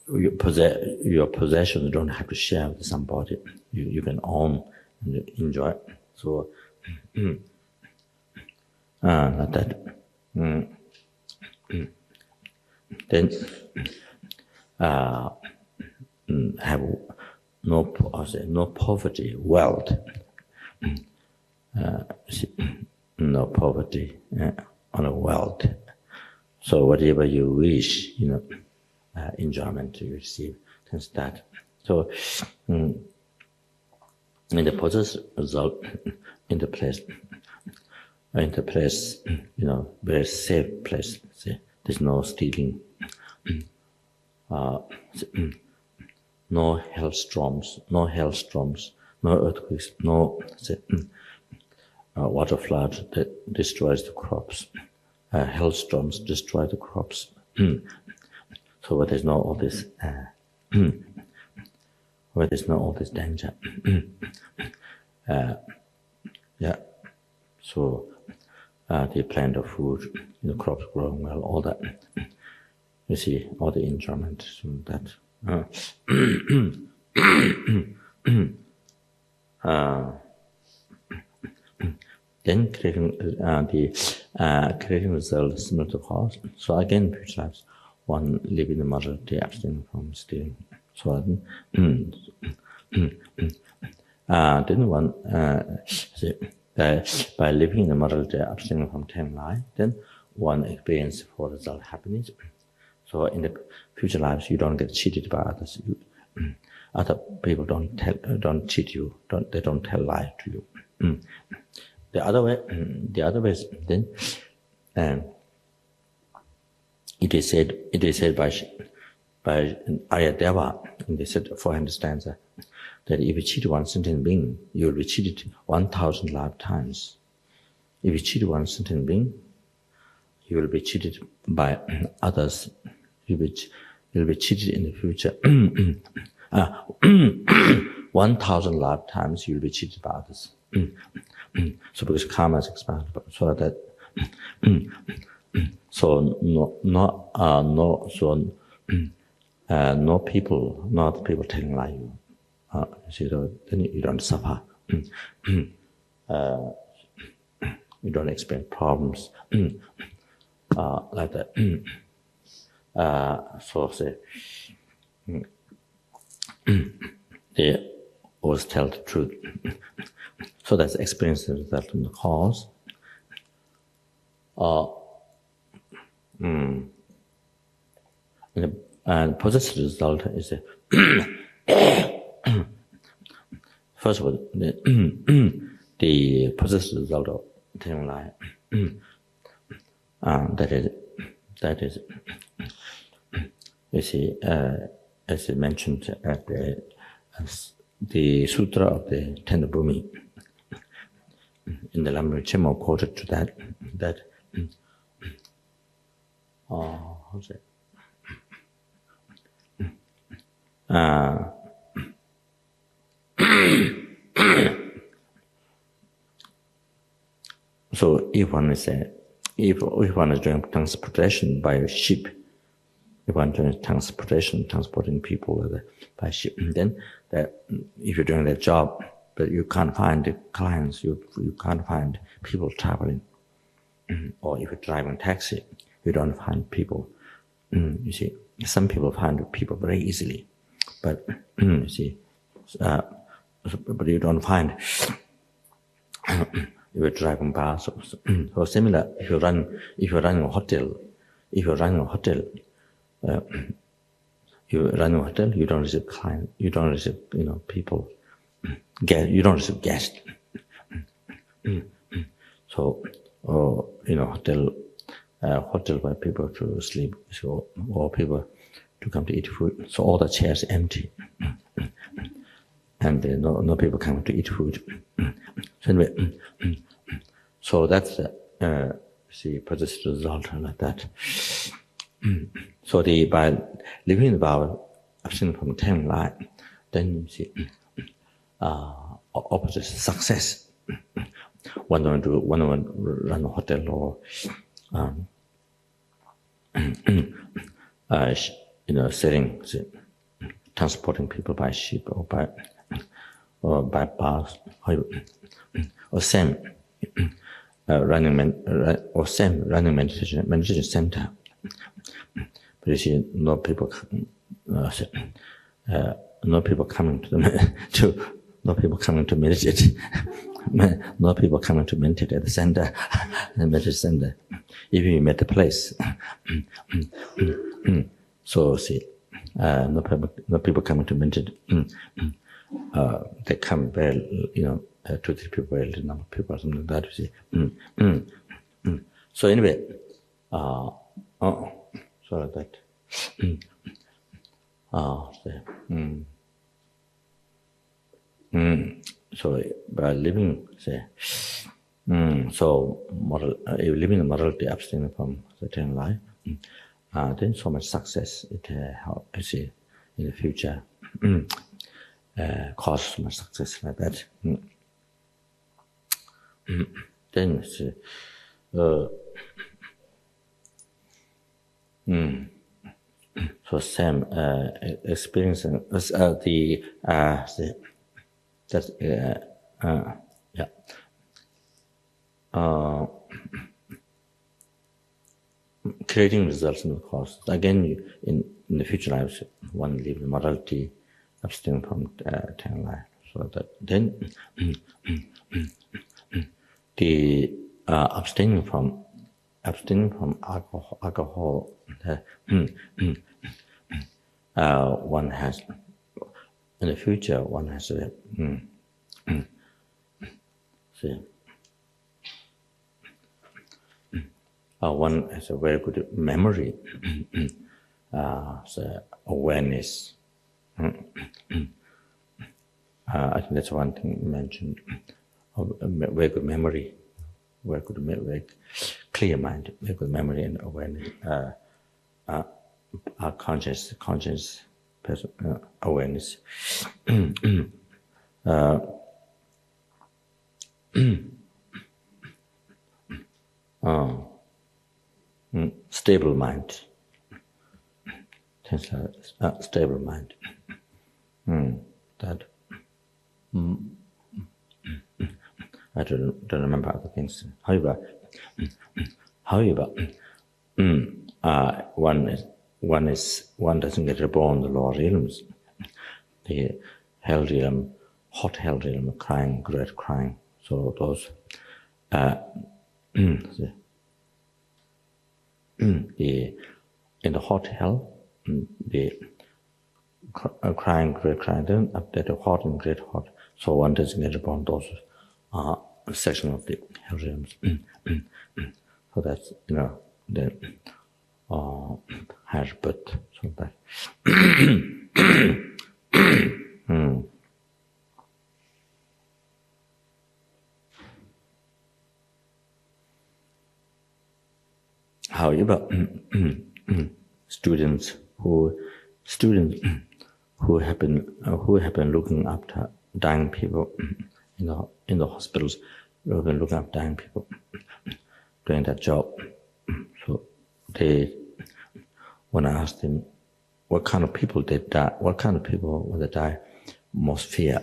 your possessions don't have to share with somebody. You can own and enjoy. So like that. Then have no poverty, wealth. No poverty on a wealth. So whatever you wish, enjoyment you receive, things that. So in the process result, in the place, very safe place. See, there's no stealing, no hailstorms, no earthquakes, no water flood that destroys the crops. Hailstorms destroy the crops. So where there's no all this, danger. So they plant the food, the crops growing well, all that. You see, all the enjoyment from that. Then creating results similar to cause. So again, future lives, one living the morality, abstaining from stealing. So then one by living in the morality, abstaining from telling lie, then one experience for result happiness. So in the future lives, you don't get cheated by others. Other people don't cheat you. They don't tell lie to you. The other way is then it is said by Arya Deva in the 400 stanza that if you cheat one sentient being, you will be cheated 1,000 lifetimes. If you cheat one sentient being, you will be cheated by others. You'll be cheated in the future. 1,000 lifetimes you will be cheated by others. So because karma is expanded, so that no people telling lie you. Then you don't suffer. You don't experience problems like that. They always tell the truth. So that's experience the result from the cause. And possessive result is first of all, the possessive result of telling lie. That is, you see, as I mentioned at the Sutra of the Tender Bhumi, in the Lama Zopa quoted to that how's it? So if one is doing transportation by ship, if one is doing transporting people by ship, then if you're doing that job, but you can't find the clients, you can't find people traveling, or if you're driving taxi, you don't find people. You see, some people find people very easily, but you see, but you don't find. If you're driving bus, or similar. If you're running a hotel, you don't receive clients, you don't receive people, you don't receive guests. So, hotel where people to sleep, so or people to come to eat food. So all the chairs empty, and no people come to eat food. So anyway, so that's the possessive result like that. So by living in the vow, abstaining from telling lie, then you see opposite success. One run a hotel or selling, transporting people by ship or by bus, or same running meditation center. But you see, no people coming to meditate. No people coming to meditate at the center, the meditation center. If you met the place, so see, no people coming to meditate. They come very, 2-3 people, very little number of people, or something like that. You see. So anyway, so like that. So by living, so living a morality, abstaining from certain lie, then so much success it helps in the future, cause so much success like that. Then so same experiencing creating results in the course. Again, in the future lives, one live in morality, abstaining from telling lie. So that then the abstaining from alcohol, one has in the future one has one has a very good memory, so awareness. I think that's one thing mentioned. Very good memory, very clear mind, very good memory and awareness. Conscious person, awareness. Stable mind. Stable mind. That. I don't remember other things. However, one doesn't get reborn in the lower realms. The hell realm, hot hell realm, crying, great crying. So those in the hotel, the crying, great crying, then up there the hot and great hot. So one designated upon those section of the hell realms. So that's the higher birth. So that. However, students who have been looking after dying people in the hospitals, who have been looking after dying people doing that job. So when I asked them what kind of people they die, what kind of people when they die most fear,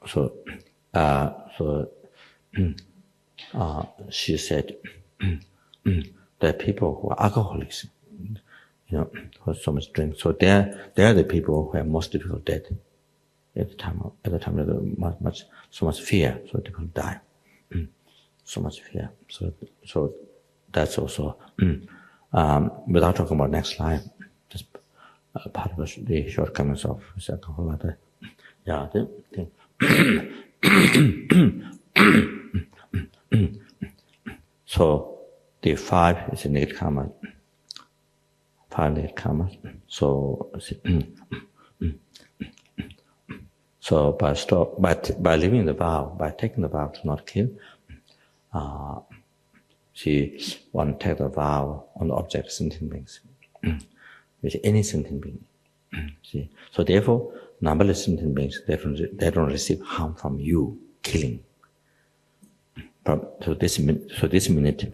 so she said there are people who are alcoholics, who have so much drink. So they're the people who have most difficult death at the time of so much fear. So people die, so much fear. So that's also without talking about next life, just part of the shortcomings of alcohol. Yeah, so the 5 is a negative karma. 5 negative karma. So by living the vow, by taking the vow to not kill, she want to take the vow on the object of sentient beings, with any sentient being. So therefore, numberless sentient beings, they don't receive harm from you killing. So this minute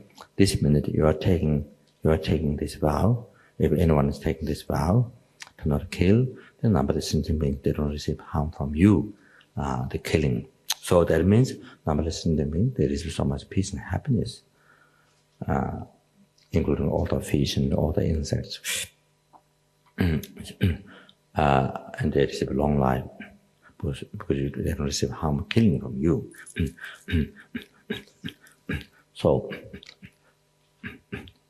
you are taking this vow. If anyone is taking this vow to not kill, the numberless sentient beings, they don't receive harm from you, the killing. So that means numberless sentient beings, they receive so much peace and happiness, including all the fish and all the insects, and they receive a long life because they don't receive harm killing from you. So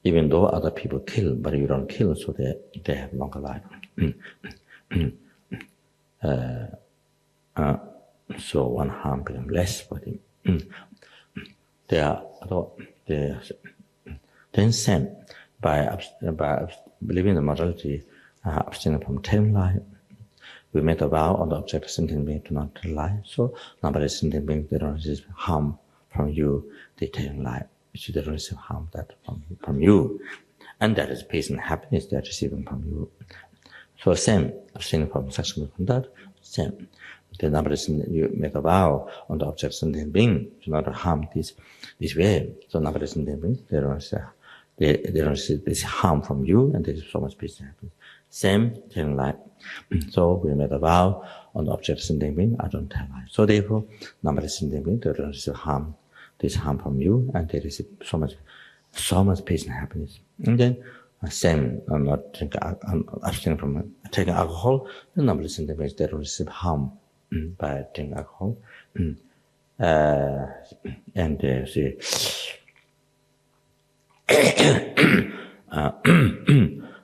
even though other people kill, but you don't kill, so they have longer life. So one harm becomes less for them. Then same by believing the morality, abstaining from telling lie. We made a vow on the object of sentient being to not tell lie. So numberless sentient beings, they don't receive harm from you, they tell lie. So they don't receive harm that from you. And that is peace and happiness they are receiving from you. So same, abstaining from sexual conduct, same. The numberless, you make a vow on the object of sentient being to not harm this way. So numberless sentient beings, they don't receive this harm from you, and there is so much peace and happiness. Same, telling lie. So we made a vow on the object of sentient being, I don't tell lie. So therefore, numberless sentient beings, they don't receive harm from you, and they receive so much peace and happiness. And then same, not abstaining from taking alcohol, the numberless sentient beings, they don't receive harm by taking alcohol. And see.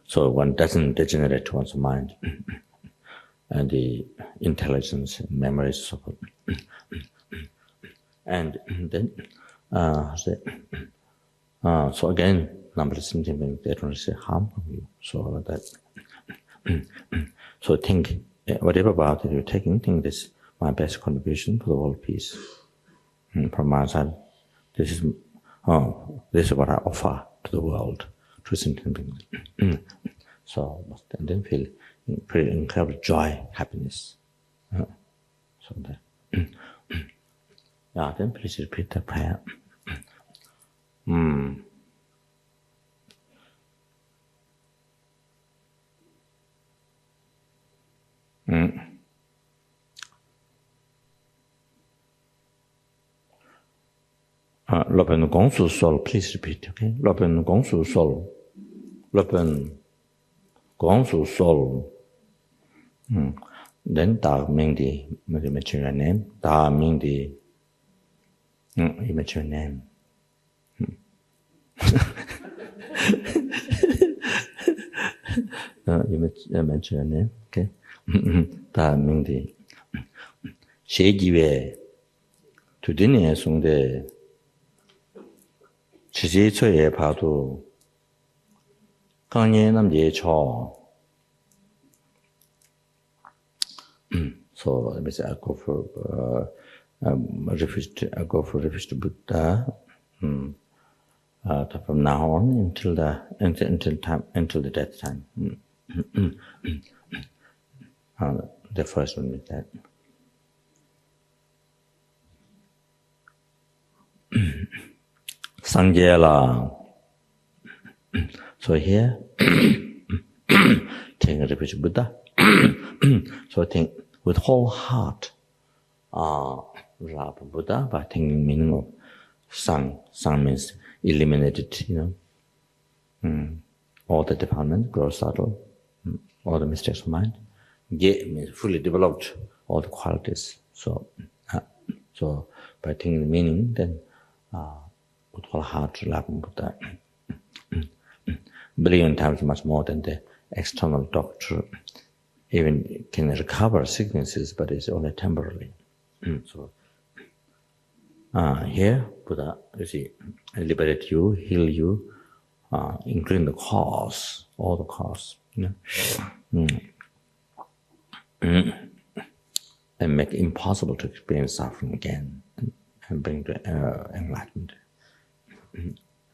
So one doesn't degenerate one's mind and the intelligence and memories. And then so again, numberless sentient beings, they don't receive harm from you. So that so think whatever vow that you're taking, think this my best contribution to the world peace. From my side, this is what I offer to the world, to sentient beings. So and then feel incredible joy, happiness. So that. Yeah, then please repeat the prayer. Lopen Gongsu Sol, please repeat, okay? Lopen Gongsu Sol. Lopen Gongsu Sol. Then Da Ming the material name. Da Ming the immature name. You mention your name, okay? 다 명디. 셰기웨 두디네 송데 지지처에 봐도 강에 남예초. So let me say I go for refuge to Buddha. From now on until the death time. The first one is that. Sangyela. So here, take a refuge to Buddha. So think with whole heart, love Buddha by thinking meaning of Sang. Sang means eliminated, all the defilements, gross, subtle, all the mistakes of mind. Ge means fully developed all the qualities. So by thinking the meaning, then with whole heart, love Buddha. Billion times much more than the external doctor. Even can recover sicknesses, but it's only temporarily. So here, Buddha, you see, liberate you, heal you, including the cause, all the cause, and make it impossible to experience suffering again, and bring to enlightenment.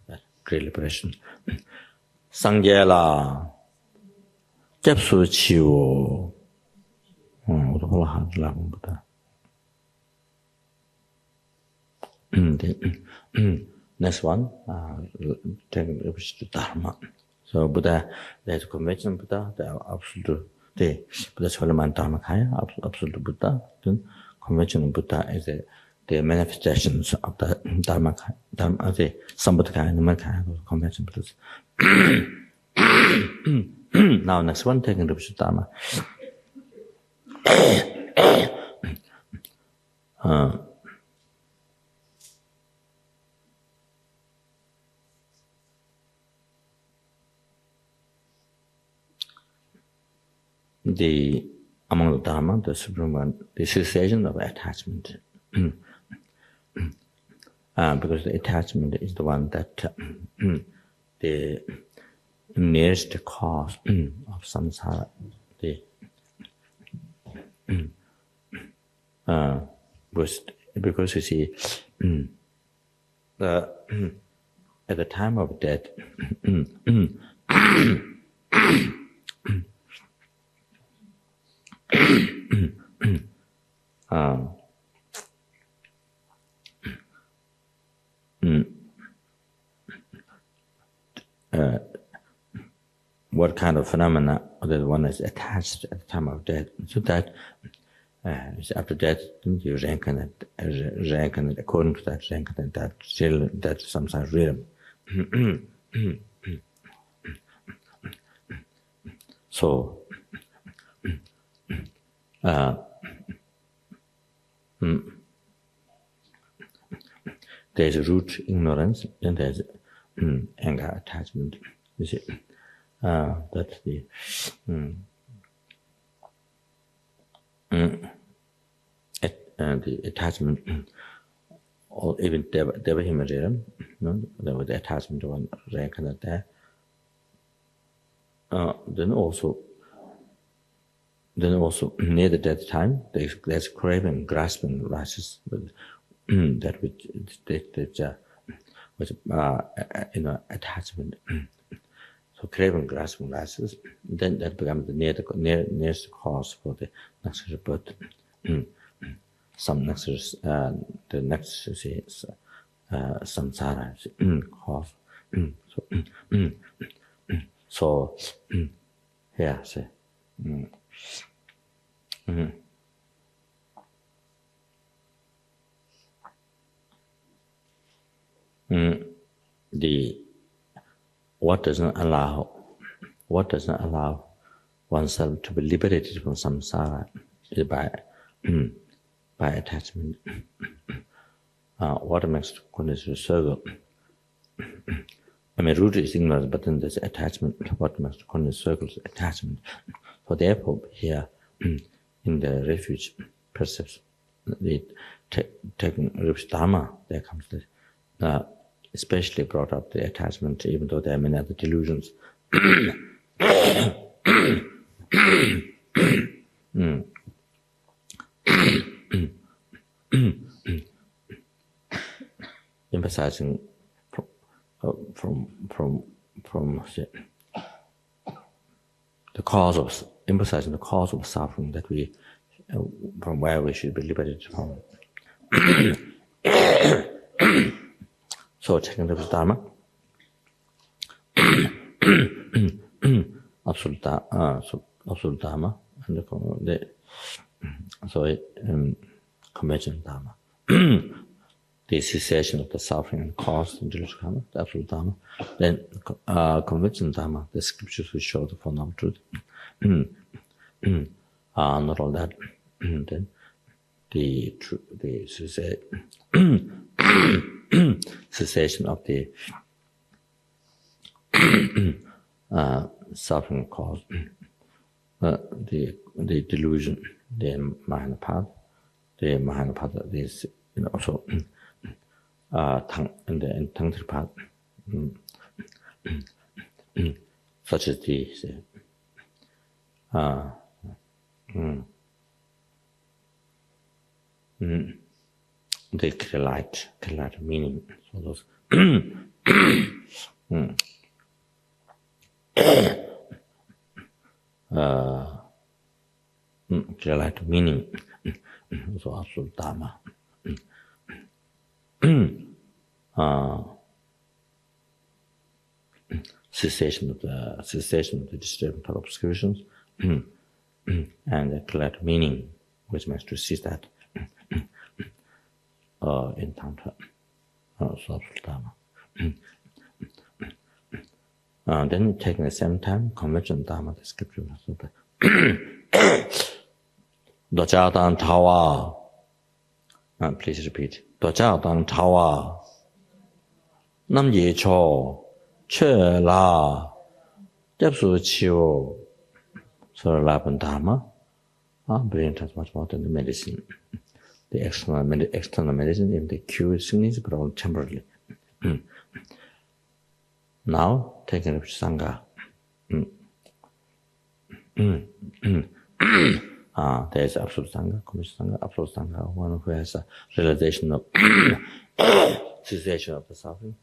That great liberation. Sangyela, Japsu Chiwo, with whole heart, love Buddha. Next one, taking reference to Dharma. So Buddha, there's a convention of Buddha, the absolute, the Buddha's holy man Dharma Kaya, absolute Buddha. Then convention of Buddha is the manifestations of the Dharma Kaya, the Sambhadakaya, Nimakaya, convention of Buddha. Now next one, taking reference to Dharma. Among the Dharma, the supreme one, the cessation of attachment. Because the attachment is the one that the nearest cause of samsara. Because you see, at the time of death, what kind of phenomena that one is attached at the time of death, so that after death you reincarnate according to that reincarnate that samsara rhythm. So there's root ignorance, and there's anger attachment. You see, that's the attachment, or even Devahimariram, there was the attachment to one reincarnate there. Then also near the death time, there's craving, grasping rises, that which attachment. So craving, grasping rises, then that becomes the nearest cause for the next birth. Some next, the next is samsara cause. So here, say. What does not allow oneself to be liberated from samsara is by attachment. What makes goodness circle? I mean, root is ignorance, but then there's attachment, what must call in circles, attachment. So therefore, here, in the refuge precepts, the taking refuge Dharma, there comes the, especially brought up the attachment, even though there are many other delusions. Emphasizing from the cause of, emphasizing the cause of suffering that we, from where we should be liberated from. So taking the Dharma, absolute Dharma, and the conventional Dharma. The cessation of the suffering and cause and delusion karma, the absolute Dharma. Then conventional Dharma, the scriptures will show the fundamental truth. Not all that. Then the cessation of the suffering cause, the delusion, the minor part, is also tongue and the tongue part, such as the clear light meaning. So those clear light meaning, so absolute Dharma. Cessation of the disturbing thought obscurations, and the clear meaning, which means to cease that encounter, so absolute Dharma. Then taking the same time, conventional Dharma, the scripture. Dojadang Tawa. Please repeat. Dojadang Tawa. Nam Ye Cho. Che La. Japsu Chiu. So Laban Dharma. Brilliant has much more than the medicine. The external medicine, even the cure is significant, but only temporarily. Now, taking the Sangha. There is absolute Sangha, commission Sangha, absolute Sangha, one who has a realization of cessation of the suffering.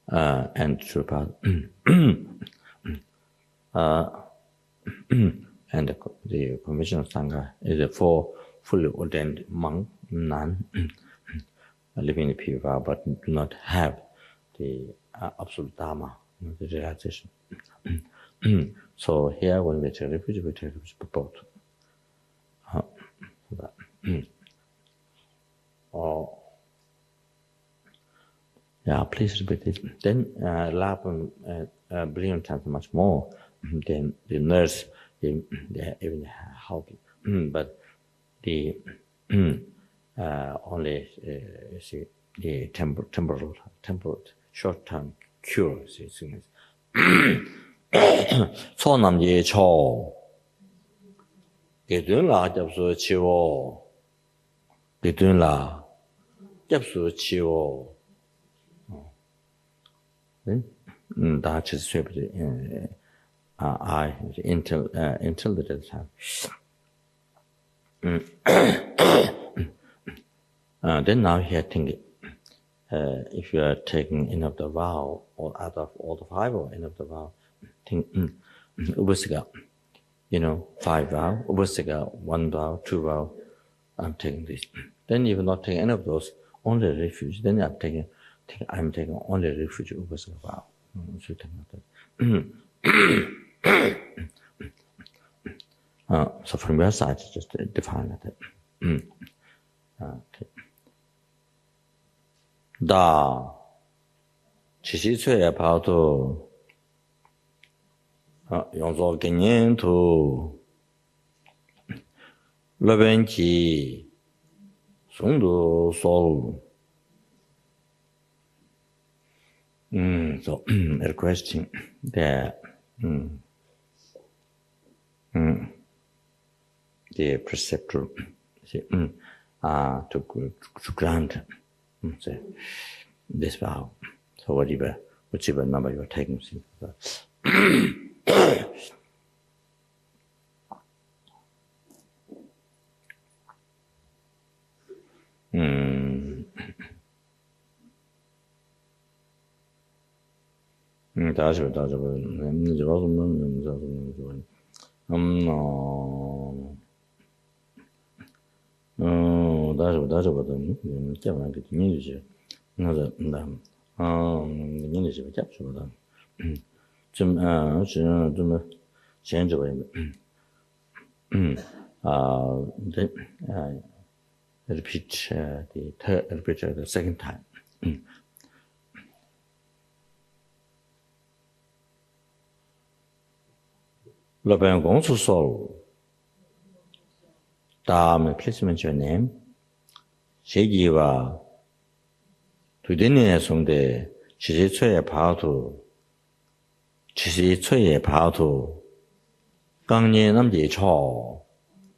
And true path. And the conventional Sangha is a fully ordained monk, nun, living in the pure vow, but do not have the absolute Dharma, the realization. So here, when we take refuge for both. Please repeat it. Then Laban brilliant times much more. Then the nurse, they even helping, but the only the temporal short-term cure. 소남 예초 기dun라 접수 치워 기dun라 접수 치워 다 지수해버리 until the time. Then now here think, if you are taking in of the vow or out of all the 5 or in of the vow, think Ubasika, 5 vow, Ubasika 1 vow, 2 vow, I'm taking this. Then if you're not taking any of those, only refuge, then I'm taking only refuge Ubasika vow. So so from your side, just define that. Okay. Da 지시초에 봐도 용서 개념도 러벤지 송도 솔 So requesting the preceptor to grant this vow. So whichever number you are taking. 다시 repeat the second time. Loben Gongsu Soul. Dharma, please mention your name. Shegiwa. Tudine Songde. Chisi Chue Patu. Chisi Chue Patu. Gangye Namji Cho.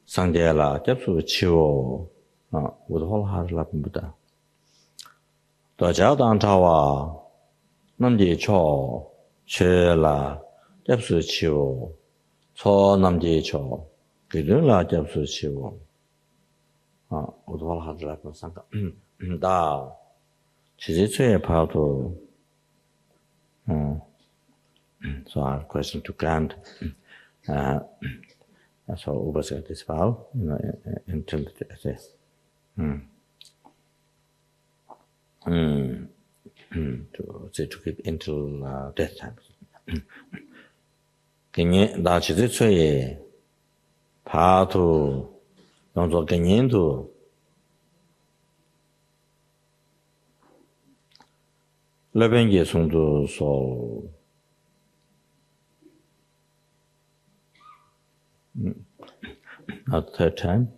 Sangde La Japsu Chiwo. Would whole heart love Buddha. The Jiao Chawa. Namji Cho. Chue La. Japsu Chiwo. 초 남지 초 그들라 접수 치고 오도할 하더라고 상가 다 지지초에 봐도 so our question to grant so oversee this vow until to keep until death time. 나 지지초에 봐도 용조 개념도 레벤게 송도 소 at third time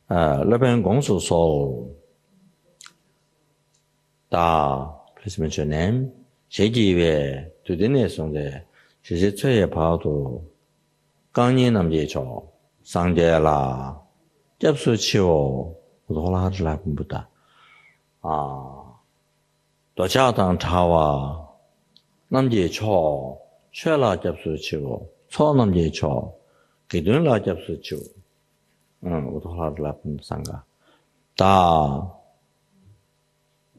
레벤 공수 소 다 please mention name 제기외 두디네 송데 지지초에 봐도 강년 남제죠 상제라 접수치오 도라하지라 분부다 도자당 차와 남제초 최라 접수치오 초 남제초 기준라 접수치오 도라하지라 분상가 다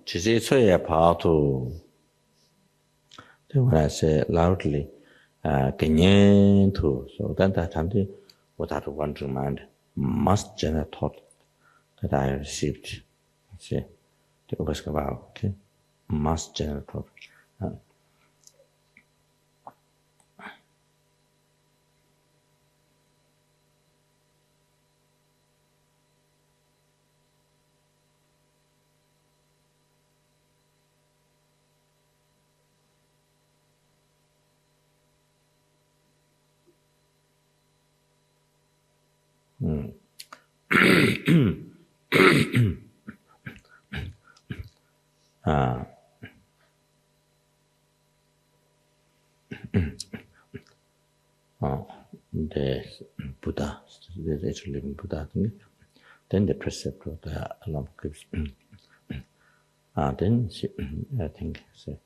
지지초에 봐도 when I say loudly to so then that time without one to mind must generate thought that I received. See, the Upaskava, okay, must generate thought. The Buddha, the actual living Buddha, then the precept of the Lama gives. Then she, I think, so,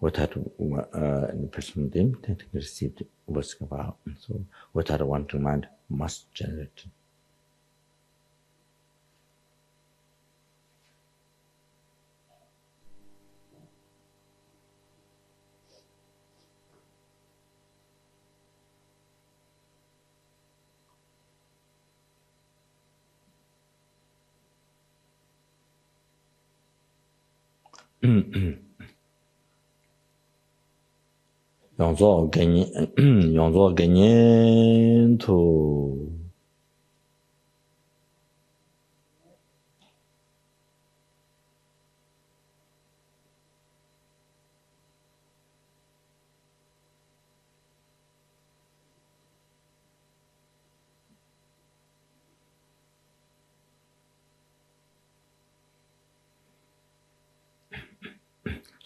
without the person then received was about so without one to mind must generate. 용조 개념 to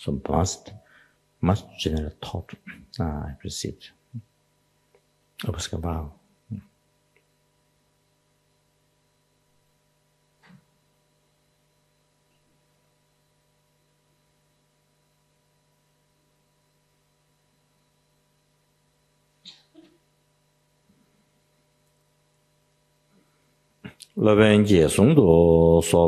So much general thought I received. I was about. 那边接送多少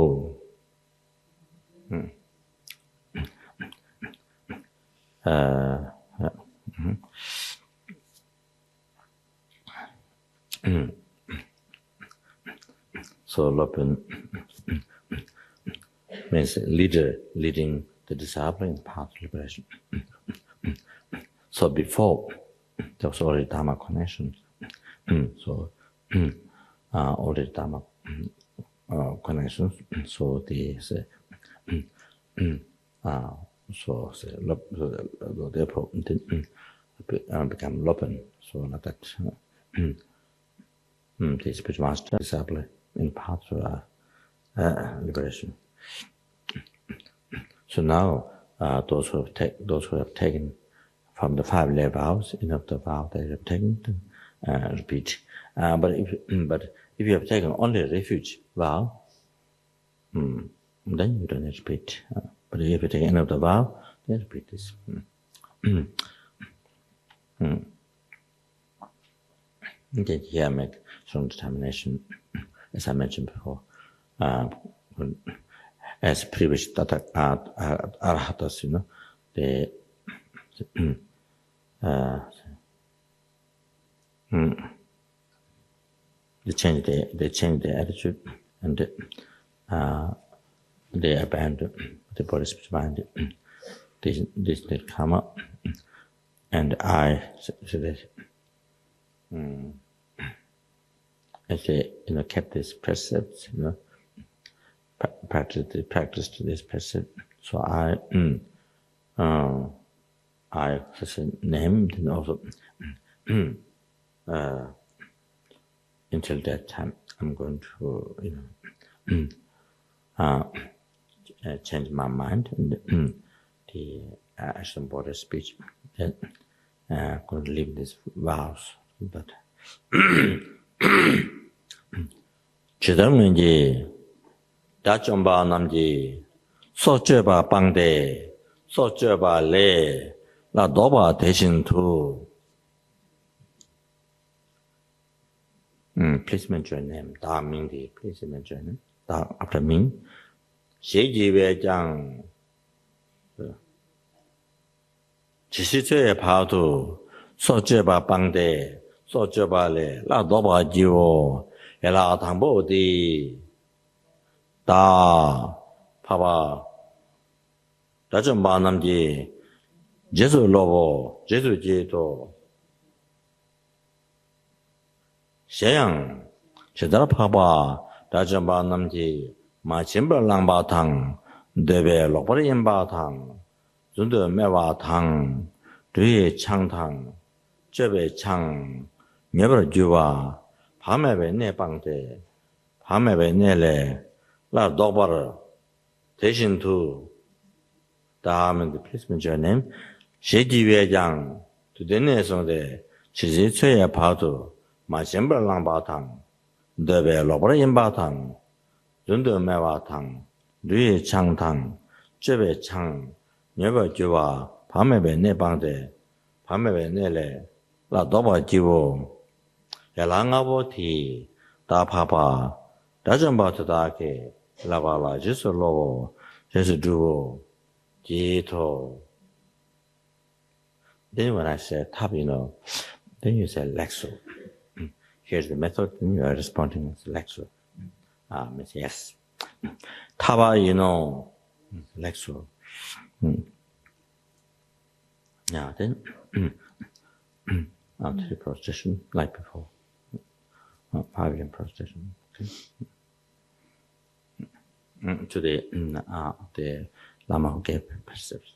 ？So Lopen means leader leading the disciple in path of liberation. So before there was already Dharma connection. So already Dharma connections. So they say so therefore become Lopen. So like that. The spiritual master disciple in path of liberation. So now those who have taken from the 5 lay vows, of the vow they have taken, repeat. But if you have taken only refuge vow, then you don't repeat. But if you take any of the vow, then repeat this. Okay, here I make strong determination, as I mentioned before. As previous arhatas, they change their attitude, and they abandon the body, spirit, mind. This karma, and I kept these precepts, practiced this precept. So I named and also until that time I'm going to change my mind and the action body speech. Then going to leave these vows. But 지당은지 다점바 남지 소쩌바 방대 소쩌바 레 나 노바 대신 두 please mention name Da Ming di please mention Da after Ming 세지회장 지시죄의 바도 소쩌바 방대 소쩌바 레나 노바 지오 엘라 당보디 다 봐봐 다좀 만남지 제수 로보 제수 제도 셰양 제대로 봐봐 다좀 만남지 마침벌랑바탕 네베 로버리인바탕 준도 매와탕 뒤에 창탕 저베 창 녀버 주와 밤에 내방대 밤에 내래 라 도바르 대신 두 다음에 플레이스먼트 전님 세지회장 두데네서데 지지최에 봐도 마셴벌랑바탕 너베 로버인바탕 준도매와탕 류의 창탕 저베 창 녀버주와 밤에 내방대 밤에 내래 라 도바지고 야랑아보티 다파파 다점바트다게 라바라 지솔로 제스두고 지토. Then when I say tab, then you say lexo. Here's the method, and you are responding with lexo. Means yes. Taba, lexo. Yeah, then after the prostration, like before. Pavilion prostration. Okay. To the Lama who gave precepts.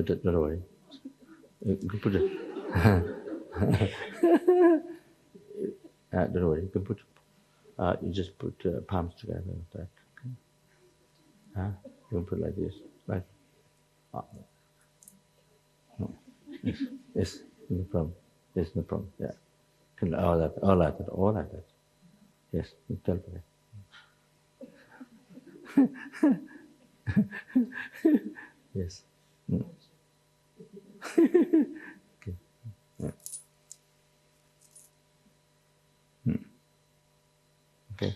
But don't worry. You can put it. Don't worry. You can put. You just put palms together like that. Okay? You can put like this, like. No. Yes, no problem. Yes, no problem. Yeah. All like that. Yes, tell me. Yes. Mm. Okay. Yeah. Mm. Okay.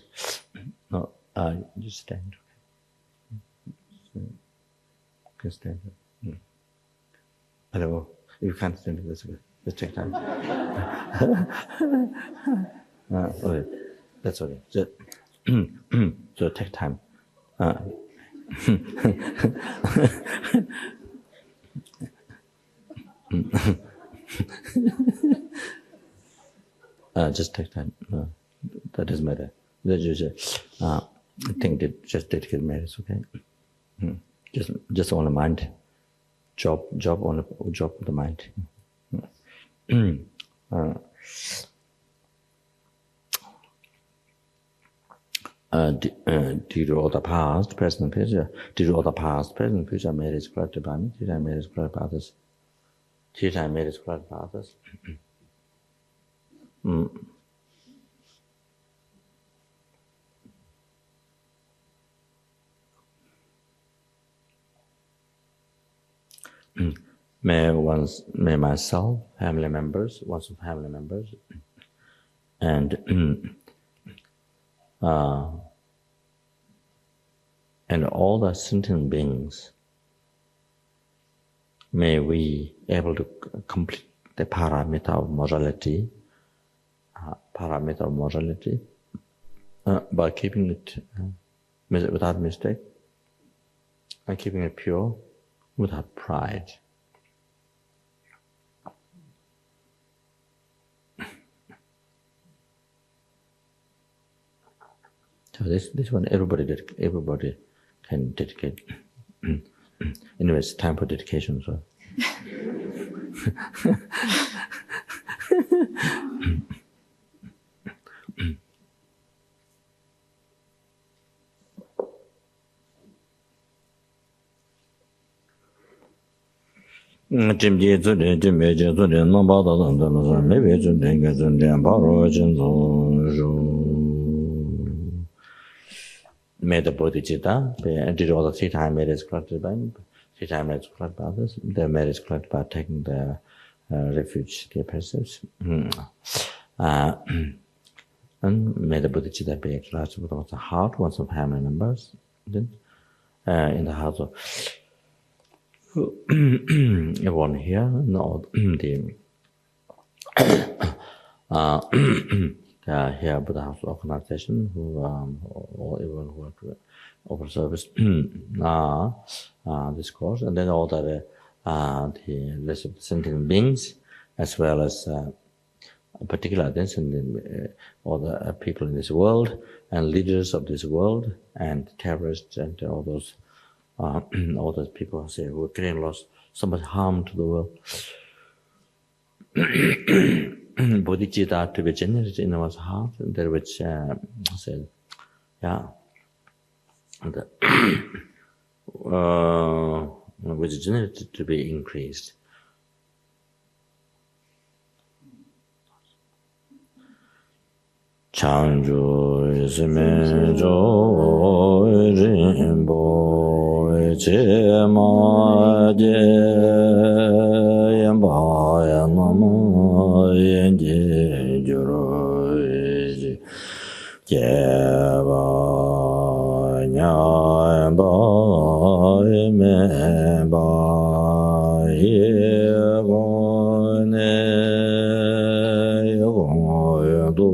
No, you stand. Okay. Okay, stand. Mm. I don't know. If you can't stand, that's okay. Let's take time. Okay. That's okay. So take time. Just take time. That doesn't matter. I think that just dedicate matters. Okay. Just on the mind. Job of the mind. Due to all the past, present, future. Due to all the past, present, future merits collected by me. Future merits collected by others. Future merits collected by others. May myself, family members, one's family members, and all the sentient beings, may we able to complete the parameter of morality, by keeping it without mistake, and keeping it pure, without pride. So this one everybody can dedicate. Anyway, it's time for dedication. So. May the bodhicitta did all the 3 times merits collected by him, 3 times merits collected by others, the merits collected by taking the refuge, the precepts. And may the bodhicitta be actualized with the heart, once of family members, then in the heart of everyone here, no, the here Buddha House organization who or everyone who work over service this course, and then all the rest of the sentient beings, as well as particular attention all the people in this world and leaders of this world and terrorists and all those people who say who are creating so much harm to the world. Bodhicitta to be generated in one's heart, there which said, which is generated to be increased. Changju Ismejo Rinpo Chema Je Yamba Nama Yenji Juro Jeba Nyamba Meba Yegone Yegoyadu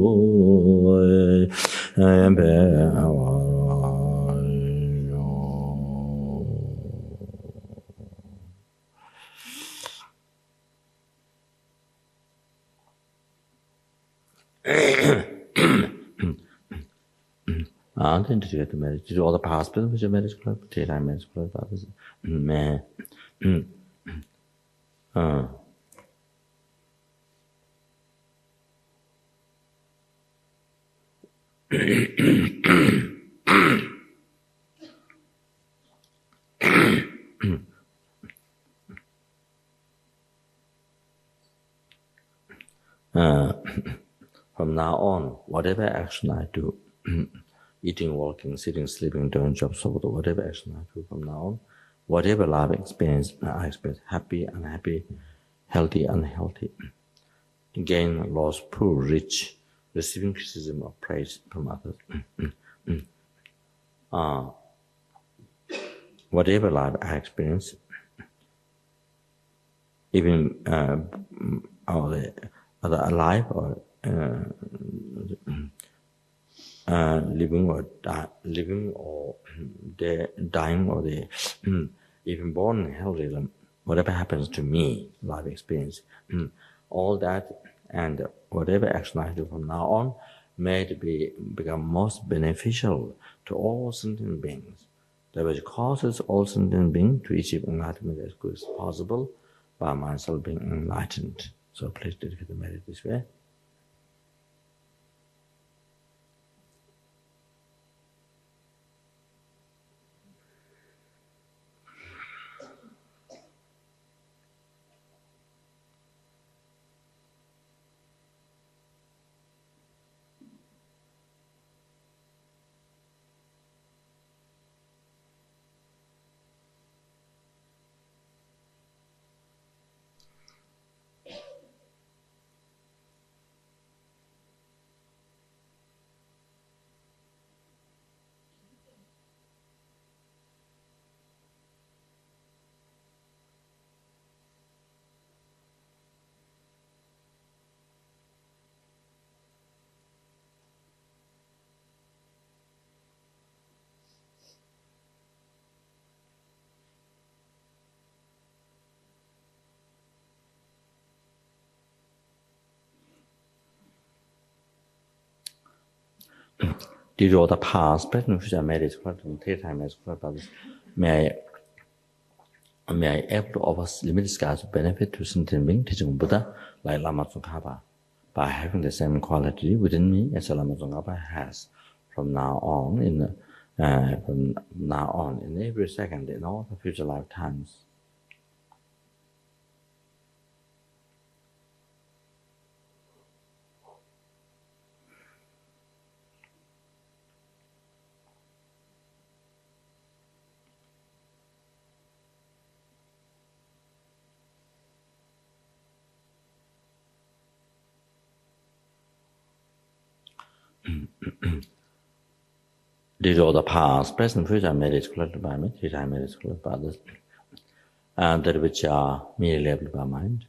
then did you get the marriage? Did you all the past business with your marriage club? Did I marriage club? Uh, from now on, whatever action I do, eating, walking, sitting, sleeping, doing jobs, whatever action I do from now on, whatever life experience I experience, happy, unhappy, healthy, unhealthy, gain, loss, poor, rich, receiving criticism or praise from others, whatever life I experience, even alive or living or dying or even born in healthy, whatever happens to me, life experience, all that and whatever action I do from now on may become most beneficial to all sentient beings. That which causes all sentient beings to achieve enlightenment as good as possible by myself being enlightened. So please dedicate the merit this way. Due to all the past, present, future merits, time as may I able to offer limited scales of benefit to sentient beings, teaching Buddha, like Lama Zopa, by having the same quality within me as Lama Zopa has from now on in every second in all the future lifetimes. Due to all the past, present, future merits collected by me, time merits collected by others, and that which are merely labeled by mind,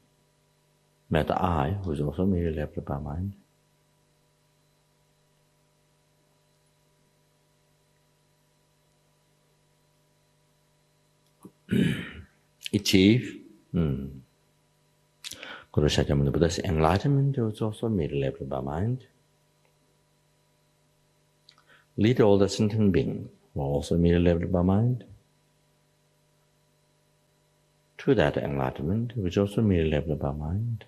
met I, who is also merely labeled by mind, achieve Guru Shakyamuni Buddha's enlightenment, is also merely labeled by mind. Lead all the sentient beings, who are also merely labeled by mind, to that enlightenment, which is also merely labeled by mind.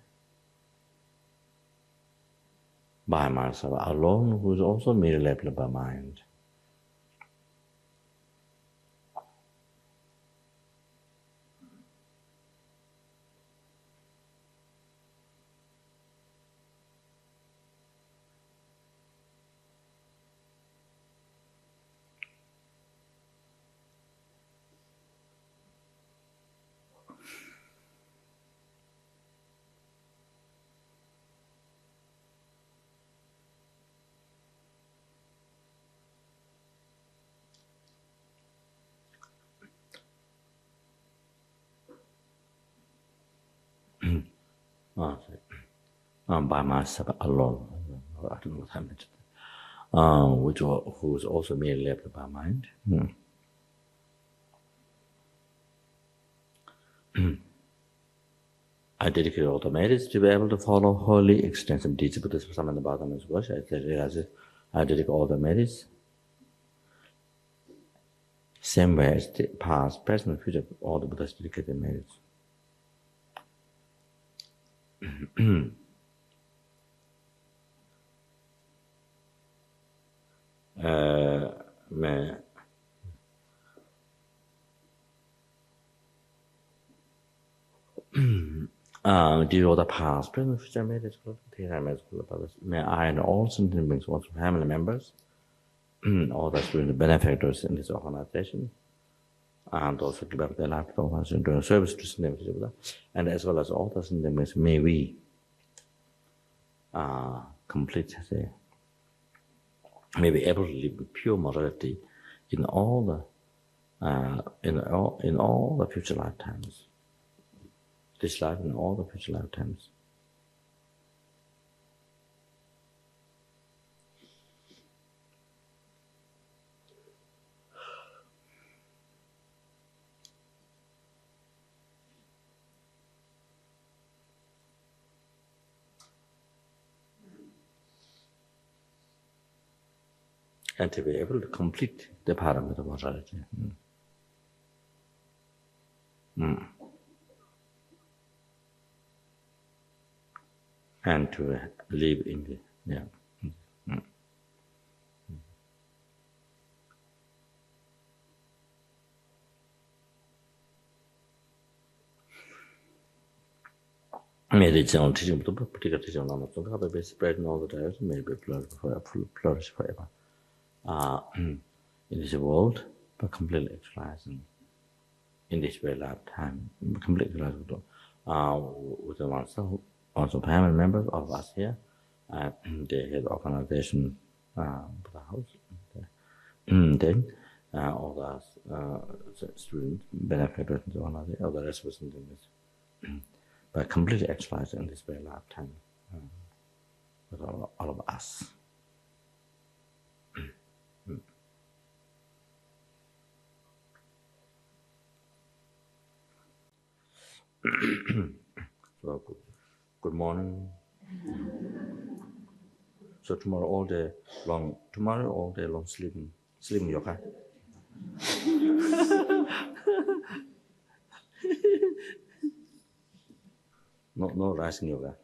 By myself alone, who is also merely labeled by mind. By myself alone, I don't know what I mentioned, who is also merely labeled by mind. I dedicate all the merits to be able to follow holy extensive deeds of Buddha's Samana Bhagavatam's worship. I dedicate all the merits. Same way as the past, present, future, all the Buddha's dedicated merits. Due to the past, present, future, may I and all sentient beings, also family members, all the student benefactors in this organization, and also give up their life doing service to sentient beings, and as well as all the sentient beings, may we complete, may be able to live with pure morality in all the future lifetimes. This life and all the future lifetimes. And to be able to complete the parameter of morality. And to live in the, May the general teaching, particular teaching of Lama Zopa Rinpoche be spread in all the directions, may be flourish forever. In this world, but completely actualizing in this very lifetime, completely actualizing within oneself, also family members of us here, the head organization, the house, then all the students, benefactors, and so on, all the rest of us, but completely actualized in this very lifetime with all of us. So, good morning. So tomorrow all day long sleeping yoga. No rising yoga.